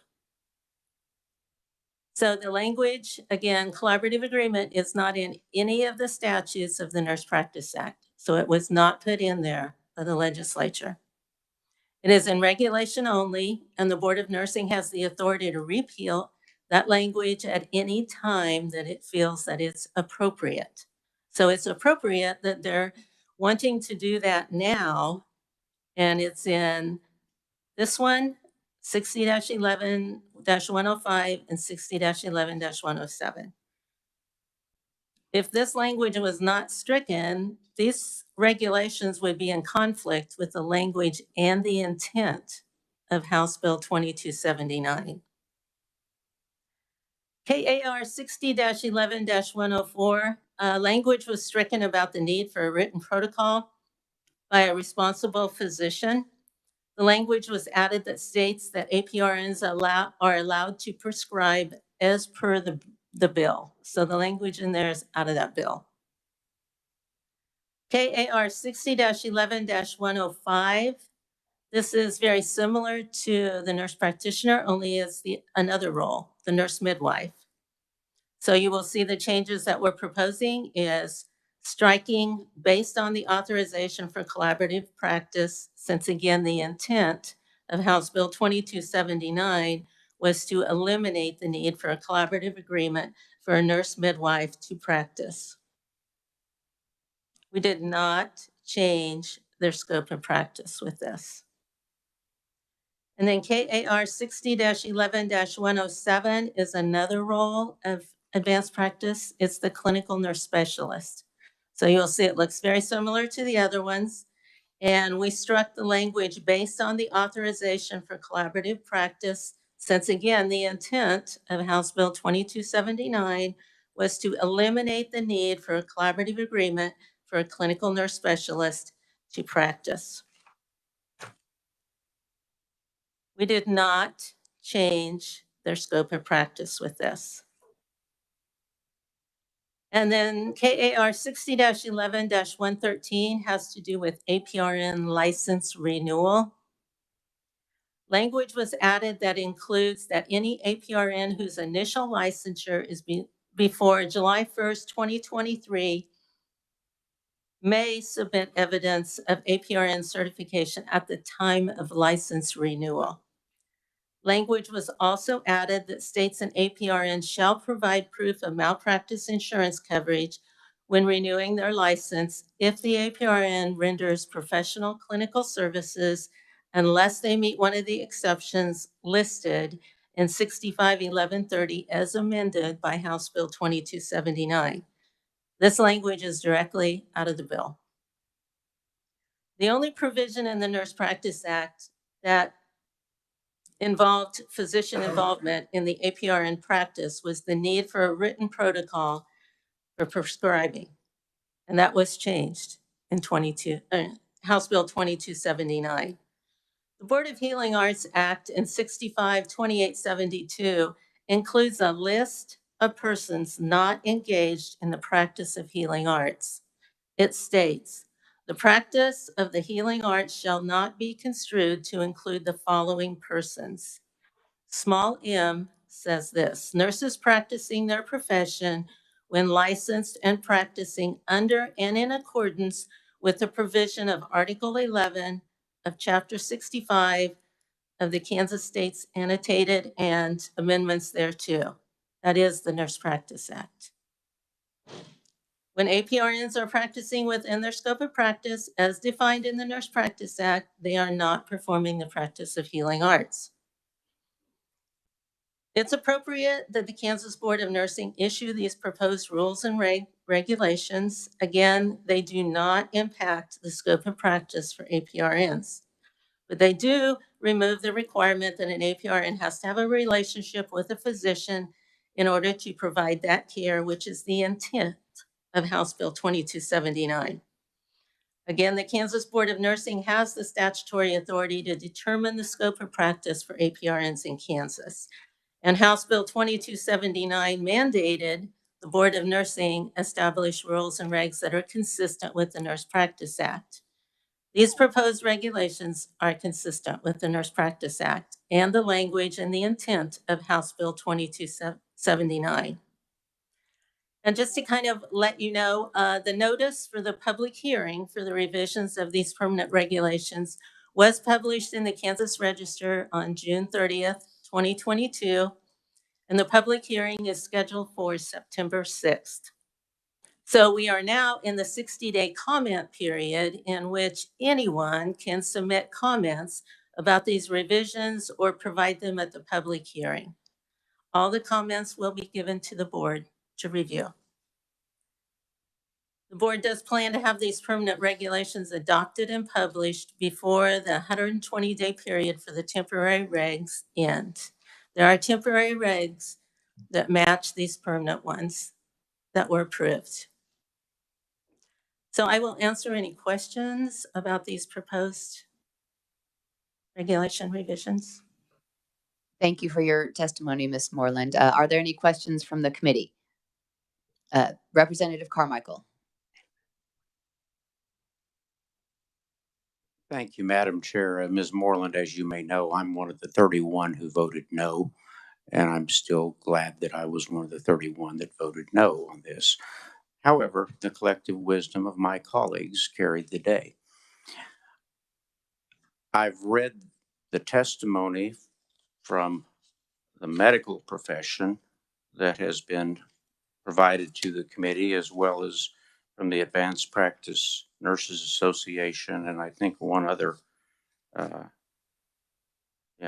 So the language, again, collaborative agreement is not in any of the statutes of the Nurse Practice Act. So it was not put in there by the legislature. It is in regulation only, and the Board of Nursing has the authority to repeal that language at any time that it feels that it's appropriate. So it's appropriate that they're wanting to do that now, and it's in this one, 60-11-105 and 60-11-107. If this language was not stricken, these regulations would be in conflict with the language and the intent of House Bill 2279. KAR 60-11-104, language was stricken about the need for a written protocol by a responsible physician. The language was added that states that APRNs are allowed to prescribe as per the bill. So the language in there is out of that bill. KAR 60-11-105. This is very similar to the nurse practitioner, only it's another role, the nurse midwife. So you will see the changes that we're proposing is striking based on the authorization for collaborative practice, since again, the intent of House Bill 2279 was to eliminate the need for a collaborative agreement for a nurse midwife to practice. We did not change their scope of practice with this. And then KAR 60-11-107 is another role of advanced practice. It's the clinical nurse specialist. So you'll see it looks very similar to the other ones. And we struck the language based on the authorization for collaborative practice, since again, the intent of House Bill 2279 was to eliminate the need for a collaborative agreement for a clinical nurse specialist to practice. We did not change their scope of practice with this. And then KAR 60-11-113 has to do with APRN license renewal. Language was added that includes that any APRN whose initial licensure is before July 1st, 2023 may submit evidence of APRN certification at the time of license renewal. Language was also added that states an APRN shall provide proof of malpractice insurance coverage when renewing their license if the APRN renders professional clinical services unless they meet one of the exceptions listed in 65-1130 as amended by House Bill 2279. This language is directly out of the bill. The only provision in the Nurse Practice Act that involved physician involvement in the APRN practice was the need for a written protocol for prescribing. And that was changed in House Bill 2279. The Board of Healing Arts Act in 65-2872 includes a list of persons not engaged in the practice of healing arts. It states, the practice of the healing arts shall not be construed to include the following persons. Small m says this, nurses practicing their profession when licensed and practicing under and in accordance with the provision of Article 11 of Chapter 65 of the Kansas State's annotated and amendments thereto. That is the Nurse Practice Act. When APRNs are practicing within their scope of practice, as defined in the Nurse Practice Act, they are not performing the practice of healing arts. It's appropriate that the Kansas Board of Nursing issue these proposed rules and regulations. Again, they do not impact the scope of practice for APRNs, but they do remove the requirement that an APRN has to have a relationship with a physician in order to provide that care, which is the intent of House Bill 2279. Again, the Kansas Board of Nursing has the statutory authority to determine the scope of practice for APRNs in Kansas. And House Bill 2279 mandated the Board of Nursing establish rules and regs that are consistent with the Nurse Practice Act. These proposed regulations are consistent with the Nurse Practice Act and the language and the intent of House Bill 2279. And just to kind of let you know, the notice for the public hearing for the revisions of these permanent regulations was published in the Kansas Register on June 30th, 2022, and the public hearing is scheduled for September 6th. So we are now in the 60-day comment period in which anyone can submit comments about these revisions or provide them at the public hearing. All the comments will be given to the board to review. The board does plan to have these permanent regulations adopted and published before the 120-day period for the temporary regs end. There are temporary regs that match these permanent ones that were approved. So I will answer any questions about these proposed regulation revisions. Thank you for your testimony, Ms. Moreland. Are there any questions from the committee? Representative Carmichael. Thank you, Madam Chair. Ms. Moreland, as you may know, I'm one of the 31 who voted no, and I'm still glad that I was one of the 31 that voted no on this. However, the collective wisdom of my colleagues carried the day. I've read the testimony from the medical profession that has been provided to the committee, as well as from the Advanced Practice Nurses Association, and I think one other,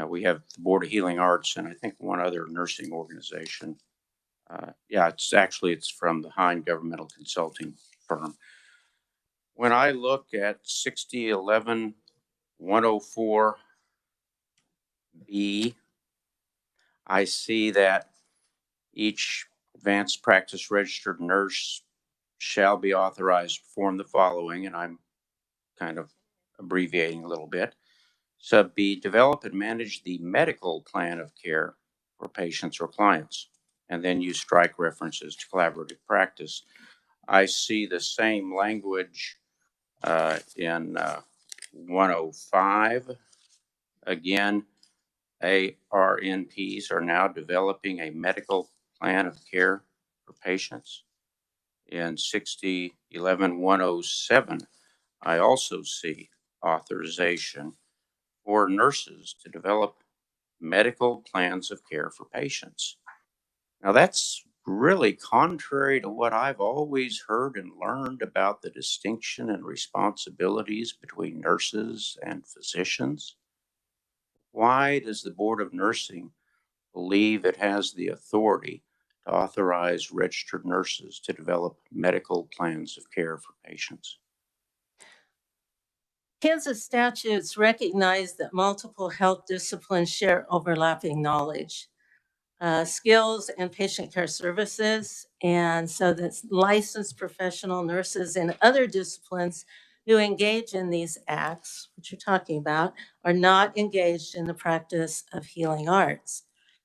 we have the Board of Healing Arts, and I think one other nursing organization. It's from the Hine Governmental Consulting Firm. When I look at 6011-104B, I see that each advanced practice registered nurse shall be authorized to perform the following, and I'm kind of abbreviating a little bit. Sub B, develop and manage the medical plan of care for patients or clients. And then you strike references to collaborative practice. I see the same language in 105. Again, ARNPs are now developing a medical plan of care for patients. In 6011-107, I also see authorization for nurses to develop medical plans of care for patients. Now, that's really contrary to what I've always heard and learned about the distinction and responsibilities between nurses and physicians. Why does the Board of Nursing believe it has the authority to authorize registered nurses to develop medical plans of care for patients? Kansas statutes recognize that multiple health disciplines share overlapping knowledge, skills, and patient care services. And so that licensed professional nurses in other disciplines who engage in these acts, which you're talking about, are not engaged in the practice of healing arts.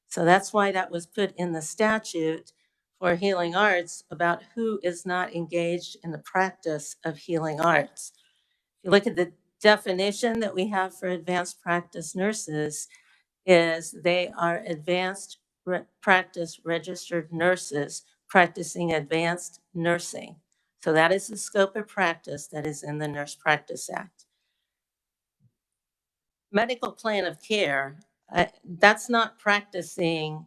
So that's why that was put in the statute for healing arts about who is not engaged in the practice of healing arts. If you look at the definition that we have for advanced practice nurses, is they are advanced practice registered nurses practicing advanced nursing. So that is the scope of practice that is in the Nurse Practice Act. Medical plan of care, that's not practicing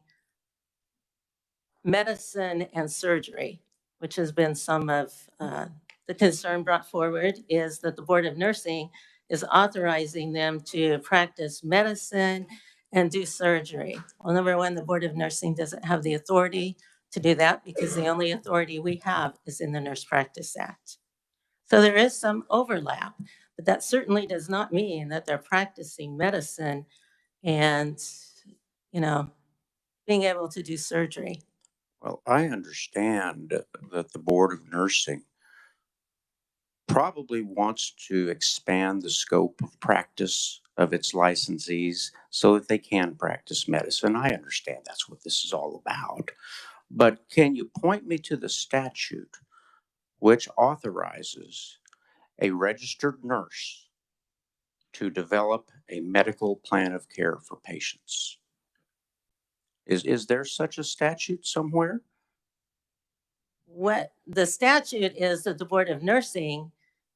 medicine and surgery, which has been some of the concern brought forward, is that the Board of Nursing is authorizing them to practice medicine and do surgery. Well, number one, the Board of Nursing doesn't have the authority to do that because the only authority we have is in the Nurse Practice Act. So there is some overlap, but that certainly does not mean that they're practicing medicine and, you know, being able to do surgery. Well, I understand that the Board of Nursing probably wants to expand the scope of practice of its licensees so that they can practice medicine. I understand that's what this is all about. But can you point me to the statute which authorizes a registered nurse to develop a medical plan of care for patients? Is there such a statute somewhere? What the statute is that the Board of Nursing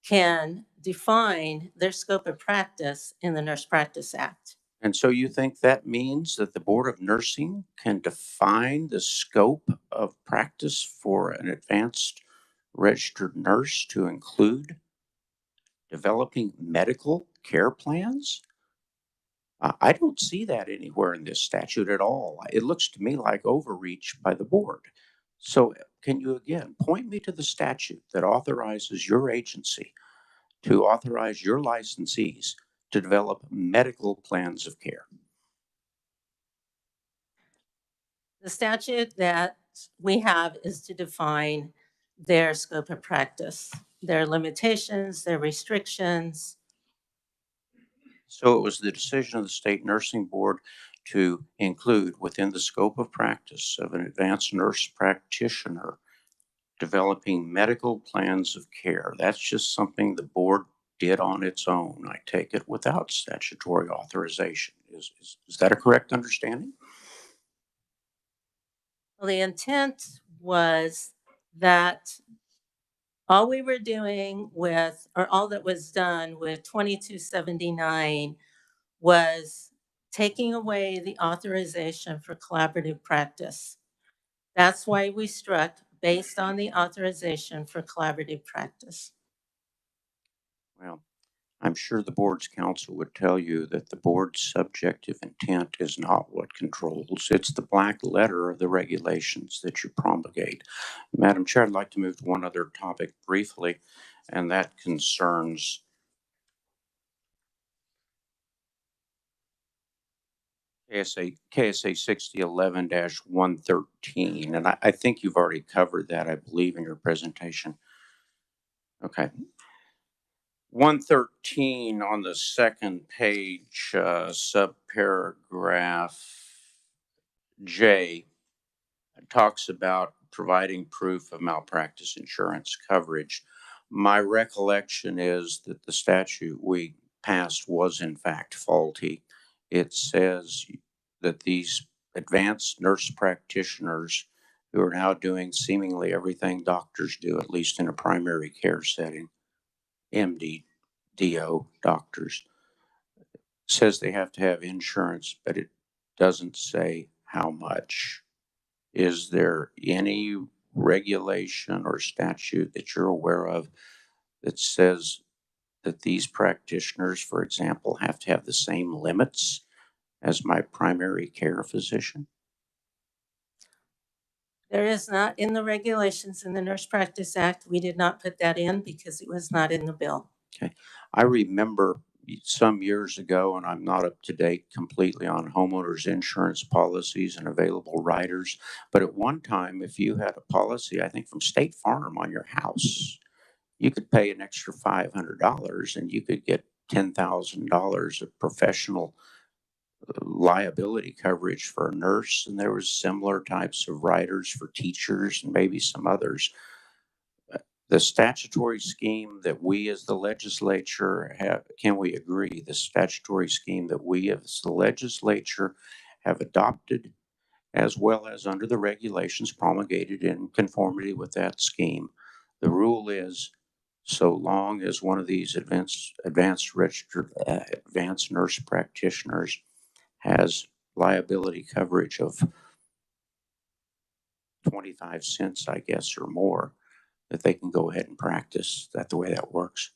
can define their scope of practice in the Nurse Practice Act. And so you think that means that the Board of Nursing can define the scope of practice for an advanced registered nurse to include developing medical care plans? I don't see that anywhere in this statute at all. It looks to me like overreach by the board. So can you again point me to the statute that authorizes your agency to authorize your licensees to develop medical plans of care? The statute that we have is to define their scope of practice, their limitations, their restrictions. So it was the decision of the State Nursing Board to include within the scope of practice of an advanced nurse practitioner developing medical plans of care. That's just something the board did on its own. I take it without statutory authorization. Is that a correct understanding? Well, the intent was that all we were doing with, or all that was done with 2279 was taking away the authorization for collaborative practice. That's why we struck based on the authorization for collaborative practice. Well, I'm sure the board's counsel would tell you that the board's subjective intent is not what controls. It's the black letter of the regulations that you promulgate. Madam Chair, I'd like to move to one other topic briefly, and that concerns KSA 6011-113. And I think you've already covered that, I believe, in your presentation. Okay. 113 on the second page, subparagraph J, talks about providing proof of malpractice insurance coverage. My recollection is that the statute we passed was in fact faulty. It says that these advanced nurse practitioners who are now doing seemingly everything doctors do, at least in a primary care setting, MD, DO doctors, says they have to have insurance, but it doesn't say how much. Is there any regulation or statute that you're aware of that says that these practitioners, for example, have to have the same limits as my primary care physician? There is not in the regulations in the Nurse Practice Act. We did not put that in because it was not in the bill. Okay. I remember some years ago, and I'm not up to date completely on homeowners insurance policies and available riders, but at one time, if you had a policy, I think from State Farm on your house, you could pay an extra $500 and you could get $10,000 of professional liability coverage for a nurse. And there was similar types of riders for teachers and maybe some others. The statutory scheme that we as the legislature have, can we agree, the statutory scheme that we as the legislature have adopted, as well as under the regulations promulgated in conformity with that scheme, the rule is, so long as one of these advanced registered advanced nurse practitioners has liability coverage of 25 cents, I guess, or more, that they can go ahead and practice. That the way that works.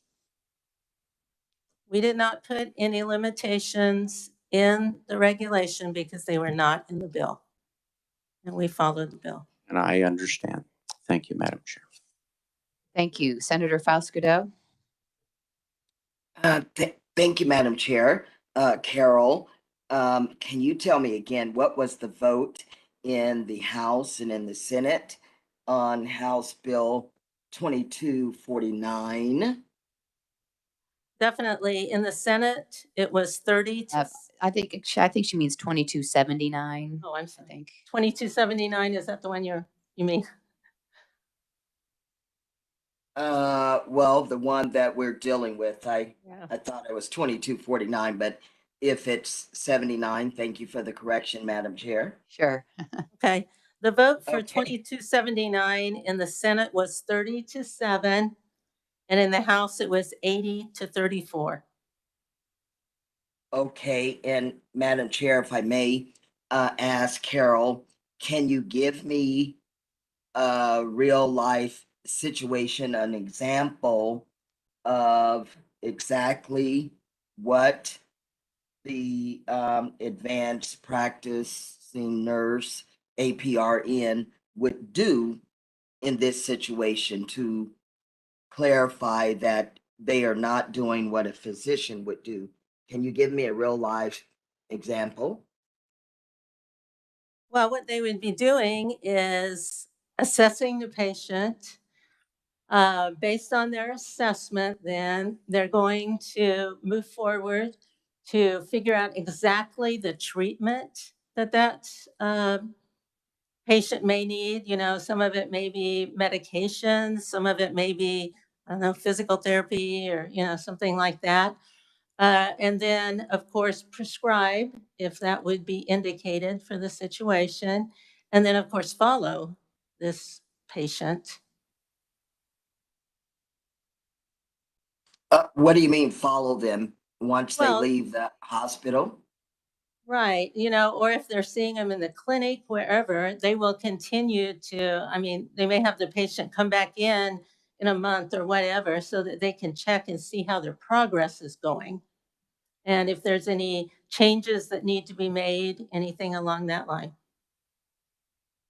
We did not put any limitations in the regulation because they were not in the bill. And we followed the bill. And I understand. Thank you, Madam Chair. Thank you. Senator Fausto. Thank you, Madam Chair. Carol, can you tell me again, what was the vote in the House and in the Senate on House Bill 2249? Definitely. In the Senate, it was 30 to... I think she means 2279. Oh, I'm sorry. I think 2279, is that the one you mean? Well, the one that we're dealing with, I thought it was 2249, but if it's 79, thank you for the correction, Madam Chair. Sure. Okay. The vote for Okay. 2279 in the Senate was 30-7, and in the House it was 80-34. Okay, and Madam Chair, if I may ask Carol, can you give me a real life situation, an example of exactly what the advanced practicing nurse APRN would do in this situation to clarify that they are not doing what a physician would do? Can you give me a real life example? Well, what they would be doing is assessing the patient. Based on their assessment, then they're going to move forward to figure out exactly the treatment that patient may need. You know, some of it may be medications, some of it may be, I don't know, physical therapy or, you know, something like that. And then, of course, prescribe if that would be indicated for the situation. And then, of course, follow this patient. What do you mean follow them once they Well, leave the hospital? right, you know, or if they're seeing them in the clinic, wherever, they will continue to, I mean, they may have the patient come back in a month or whatever so that they can check and see how their progress is going. And if there's any changes that need to be made, anything along that line.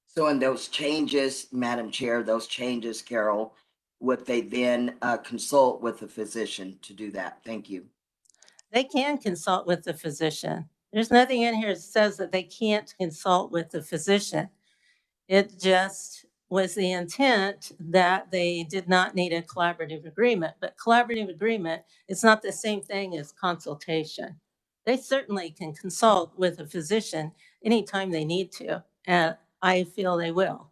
So in those changes, Madam Chair, those changes, Carol, would they then consult with a physician to do that? Thank you. They can consult with the physician. There's nothing in here that says that they can't consult with the physician. It just was the intent that they did not need a collaborative agreement. But collaborative agreement is not the same thing as consultation. They certainly can consult with a physician anytime they need to, and I feel they will.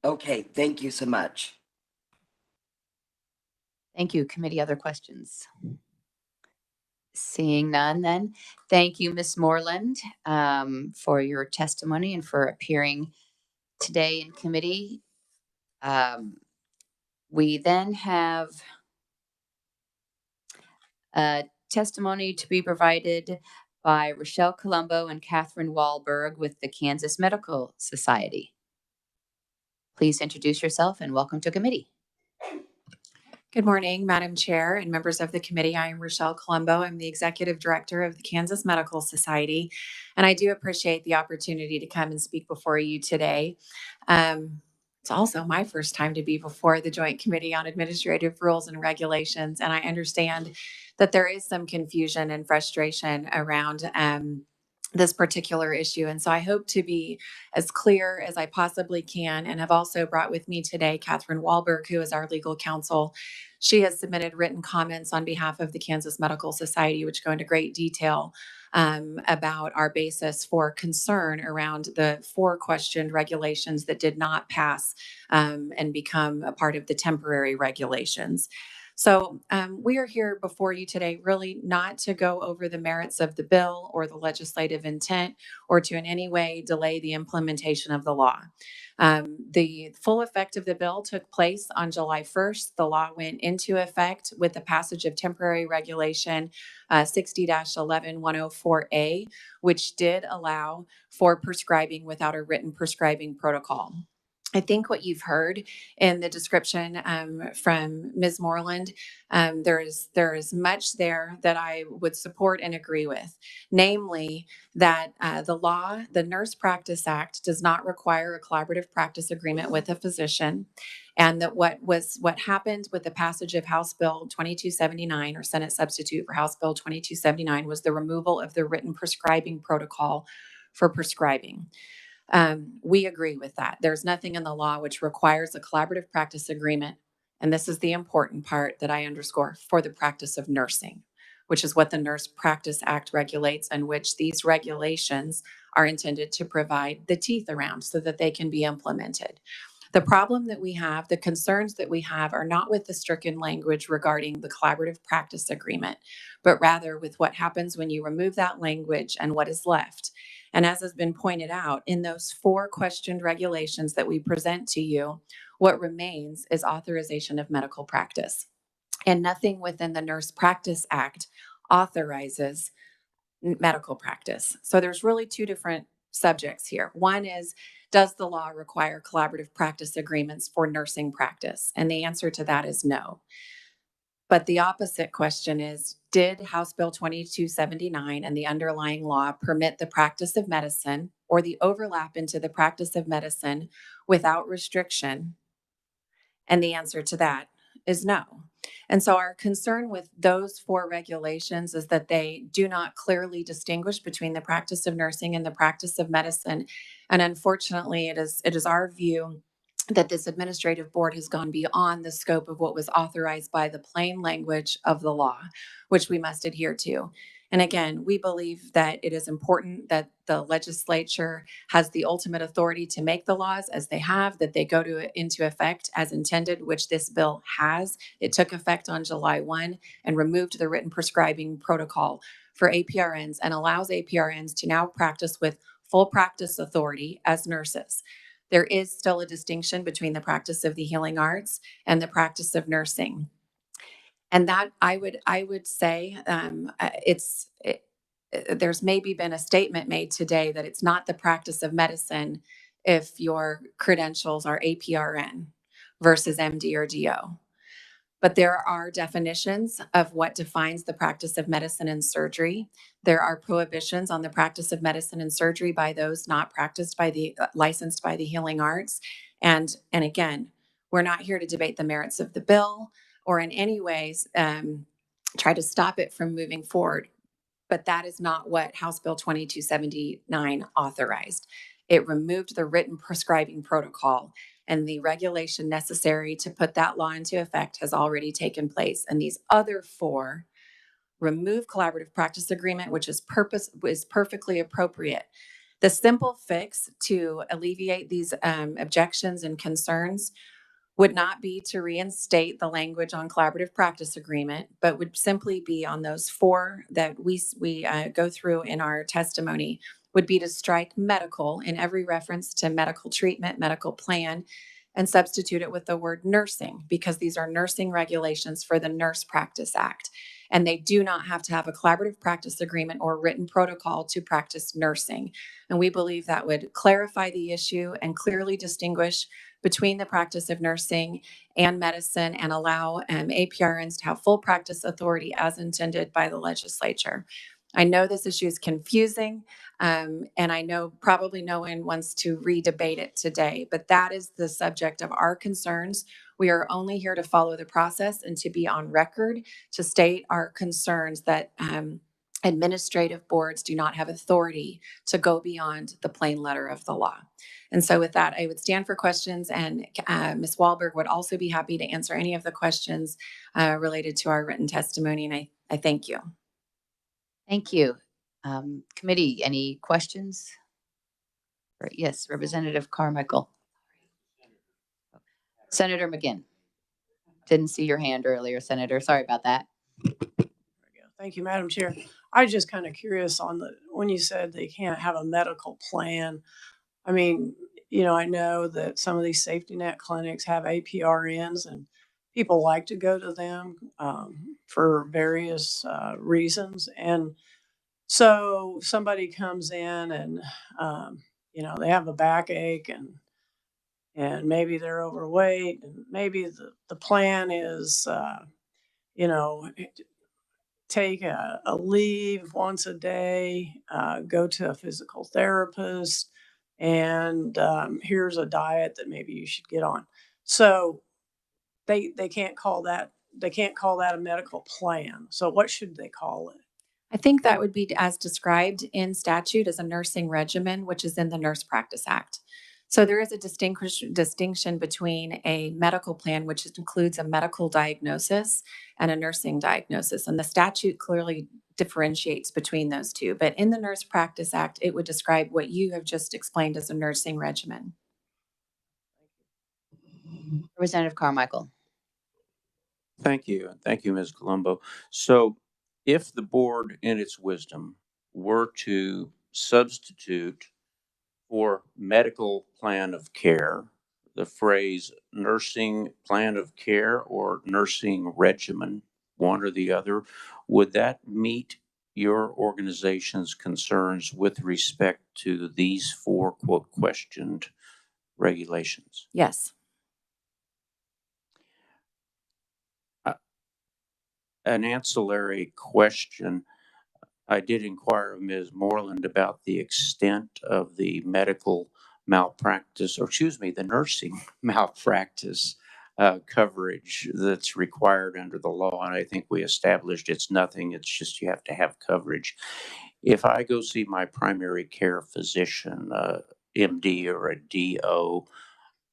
Okay, thank you so much. Thank you. Committee, other questions? Seeing none, then thank you, Ms. Moreland, for your testimony and for appearing today in committee. We then have a testimony to be provided by Rochelle Colombo and Catherine Wahlberg with the Kansas Medical Society. Please introduce yourself and welcome to committee. Good morning, Madam Chair and members of the committee. I am Rochelle Colombo. I'm the Executive Director of the Kansas Medical Society, and I do appreciate the opportunity to come and speak before you today. It's also my first time to be before the Joint Committee on Administrative Rules and Regulations, and I understand that there is some confusion and frustration around this particular issue. And so I hope to be as clear as I possibly can, and have also brought with me today Catherine Wahlberg, who is our legal counsel. She has submitted written comments on behalf of the Kansas Medical Society, which go into great detail about our basis for concern around the 4 questioned regulations that did not pass and become a part of the temporary regulations. So we are here before you today really not to go over the merits of the bill or the legislative intent, or to in any way delay the implementation of the law. The full effect of the bill took place on July 1st. The law went into effect with the passage of temporary regulation 60-11104A, which did allow for prescribing without a written prescribing protocol. I think what you've heard in the description from Ms. Moreland, there is much there that I would support and agree with. Namely, that the Nurse Practice Act does not require a collaborative practice agreement with a physician, and that what happened with the passage of House Bill 2279, or Senate substitute for House Bill 2279, was the removal of the written prescribing protocol for prescribing. We agree with that. There's nothing in the law which requires a collaborative practice agreement, and this is the important part that I underscore, for the practice of nursing, which is what the Nurse Practice Act regulates, and which these regulations are intended to provide the teeth around so that they can be implemented. The problem that we have, the concerns that we have, are not with the stricken language regarding the collaborative practice agreement, but rather with what happens when you remove that language and what is left. And as has been pointed out, in those 4 questioned regulations that we present to you, what remains is authorization of medical practice. And nothing within the Nurse Practice Act authorizes medical practice. So there's really 2 different subjects here. One is, does the law require collaborative practice agreements for nursing practice? And the answer to that is no. But the opposite question is, did House Bill 2279 and the underlying law permit the practice of medicine, or the overlap into the practice of medicine, without restriction? And the answer to that is no. And so our concern with those 4 regulations is that they do not clearly distinguish between the practice of nursing and the practice of medicine. And unfortunately, it is our view that this administrative board has gone beyond the scope of what was authorized by the plain language of the law, which we must adhere to. And again, we believe that it is important that the legislature has the ultimate authority to make the laws as they have, that they go into effect as intended, which this bill has. It took effect on July 1 and removed the written prescribing protocol for APRNs, and allows APRNs to now practice with full practice authority as nurses. There is still a distinction between the practice of the healing arts and the practice of nursing. And that I would say there's maybe been a statement made today that it's not the practice of medicine if your credentials are APRN versus MD or DO. But there are definitions of what defines the practice of medicine and surgery. There are prohibitions on the practice of medicine and surgery by those not practiced by the licensed by the healing arts. And again, we're not here to debate the merits of the bill or in any ways try to stop it from moving forward. But that is not what House Bill 2279 authorized. It removed the written prescribing protocol, and the regulation necessary to put that law into effect has already taken place. And these other 4 remove collaborative practice agreement, which is perfectly appropriate. The simple fix to alleviate these objections and concerns would not be to reinstate the language on collaborative practice agreement, but would simply be on those 4 that we go through in our testimony, would be to strike medical in every reference to medical treatment, medical plan, and substitute it with the word nursing, because these are nursing regulations for the Nurse Practice Act. And they do not have to have a collaborative practice agreement or written protocol to practice nursing. And we believe that would clarify the issue and clearly distinguish between the practice of nursing and medicine, and allow APRNs to have full practice authority as intended by the legislature. I know this issue is confusing, and I know probably no one wants to re-debate it today, but that is the subject of our concerns. We are only here to follow the process and to be on record to state our concerns that administrative boards do not have authority to go beyond the plain letter of the law. And so with that, I would stand for questions, and Ms. Wahlberg would also be happy to answer any of the questions related to our written testimony. And I thank you. Thank you. Committee, any questions? Yes, Representative Carmichael. Senator McGinn. Didn't see your hand earlier, Senator. Sorry about that. Thank you, Madam Chair. I was just kind of curious on when you said they can't have a medical plan. I mean, you know, I know that some of these safety net clinics have APRNs, and people like to go to them for various reasons. And so somebody comes in and, you know, they have a backache and maybe they're overweight, and maybe the plan is, you know, take a leave once a day, go to a physical therapist, and here's a diet that maybe you should get on. So they can't call that a medical plan. So what should they call it? I think that would be as described in statute as a nursing regimen, which is in the Nurse Practice Act. So there is a distinction between a medical plan, which includes a medical diagnosis, and a nursing diagnosis. And the statute clearly differentiates between those two. But in the Nurse Practice Act, it would describe what you have just explained as a nursing regimen. Representative Carmichael. Thank you. Thank you, Ms. Colombo. So if the board in its wisdom were to substitute for medical plan of care the phrase nursing plan of care or nursing regimen, one or the other, would that meet your organization's concerns with respect to these four, quote, questioned regulations? Yes. An ancillary question. I did inquire of Ms. Moreland about the extent of the medical malpractice, or excuse me, the nursing malpractice coverage that's required under the law. And I think we established it's nothing. It's just you have to have coverage. If I go see my primary care physician, MD or a DO,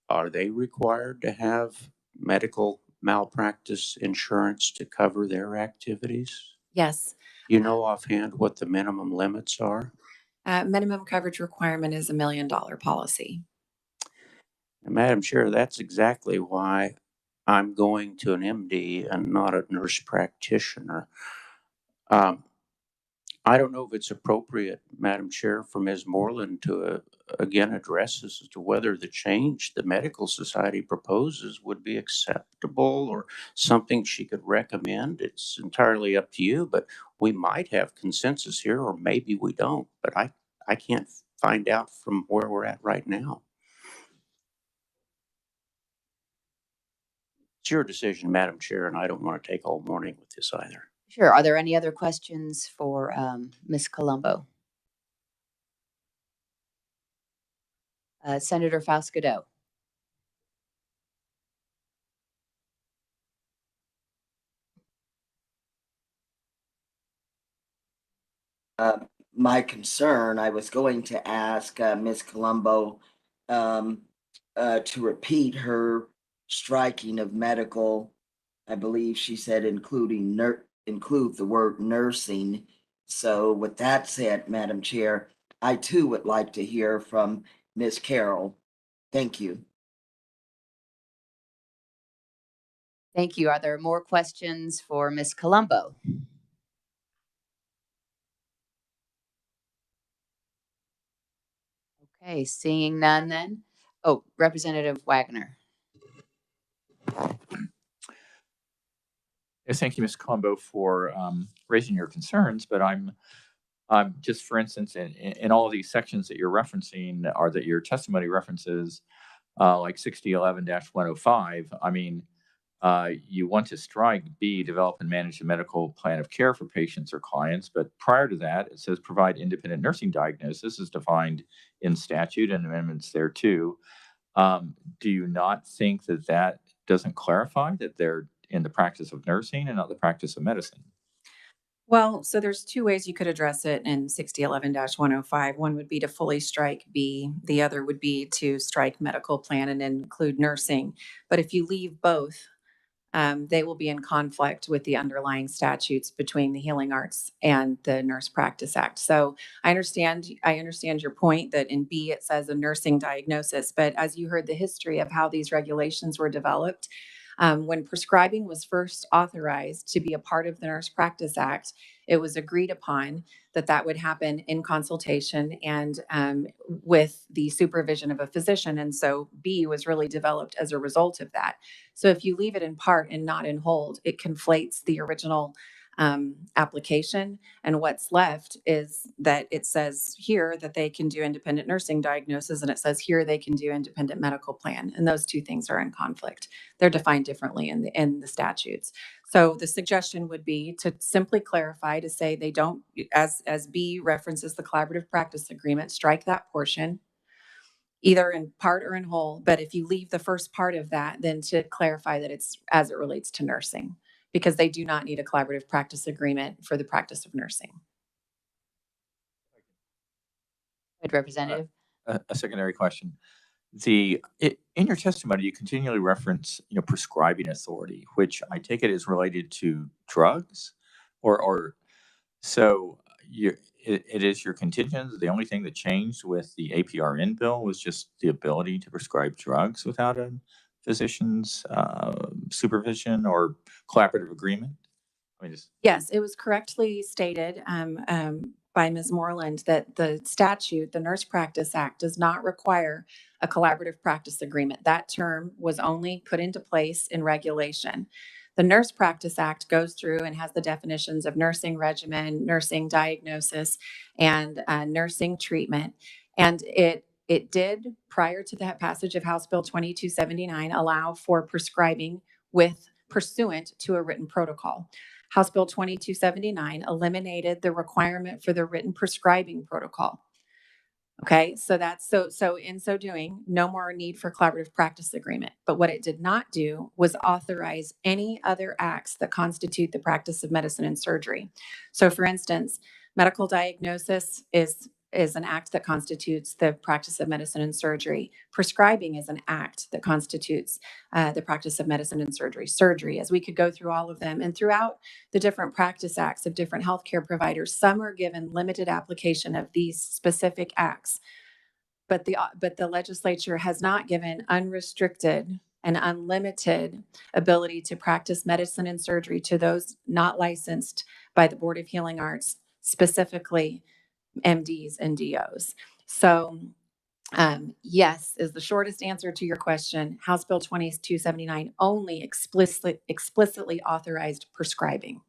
are they required to have medical malpractice insurance to cover their activities? Yes. You know offhand what the minimum limits are? Minimum coverage requirement is $1 million policy. And Madam Chair, that's exactly why I'm going to an MD and not a nurse practitioner. I don't know if it's appropriate, Madam Chair, for Ms. Moreland to again address this as to whether the change the Medical Society proposes would be acceptable or something she could recommend. It's entirely up to you, but we might have consensus here, or maybe we don't. But I can't find out from where we're at right now. It's your decision, Madam Chair, and I don't want to take all morning with this either. Sure. Are there any other questions for Ms. Colombo? Senator Fausto. My concern, I was going to ask Ms. Colombo to repeat her striking of medical. I believe she said include the word nursing. So with that said, Madam Chair, I too would like to hear from Ms. Carroll. Thank you. Thank you. Are there more questions for Ms. Colombo? Okay, seeing none then. Oh, Representative Wagner. Yes, thank you, Ms. Colombo, for raising your concerns. But I'm just, for instance, in all of these sections that you're referencing, or that your testimony references, like 6011-105, I mean, you want to strike B, develop and manage a medical plan of care for patients or clients. But prior to that, it says provide independent nursing diagnosis is defined in statute and amendments there too. Do you not think that that doesn't clarify that they're in the practice of nursing and not the practice of medicine? Well, so there's two ways you could address it in 6011-105. One would be to fully strike B. The other would be to strike medical plan and include nursing. But if you leave both, they will be in conflict with the underlying statutes between the Healing Arts and the Nurse Practice Act. So I understand your point that in B it says a nursing diagnosis, but as you heard the history of how these regulations were developed, when prescribing was first authorized to be a part of the Nurse Practice Act, it was agreed upon that that would happen in consultation and with the supervision of a physician. And so B was really developed as a result of that. So if you leave it in part and not in whole, it conflates the original application. And what's left is that it says here that they can do independent nursing diagnosis, and it says here they can do independent medical plan. And those two things are in conflict. They're defined differently in the statutes. So the suggestion would be to simply clarify to say they don't, as B references the collaborative practice agreement, strike that portion, either in part or in whole. But if you leave the first part of that, then to clarify that it's as it relates to nursing, because they do not need a collaborative practice agreement for the practice of nursing. Good, Representative. A secondary question. In your testimony, you continually reference, prescribing authority, which I take it is related to drugs, or so it is your contention that the only thing that changed with the Aprn bill was just the ability to prescribe drugs without a physician's supervision or collaborative agreement? Yes, it was correctly stated by Ms. Moreland that the statute, the Nurse Practice Act, does not require a collaborative practice agreement. That term was only put into place in regulation. The Nurse Practice Act goes through and has the definitions of nursing regimen, nursing diagnosis, and nursing treatment. And it did, prior to the passage of House Bill 2279, allow for prescribing pursuant to a written protocol. House Bill 2279 eliminated the requirement for the written prescribing protocol. Okay, so so in so doing, no more need for collaborative practice agreement. But what it did not do was authorize any other acts that constitute the practice of medicine and surgery. So for instance, medical diagnosis is an act that constitutes the practice of medicine and surgery. Prescribing is an act that constitutes the practice of medicine and surgery. Surgery, as we could go through all of them. And throughout the different practice acts of different healthcare providers, some are given limited application of these specific acts. But the legislature has not given unrestricted and unlimited ability to practice medicine and surgery to those not licensed by the Board of Healing Arts, specifically MDs and DOs. So yes, is the shortest answer to your question. House Bill 2279 only explicitly authorized prescribing.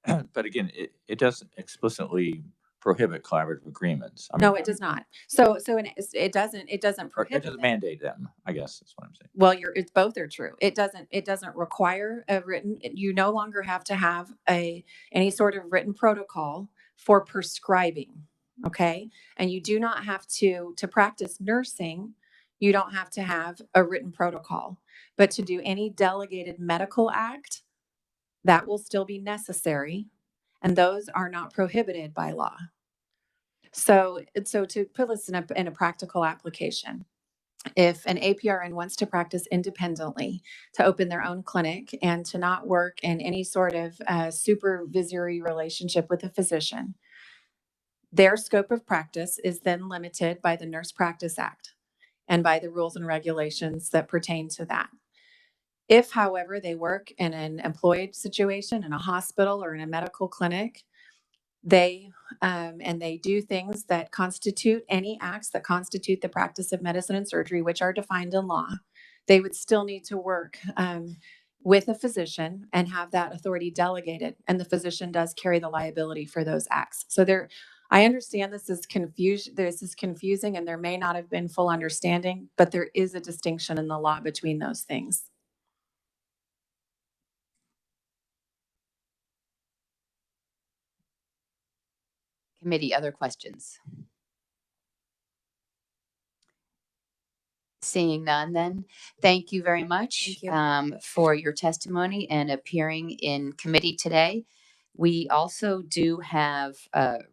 But again, it doesn't explicitly prohibit collaborative agreements. No, it does not. So it doesn't prohibit. It doesn't mandate them, I guess that's what I'm saying. Well, it's both are true. It doesn't require a written, you no longer have to have any sort of written protocol for prescribing. Okay. And you do not have to practice nursing. You don't have to have a written protocol, but to do any delegated medical act, that will still be necessary. And those are not prohibited by law. So to put this in a practical application, if an APRN wants to practice independently, to open their own clinic and to not work in any sort of supervisory relationship with a physician, their scope of practice is then limited by the Nurse Practice Act and by the rules and regulations that pertain to that. If, however, they work in an employed situation in a hospital or in a medical clinic, they do things that constitute any acts that constitute the practice of medicine and surgery, which are defined in law, they would still need to work with a physician and have that authority delegated. And the physician does carry the liability for those acts. So I understand this is confusing and there may not have been full understanding, but there is a distinction in the law between those things. Committee, other questions? Seeing none then, thank you very much Thank you. for your testimony and appearing in committee today. We also do have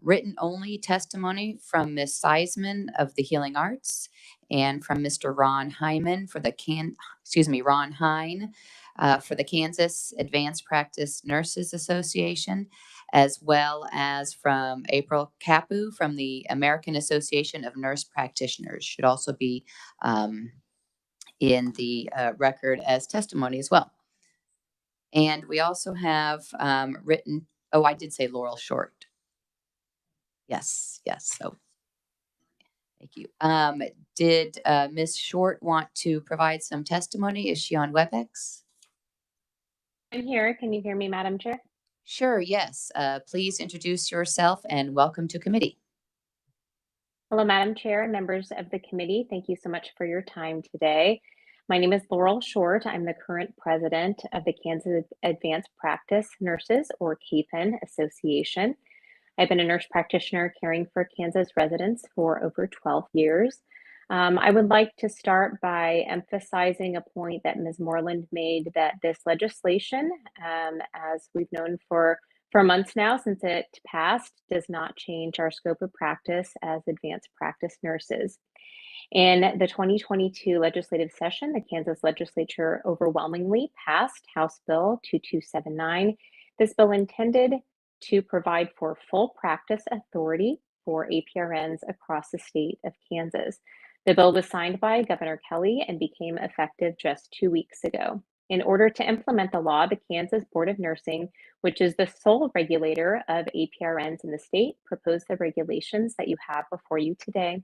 written only testimony from Ms. Seisman of the Healing Arts and from Mr. Ron Hyman for the Ron Hine for the Kansas Advanced Practice Nurses Association, as well as from April Capu from the American Association of Nurse Practitioners. Should also be in the record as testimony as well. And we also have written, oh, I did say Laurel Short. Yes, so thank you. Did Ms. Short want to provide some testimony? Is she on WebEx? I'm here. Can you hear me, Madam Chair? Sure, yes. Please introduce yourself and welcome to committee. Hello, Madam Chair and members of the committee. Thank you so much for your time today. My name is Laurel Short. I'm the current president of the Kansas Advanced Practice Nurses, or KPN Association. I've been a nurse practitioner caring for Kansas residents for over 12 years. I would like to start by emphasizing a point that Ms. Moreland made, that this legislation, as we've known for months now since it passed, does not change our scope of practice as advanced practice nurses. In the 2022 legislative session, the Kansas Legislature overwhelmingly passed House Bill 2279. This bill intended to provide for full practice authority for APRNs across the state of Kansas. The bill was signed by Governor Kelly and became effective just 2 weeks ago. In order to implement the law, the Kansas Board of Nursing, which is the sole regulator of APRNs in the state, proposed the regulations that you have before you today.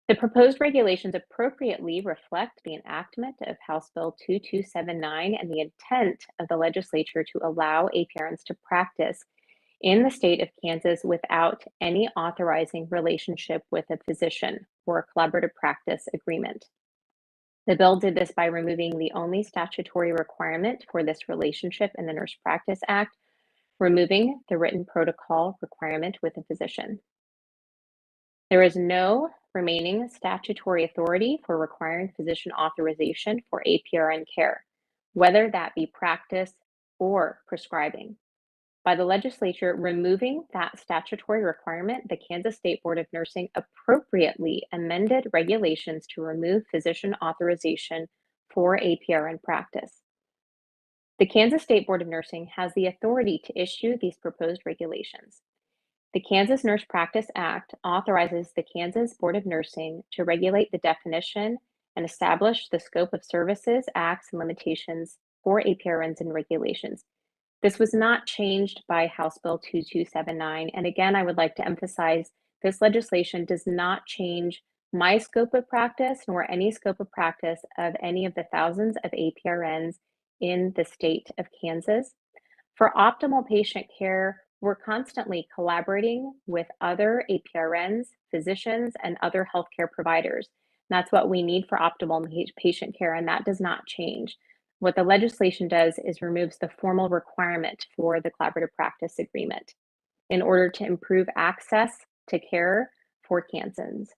The proposed regulations appropriately reflect the enactment of House Bill 2279 and the intent of the legislature to allow APRNs to practice in the state of Kansas without any authorizing relationship with a physician or a collaborative practice agreement. The bill did this by removing the only statutory requirement for this relationship in the Nurse Practice Act, removing the written protocol requirement with a physician. There is no remaining statutory authority for requiring physician authorization for APRN care, whether that be practice or prescribing. By the legislature removing that statutory requirement, the Kansas State Board of Nursing appropriately amended regulations to remove physician authorization for APRN practice. The Kansas State Board of Nursing has the authority to issue these proposed regulations. The Kansas Nurse Practice Act authorizes the Kansas Board of Nursing to regulate the definition and establish the scope of services, acts, and limitations for APRNs and regulations. This was not changed by House Bill 2279. And again, I would like to emphasize this legislation does not change my scope of practice nor any scope of practice of any of the thousands of APRNs in the state of Kansas. For optimal patient care, we're constantly collaborating with other APRNs, physicians, and other healthcare providers. And that's what we need for optimal patient care, and that does not change. What the legislation does is removes the formal requirement for the collaborative practice agreement in order to improve access to care for Kansans.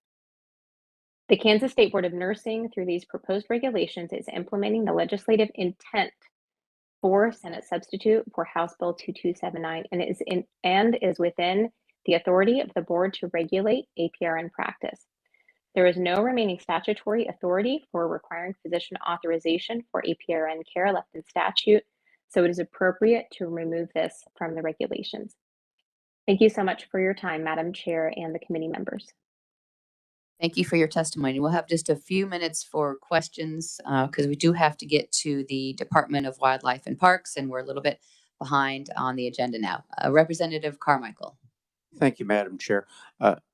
The Kansas State Board of Nursing, through these proposed regulations, is implementing the legislative intent for Senate substitute for House Bill 2279 and is within the authority of the board to regulate APRN practice. There is no remaining statutory authority for requiring physician authorization for APRN care left in statute, so it is appropriate to remove this from the regulations. Thank you so much for your time, Madam Chair and the committee members. Thank you for your testimony. We'll have just a few minutes for questions because we do have to get to the Department of Wildlife and Parks, and we're a little bit behind on the agenda now. Representative Carmichael. Thank you, Madam Chair.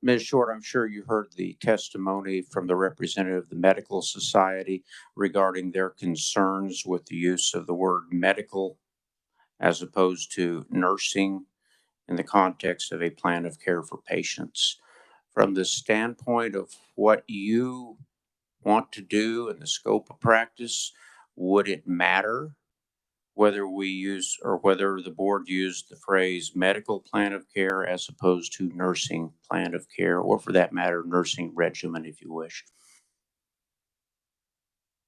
Ms. Short, I'm sure you heard the testimony from the representative of the Medical Society regarding their concerns with the use of the word medical as opposed to nursing in the context of a plan of care for patients. From the standpoint of what you want to do in the scope of practice, would it matter whether we use or whether the board used the phrase medical plan of care as opposed to nursing plan of care, or for that matter, nursing regimen, if you wish?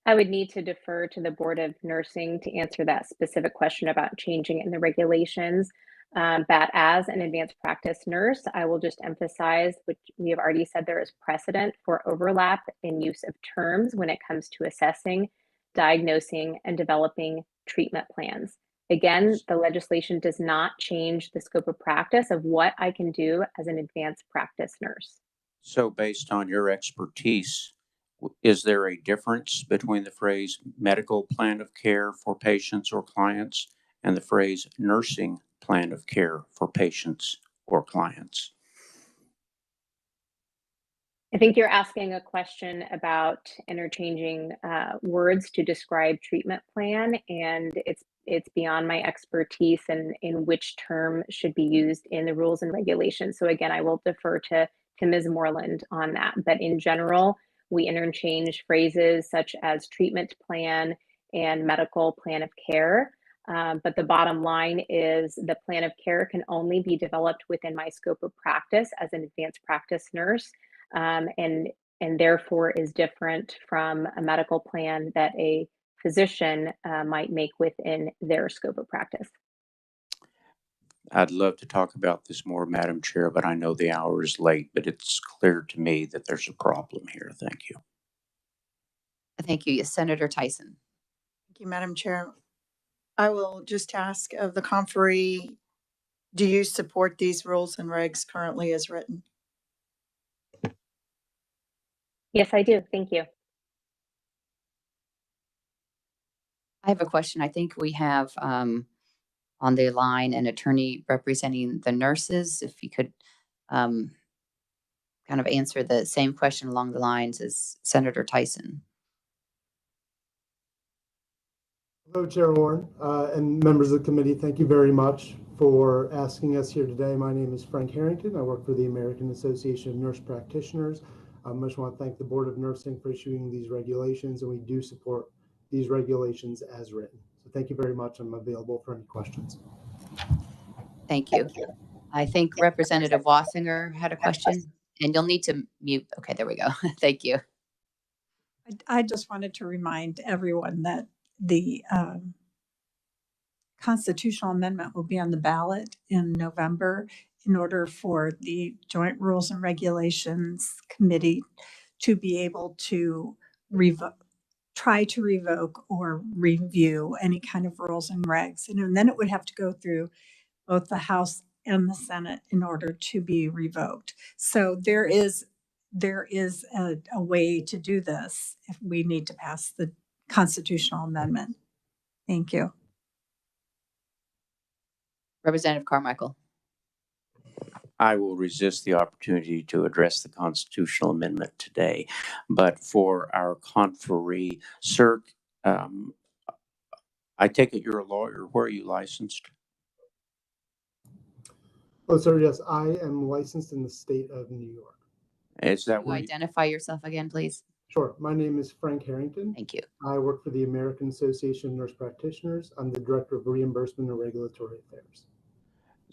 I would need to defer to the Board of Nursing to answer that specific question about changing in the regulations. But as an advanced practice nurse, I will just emphasize, which we have already said, there is precedent for overlap in use of terms when it comes to assessing, diagnosing, and developing treatment plans. Again, the legislation does not change the scope of practice of what I can do as an advanced practice nurse. So based on your expertise, is there a difference between the phrase medical plan of care for patients or clients and the phrase nursing plan of care for patients or clients? I think you're asking a question about interchanging words to describe treatment plan, and it's beyond my expertise and in which term should be used in the rules and regulations. So again, I will defer to Ms. Moreland on that. But in general, we interchange phrases such as treatment plan and medical plan of care. But the bottom line is the plan of care can only be developed within my scope of practice as an advanced practice nurse. And therefore is different from a medical plan that a physician might make within their scope of practice. I'd love to talk about this more, Madam Chair, but I know the hour is late, but it's clear to me that there's a problem here. Thank you. Thank you. Yes, Senator Tyson. Thank you, Madam Chair. I will just ask of the conferee, do you support these rules and regs currently as written? Yes, I do. Thank you. I have a question. I think we have on the line an attorney representing the nurses. If you could kind of answer the same question along the lines as Senator Tyson. Hello, Chair Warren and members of the committee. Thank you very much for asking us here today. My name is Frank Harrington. I work for the American Association of Nurse Practitioners. I just want to thank the Board of Nursing for issuing these regulations, and we do support these regulations as written. So thank you very much. I'm available for any questions. Thank you. I think Representative Wassinger had a question, and you'll need to mute. Okay, there we go. Thank you. I just wanted to remind everyone that the constitutional amendment will be on the ballot in November in order for the Joint Rules and Regulations Committee to be able to try to revoke or review any kind of rules and regs. And then it would have to go through both the House and the Senate in order to be revoked. So there is a way to do this if we need to pass the constitutional amendment. Thank you. Representative Carmichael. I will resist the opportunity to address the constitutional amendment today, but for our conferee, sir, I take it you're a lawyer. Where are you licensed? Oh, sir, yes, I am licensed in the state of New York. Is that where you identify yourself again, please? Sure. My name is Frank Harrington. Thank you. I work for the American Association of Nurse Practitioners. I'm the Director of Reimbursement and Regulatory Affairs.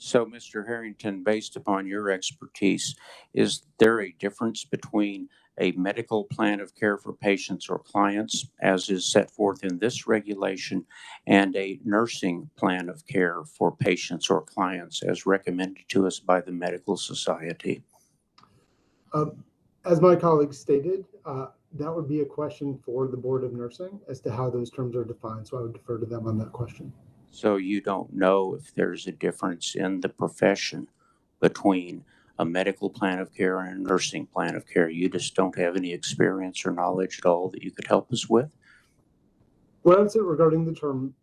So, Mr. Harrington, based upon your expertise, is there a difference between a medical plan of care for patients or clients, as is set forth in this regulation, and a nursing plan of care for patients or clients, as recommended to us by the Medical Society? As my colleague stated, that would be a question for the Board of Nursing as to how those terms are defined. So I would defer to them on that question. So you don't know if there's a difference in the profession between a medical plan of care and a nursing plan of care. You just don't have any experience or knowledge at all that you could help us with? What I would say regarding the term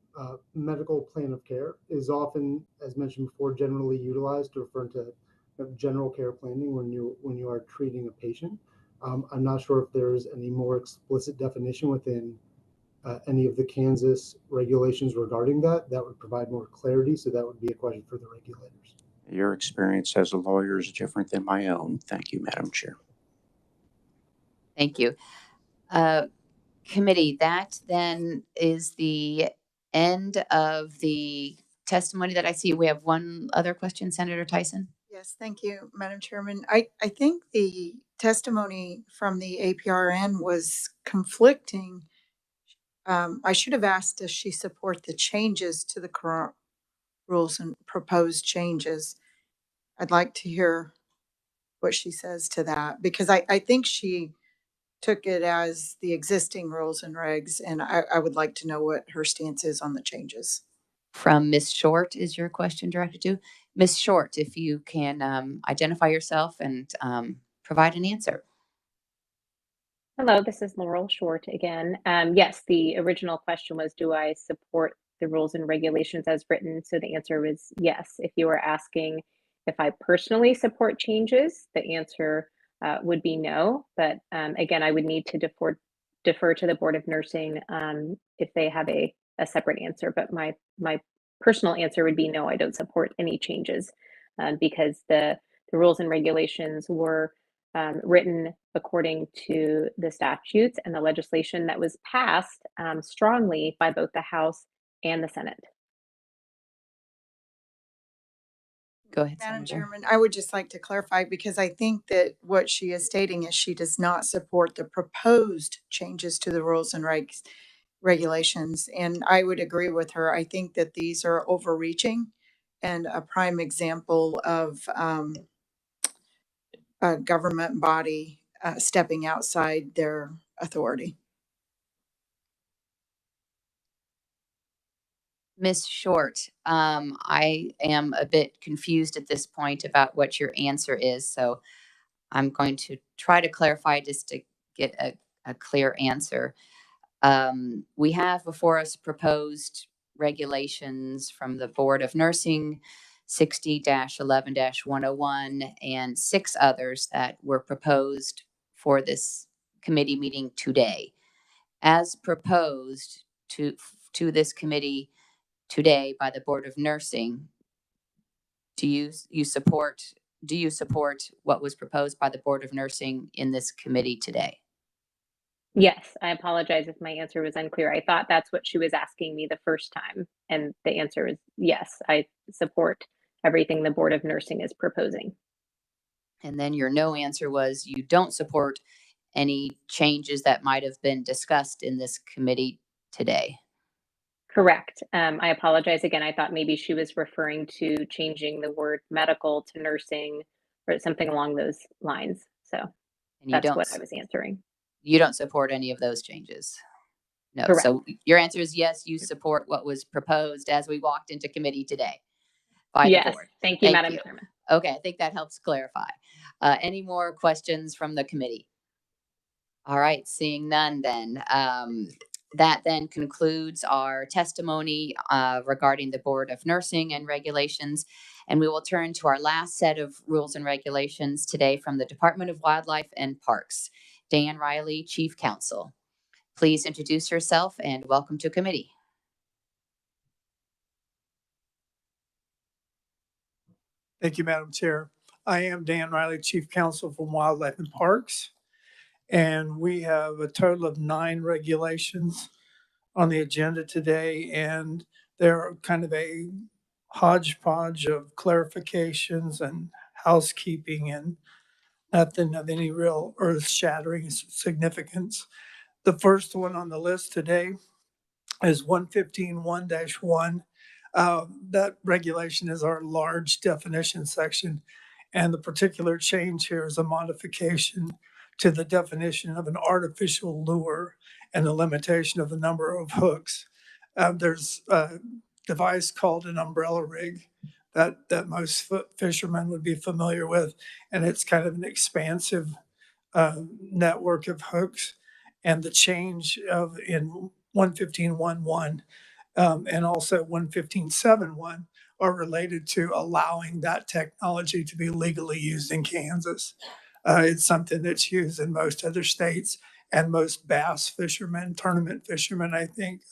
medical plan of care is often, as mentioned before, generally utilized to refer to general care planning when you are treating a patient. I'm not sure if there's any more explicit definition within any of the Kansas regulations regarding that. That would provide more clarity. So that would be a question for the regulators. Your experience as a lawyer is different than my own. Thank you, Madam Chair. Thank you. Committee, that then is the end of the testimony that I see. We have one other question, Senator Tyson. Yes, thank you, Madam Chairman. I think the testimony from the APRN was conflicting I should have asked, does she support the changes to the current rules and proposed changes? I'd like to hear what she says to that, because I think she took it as the existing rules and regs, and I would like to know what her stance is on the changes. From Ms. Short is your question directed to? Ms. Short, if you can identify yourself and provide an answer. Hello, this is Laurel Short again. Yes, the original question was, do I support the rules and regulations as written? So the answer was yes. If you were asking if I personally support changes, the answer would be no. But again, I would need to defer to the Board of Nursing if they have a separate answer. But my personal answer would be no, I don't support any changes because the rules and regulations were written according to the statutes and the legislation that was passed strongly by both the House and the Senate. Go ahead, Madam Senator. Chairman, I would just like to clarify, because I think that what she is stating is she does not support the proposed changes to the rules and regulations. And I would agree with her. I think that these are overreaching and a prime example of a government body stepping outside their authority. Ms. Short, I am a bit confused at this point about what your answer is, so I'm going to try to clarify just to get a clear answer. We have before us proposed regulations from the Board of Nursing, 60-11-101, and 6 others that were proposed for this committee meeting today. As proposed to this committee today by the Board of Nursing, do you support what was proposed by the Board of Nursing in this committee today? Yes, I apologize if my answer was unclear. I thought that's what she was asking me the first time, and the answer is yes, I support everything the Board of Nursing is proposing. And then your no answer was you don't support any changes that might have been discussed in this committee today. Correct. I apologize again. I thought maybe she was referring to changing the word medical to nursing or something along those lines. So that's what I was answering. You don't support any of those changes? No. Correct. So your answer is yes, you support what was proposed as we walked into committee today by the board. Thank you, Madam Chairman. Okay, I think that helps clarify. Any more questions from the committee? All right, seeing none then. That then concludes our testimony regarding the Board of Nursing and regulations. And we will turn to our last set of rules and regulations today from the Department of Wildlife and Parks. Dan Riley, Chief Counsel. Please introduce yourself and welcome to committee. Thank you, Madam Chair. I am Dan Riley, Chief Counsel from Wildlife and Parks. And we have a total of 9 regulations on the agenda today. And they're kind of a hodgepodge of clarifications and housekeeping and nothing of any real earth-shattering significance. The first one on the list today is 115.1-1. That regulation is our large definition section. And the particular change here is a modification to the definition of an artificial lure and the limitation of the number of hooks. There's a device called an umbrella rig that most fishermen would be familiar with, and it's kind of an expansive network of hooks. And the change in 115.1.1 and also 115.7.1 are related to allowing that technology to be legally used in Kansas. It's something that's used in most other states, and most bass fishermen, tournament fishermen, I think,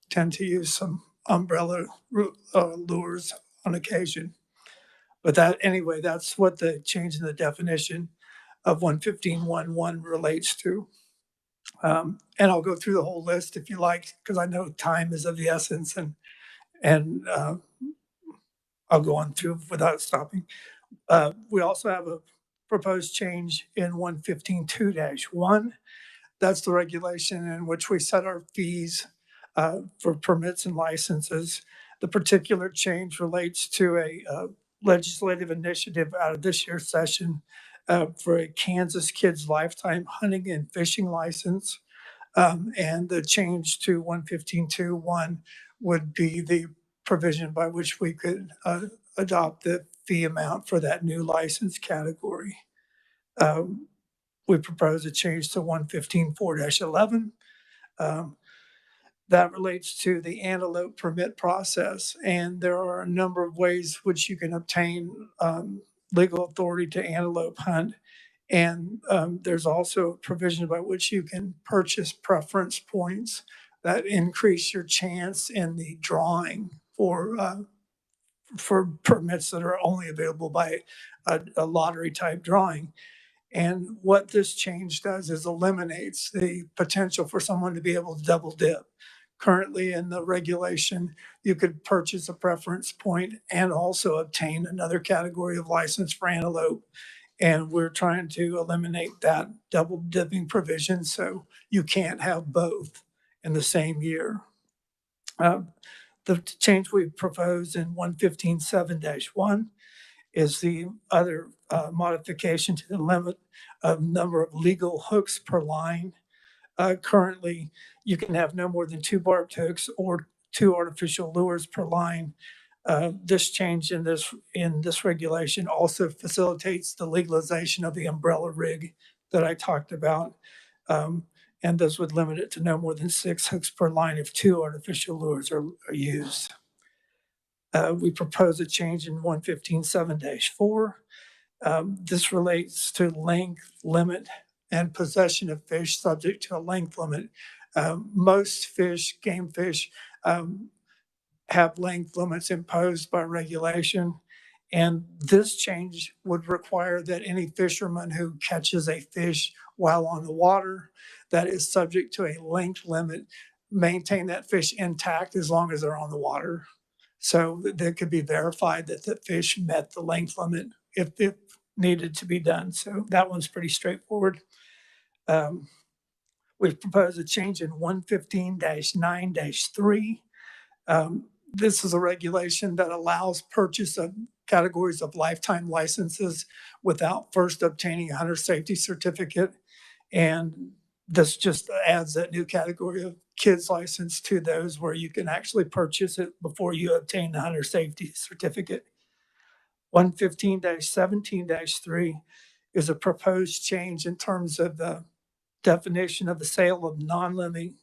tend to use some umbrella lures on occasion. But that's what the change in the definition of 115.1.1 relates to. And I'll go through the whole list if you like, because I know time is of the essence, and I'll go on through without stopping. We also have a proposed change in 115.2-1. That's the regulation in which we set our fees for permits and licenses. The particular change relates to a legislative initiative out of this year's session for a Kansas Kids Lifetime Hunting and Fishing License. And the change to 115.2.1 would be the provision by which we could adopt the fee amount for that new license category. We propose a change to 115.4-11. That relates to the antelope permit process. And there are a number of ways which you can obtain legal authority to antelope hunt. And there's also a provision by which you can purchase preference points that increase your chance in the drawing for permits that are only available by a lottery type drawing. And what this change does is eliminates the potential for someone to be able to double dip. Currently in the regulation, you could purchase a preference point and also obtain another category of license for antelope. And we're trying to eliminate that double dipping provision so you can't have both in the same year. The change we proposed in 115.7-1 is the other modification to the limit of number of legal hooks per line. Currently, you can have no more than 2 barbed hooks or 2 artificial lures per line. This change in this regulation also facilitates the legalization of the umbrella rig that I talked about. And this would limit it to no more than 6 hooks per line if 2 artificial lures are used. We propose a change in 115.7-4. This relates to length, limit, and possession of fish subject to a length limit. Most fish, game fish, have length limits imposed by regulation. And this change would require that any fisherman who catches a fish while on the water that is subject to a length limit maintain that fish intact as long as they're on the water. So that could be verified that the fish met the length limit if it needed to be done. So that one's pretty straightforward. We've proposed a change in 115-9-3. This is a regulation that allows purchase of categories of lifetime licenses without first obtaining a hunter safety certificate. And this just adds that new category of kids license to those where you can actually purchase it before you obtain the hunter safety certificate. 115-17-3 is a proposed change in terms of the definition of the sale of non-living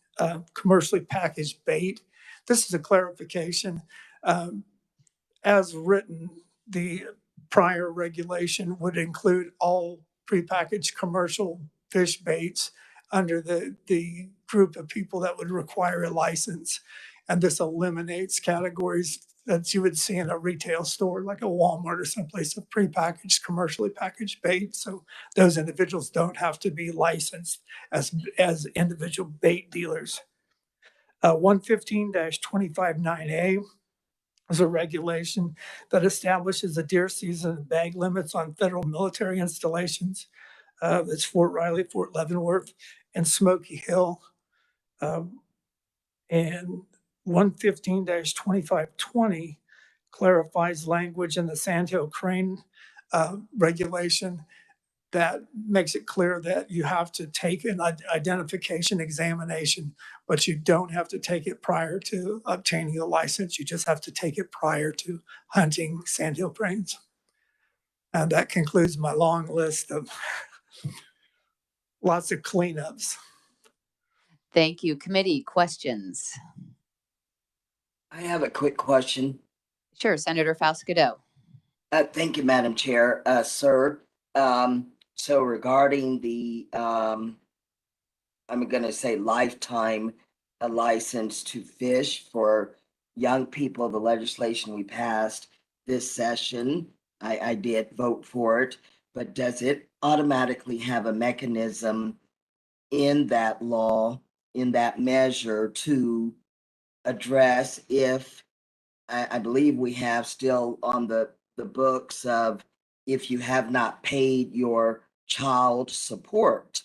commercially packaged bait. This is a clarification. As written, the prior regulation would include all prepackaged commercial fish baits under the group of people that would require a license. And this eliminates categories that you would see in a retail store like a Walmart or someplace of prepackaged, commercially packaged bait. So those individuals don't have to be licensed as individual bait dealers. 115-25-9A is a regulation that establishes the deer season and bag limits on federal military installations. That's Fort Riley, Fort Leavenworth, and Smoky Hill. And 115-25-20 clarifies language in the Sandhill Crane regulation that makes it clear that you have to take an identification examination, but you don't have to take it prior to obtaining a license. You just have to take it prior to hunting sandhill cranes. And that concludes my long list of lots of cleanups. Thank you. Committee questions? I have a quick question. Sure, Senator Fausto. Thank you, Madam Chair. Sir, so regarding the, I'm going to say lifetime license to fish for young people, the legislation we passed this session, I did vote for it, but does it automatically have a mechanism in that law, in that measure to address if, I believe we have still on the books of if you have not paid your child support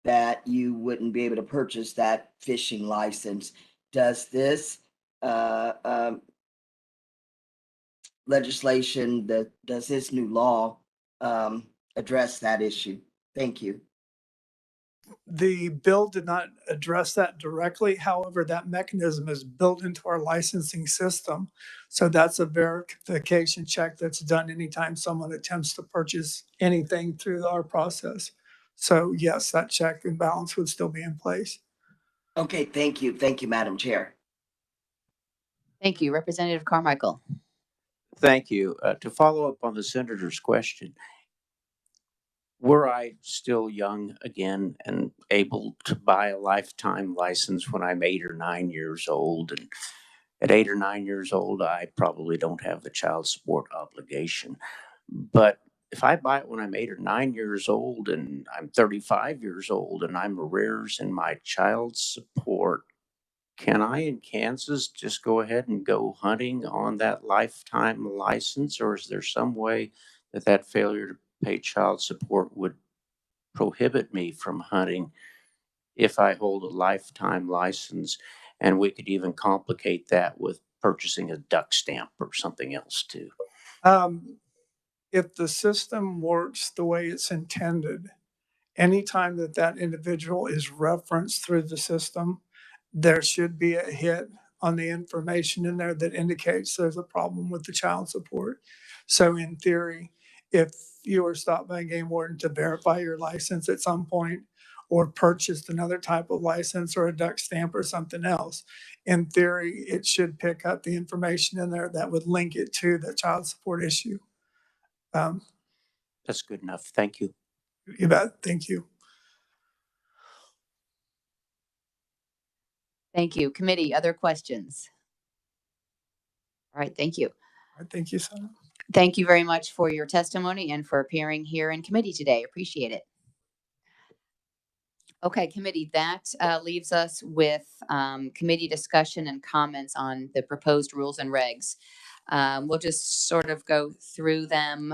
that you wouldn't be able to purchase that fishing license. Does this legislation, does this new law address that issue? Thank you. The bill did not address that directly. However, that mechanism is built into our licensing system. So that's a verification check that's done anytime someone attempts to purchase anything through our process. So yes, that check and balance would still be in place. Okay, thank you. Thank you, Madam Chair. Thank you. Representative Carmichael. Thank you. To follow up on the senator's question, were I still young again and able to buy a lifetime license when I'm 8 or 9 years old, and at 8 or 9 years old, I probably don't have the child support obligation. But if I buy it when I'm 8 or 9 years old and I'm 35 years old and I'm arrears in my child support, can I in Kansas just go ahead and go hunting on that lifetime license? Or is there some way that that failure to pay child support would prohibit me from hunting if I hold a lifetime license? And we could even complicate that with purchasing a duck stamp or something else too. If the system works the way it's intended, anytime that that individual is referenced through the system, there should be a hit on the information in there that indicates there's a problem with the child support. So in theory, if you were stopped by a game warden to verify your license at some point, or purchased another type of license or a duck stamp or something else, in theory, it should pick up the information in there that would link it to the child support issue. That's good enough. Thank you. You bet. Thank you. Thank you. Committee, other questions? All right, thank you. All right, thank you, Senator. Thank you very much for your testimony and for appearing here in committee today. Appreciate it. Okay, committee, that leaves us with committee discussion and comments on the proposed rules and regs. We'll just sort of go through them,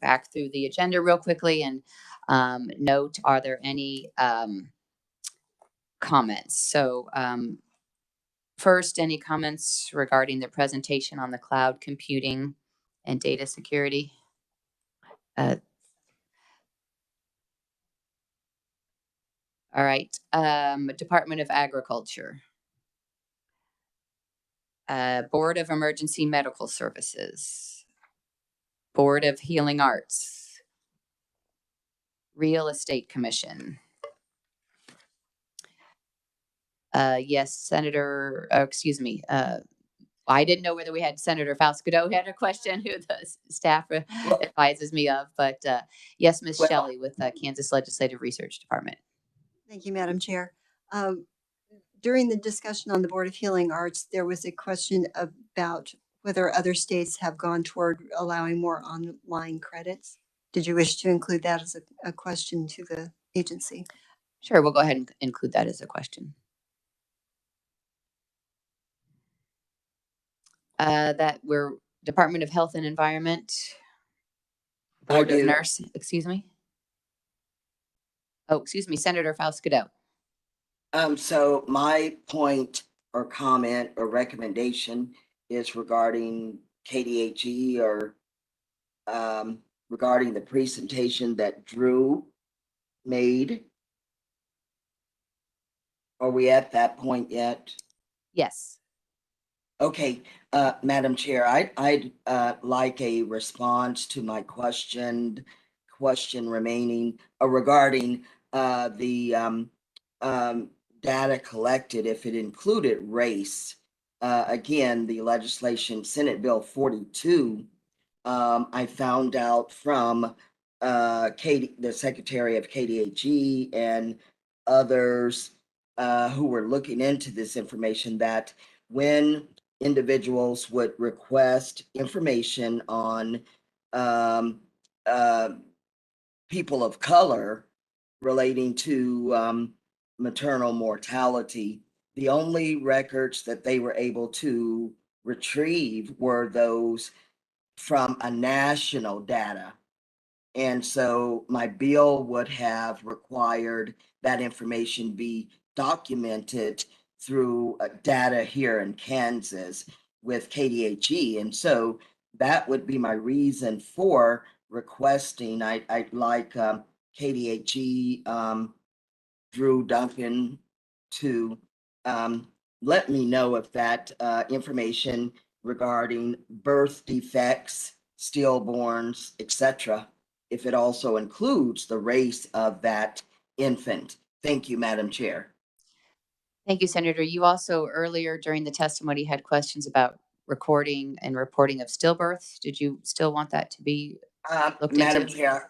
back through the agenda real quickly and note, are there any comments? So first, any comments regarding the presentation on the cloud computing and data security? All right, Department of Agriculture. Board of Emergency Medical Services. Board of Healing Arts. Real Estate Commission. Yes, Senator, excuse me, I didn't know whether we had Senator Falscadeau had a question who the staff advises me of, but yes, Ms. Shelley with the Kansas Legislative Research Department. Thank you, Madam Chair. During the discussion on the Board of Healing Arts, there was a question about whether other states have gone toward allowing more online credits. Did you wish to include that as a question to the agency? Sure, we'll go ahead and include that as a question. That we're Department of Health and Environment. Board of Nurse, excuse me. Oh, excuse me, Senator Falscadeau. So my point or comment or recommendation is regarding KDHE or regarding the presentation that Drew made. Are we at that point yet? Yes. Okay, Madam Chair, I'd like a response to my question remaining regarding the data collected, if it included race. Again, the legislation, Senate Bill 42, I found out from the Secretary of KDHE and others who were looking into this information that when individuals would request information on people of color relating to maternal mortality, the only records that they were able to retrieve were those from a national data. And so my bill would have required that information be documented through data here in Kansas with KDHE. And so that would be my reason for requesting. I'd like KDHE, Drew Duncan, to let me know if that information regarding birth defects, stillborns, etc., if it also includes the race of that infant. Thank you, Madam Chair. Thank you, Senator. You also earlier during the testimony had questions about recording and reporting of stillbirths. Did you still want that to be looked Madam into?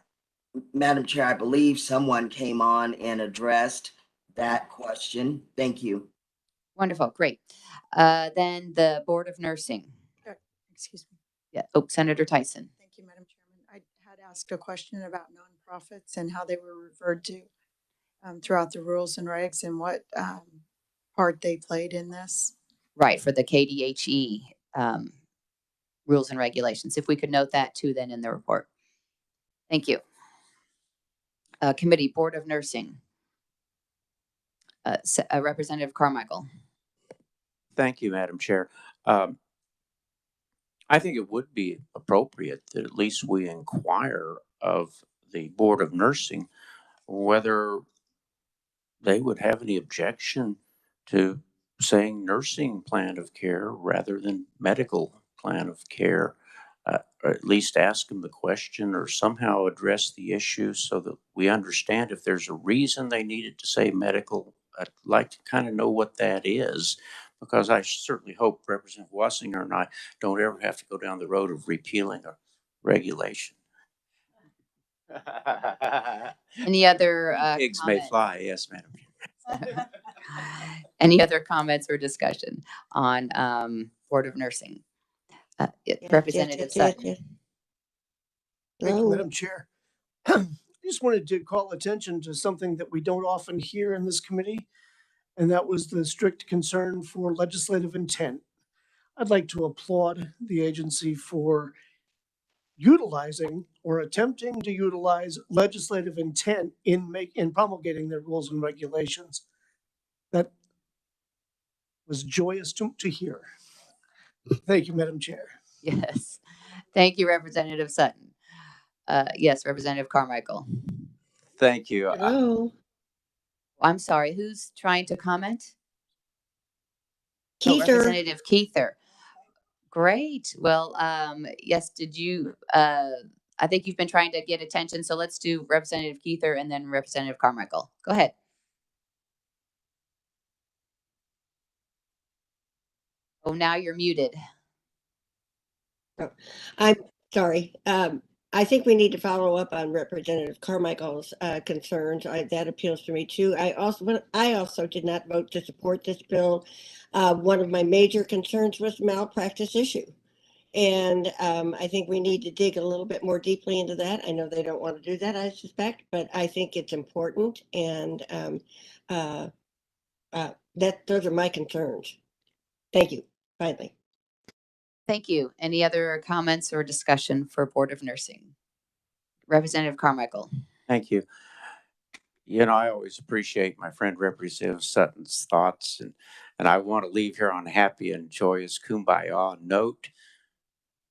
Madam Chair, I believe someone came on and addressed that question. Thank you. Wonderful, great. Then the Board of Nursing. Excuse me. Yeah. Oh, Senator Tyson. Thank you, Madam Chairman. I had asked a question about nonprofits and how they were referred to throughout the rules and regs and what part they played in this. Right, for the KDHE rules and regulations. If we could note that too then in the report. Thank you. Committee, Board of Nursing. Representative Carmichael. Thank you, Madam Chair. I think it would be appropriate that at least we inquire of the Board of Nursing whether they would have any objection to saying nursing plan of care rather than medical plan of care, or at least ask them the question or somehow address the issue so that we understand if there's a reason they needed to say medical. I'd like to kind of know what that is, because I certainly hope Representative Wassinger and I don't ever have to go down the road of repealing a regulation. Any other Pigs may fly, yes, Madam Chair. Any other comments or discussion on Board of Nursing? Representative Sutton. Thank you, Madam Chair. I just wanted to call attention to something that we don't often hear in this committee, and that was the strict concern for legislative intent. I'd like to applaud the agency for utilizing or attempting to utilize legislative intent in promulgating their rules and regulations. That was joyous to hear. Thank you, Madam Chair. Yes. Thank you, Representative Sutton. Yes, Representative Carmichael. Thank you. Hello. I'm sorry, who's trying to comment? Keither. Oh, Representative Keither. Great. Well, yes, did you, I think you've been trying to get attention, so let's do Representative Keither and then Representative Carmichael. Go ahead. Oh, now you're muted. Oh, I'm sorry. I think we need to follow up on Representative Carmichael's concerns. That appeals to me too. I also did not vote to support this bill. One of my major concerns was the malpractice issue. And I think we need to dig a little bit more deeply into that. I know they don't want to do that, I suspect, but I think it's important. And those are my concerns. Thank you. Finally. Thank you. Any other comments or discussion for Board of Nursing? Representative Carmichael. Thank you. You know, I always appreciate my friend Representative Sutton's thoughts, and I want to leave here on a happy and joyous kumbaya note.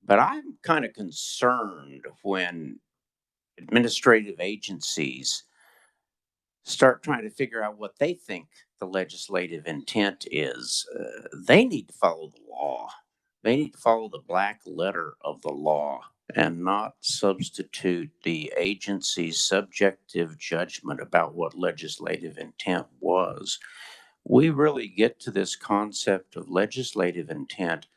But I'm kind of concerned when administrative agencies start trying to figure out what they think the legislative intent is. They need to follow the law. They need to follow the black letter of the law and not substitute the agency's subjective judgment about what legislative intent was. We really get to this concept of legislative intent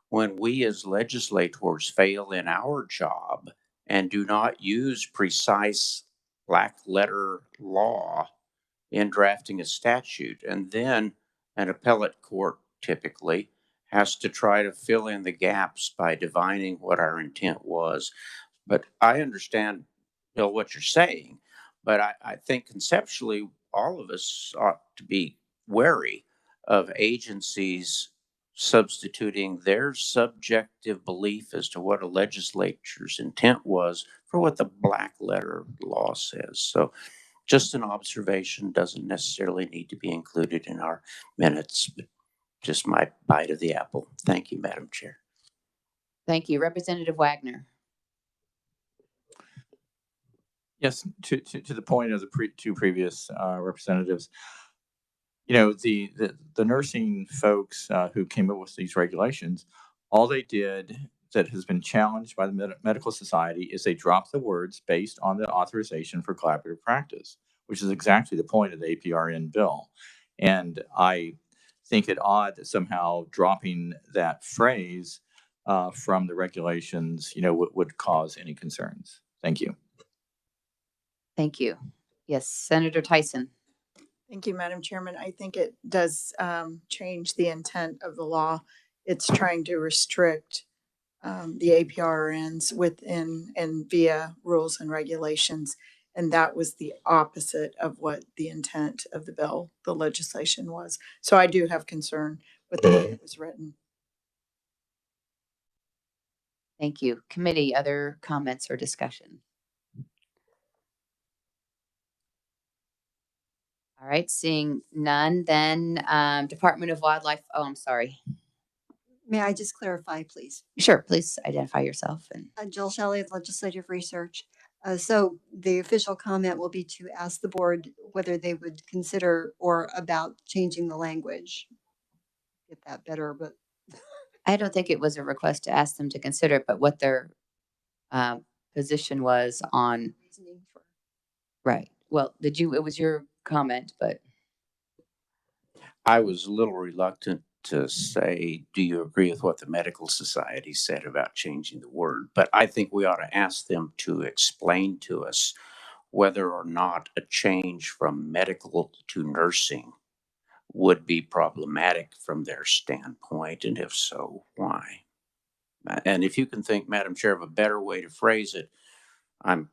when we as legislators fail in our job and do not use precise black letter law in drafting a statute. And then an appellate court typically has to try to fill in the gaps by divining what our intent was. But I understand, Bill, what you're saying, but I think conceptually all of us ought to be wary of agencies substituting their subjective belief as to what a legislature's intent was for what the black letter law says. So just an observation, doesn't necessarily need to be included in our minutes, but just my bite of the apple. Thank you, Madam Chair. Thank you. Representative Wagner. Yes, to the point of the two previous representatives, you know, the nursing folks who came up with these regulations, all they did that has been challenged by the medical society is they dropped the words based on the authorization for collaborative practice, which is exactly the point of the APRN bill. And I think it odd that somehow dropping that phrase from the regulations, you know, would cause any concerns. Thank you. Thank you. Yes, Senator Tyson. Thank you, Madam Chairman. I think it does change the intent of the law. It's trying to restrict the APRNs within and via rules and regulations. And that was the opposite of what the intent of the bill, the legislation was. So I do have concern with the way it was written. Thank you. Committee, other comments or discussion? All right, seeing none, then Department of Wildlife. Oh, I'm sorry. May I just clarify, please? Sure, please identify yourself. And Jill Shelley of Legislative Research. So the official comment will be to ask the board whether they would consider or about changing the language. Get that better, but I don't think it was a request to ask them to consider, but what their position was on. reasoning for. Right. Well, it was your comment, but. I was a little reluctant to say, do you agree with what the medical society said about changing the word? But I think we ought to ask them to explain to us whether or not a change from medical to nursing would be problematic from their standpoint, and if so, why? And if you can think, Madam Chair, of a better way to phrase it, I'm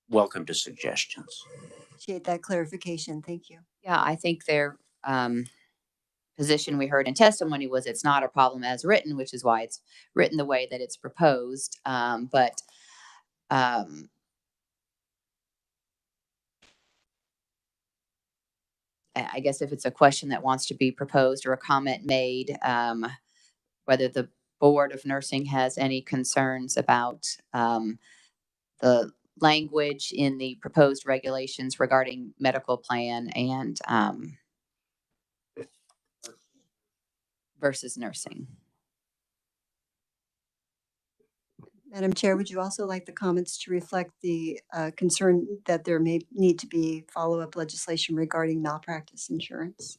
welcome to suggestions. Appreciate that clarification. Thank you. Yeah, I think their position we heard in testimony was it's not a problem as written, which is why it's written the way that it's proposed. But I guess if it's a question that wants to be proposed or a comment made, whether the Board of Nursing has any concerns about the language in the proposed regulations regarding medical plan and versus nursing. Madam Chair, would you also like the comments to reflect the concern that there may need to be follow-up legislation regarding malpractice insurance?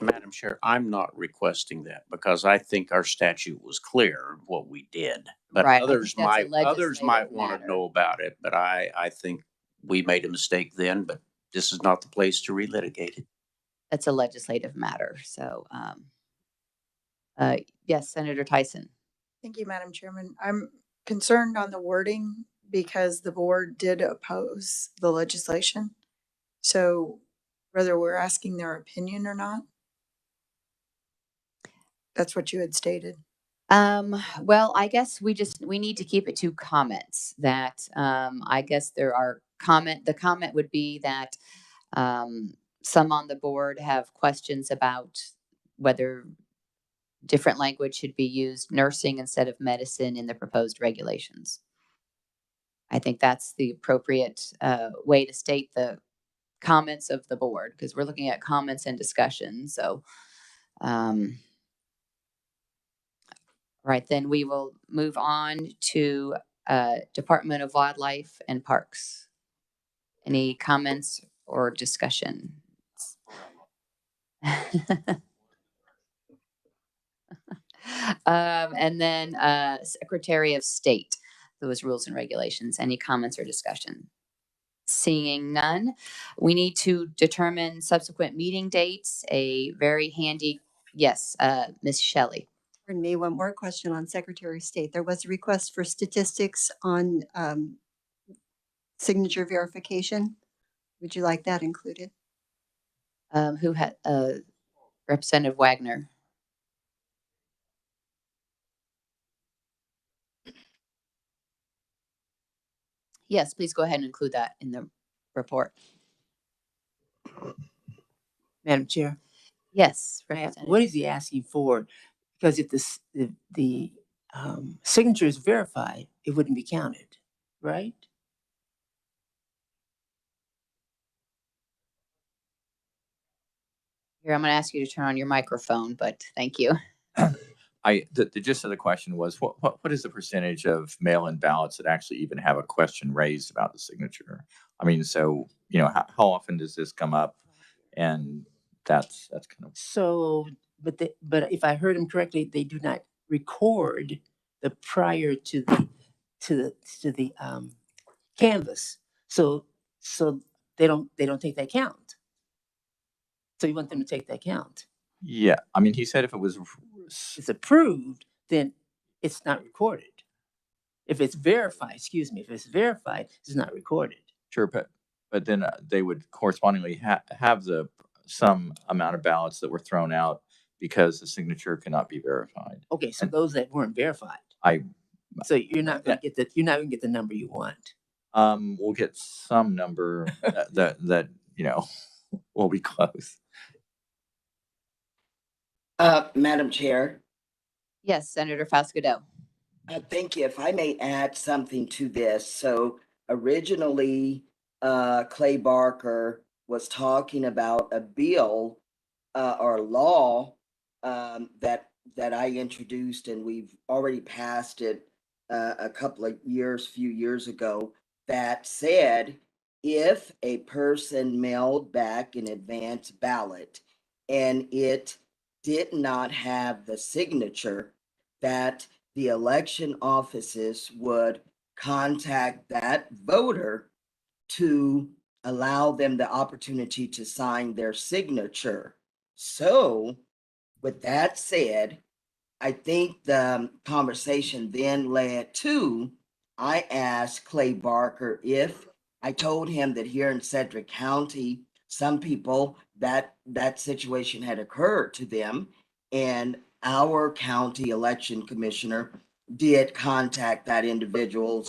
Madam Chair, I'm not requesting that because I think our statute was clear what we did. But right, others might want matter. to know about it. But I think we made a mistake then, but this is not the place to relitigate it. That's a legislative matter. So yes, Senator Tyson. Thank you, Madam Chairman. I'm concerned on the wording because the board did oppose the legislation. So whether we're asking their opinion or not, that's what you had stated. Well, I guess we need to keep it to comments that I guess there are the comment would be that some on the board have questions about whether different language should be used, nursing instead of medicine in the proposed regulations. I think that's the appropriate way to state the comments of the board because we're looking at comments and discussion. So, right, then we will move on to Department of Wildlife and Parks. Any comments or discussion? And then Secretary of State, those rules and regulations. Any comments or discussion? Seeing none, we need to determine subsequent meeting dates. A very handy, yes, Ms. Shelley. Pardon me, one more question on Secretary of State. There was a request for statistics on signature verification. Would you like that included? Who had Representative Wagner? Yes, please go ahead and include that in the report. Madam Chair, Yes, what Representative. is he asking for? Because if the signature is verified, it wouldn't be counted, right? Here, I'm going to ask you to turn on your microphone, but thank you. The gist of the question was, what is the percentage of mail-in ballots that actually even have a question raised about the signature? I mean, so, how often does this come up? And that's kind of. So, but if I heard him correctly, they do not record the prior to the canvas. So they don't take that count. So you want them to take that count. Yeah, I mean, he said if it was. It's approved, then it's not recorded. If it's verified, excuse me, if it's verified, it's not recorded. Sure, but then they would correspondingly have some amount of ballots that were thrown out because the signature cannot be verified. Okay, so those that weren't verified. So you're not going to get the number you want. We'll get some number that will be close. Madam Chair. Yes, Senator Fasquedo. Thank you. If I may add something to this. So originally, Clay Barker was talking about a bill or law that I introduced, and we've already passed it a few years ago, that said if a person mailed back an advance ballot and it did not have the signature, that the election offices would contact that voter to allow them the opportunity to sign their signature. So, with that said, I think the conversation then led to, I asked Clay Barker if I told him that here in Cedric County, some people that situation had occurred to them, and our county election commissioner did contact that individual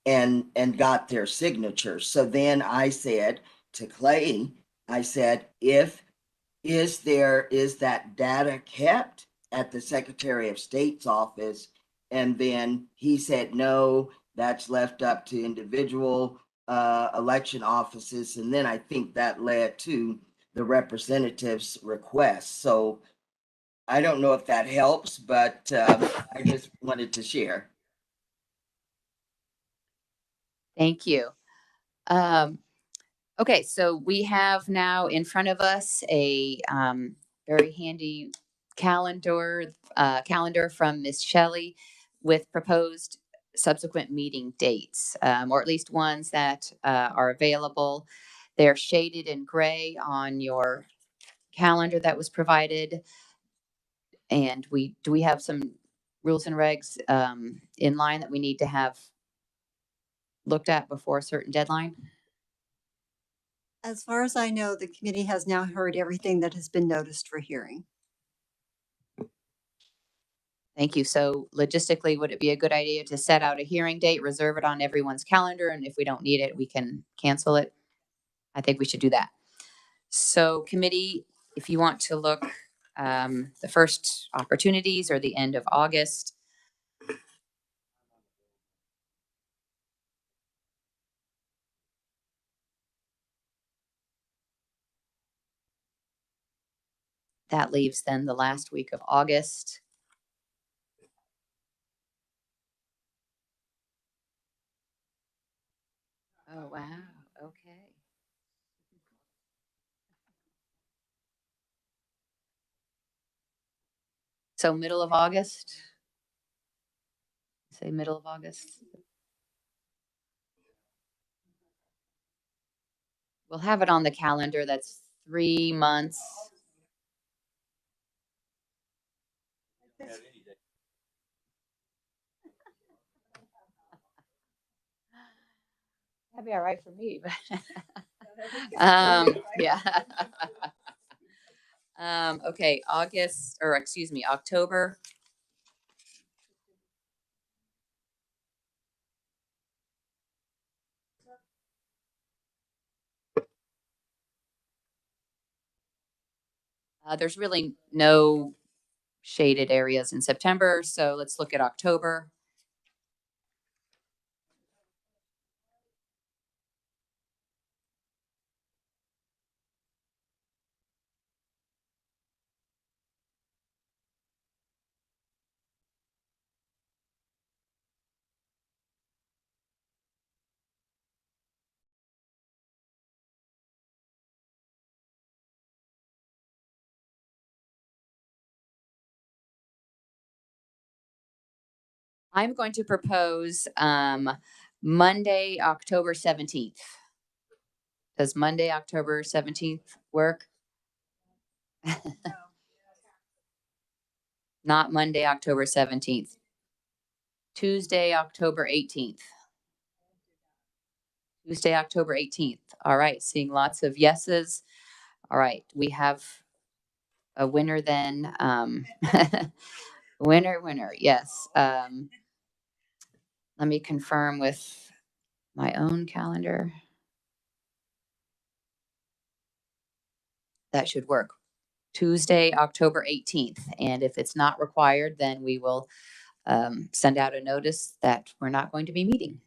and got their signature. So then I said to Clay, I said, is that data kept at the Secretary of State's office? And then he said, no, that's left up to individual election offices. And then I think that led to the representative's request. So I don't know if that helps, but I just wanted to share. Thank you. Okay, so we have now in front of us a very handy calendar from Ms. Shelley with proposed subsequent meeting dates, or at least ones that are available. They're shaded in gray on your calendar that was provided. And do we have some rules and regs in line that we need to have looked at before a certain deadline? As far as I know, the committee has now heard everything that has been noticed for hearing. Thank you. So logistically, would it be a good idea to set out a hearing date, reserve it on everyone's calendar, and if we don't need it, we can cancel it? I think we should do that. So committee, if you want to look the first opportunities or the end of August. That leaves then the last week of August. Oh, wow. Okay. So middle of August? Say middle of August. We'll have it on the calendar. That's 3 months. That'd be all right for me. Yeah. Okay, October. There's really no shaded areas in September, so let's look at October. I'm going to propose Monday, October 17th. Does Monday, October 17th work? Not Monday, October 17th. Tuesday, October 18th. Tuesday, October 18th. All right, seeing lots of yeses. All right, we have a winner then. Winner, yes. Let me confirm with my own calendar. That should work. Tuesday, October 18th. And if it's not required, then we will send out a notice that we're not going to be meeting.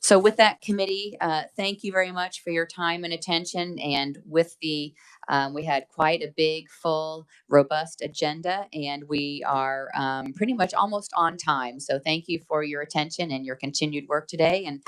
So with that, committee, thank you very much for your time and attention. And with the, we had quite a big, full, robust agenda, and we are pretty much almost on time. So thank you for your attention and your continued work today. And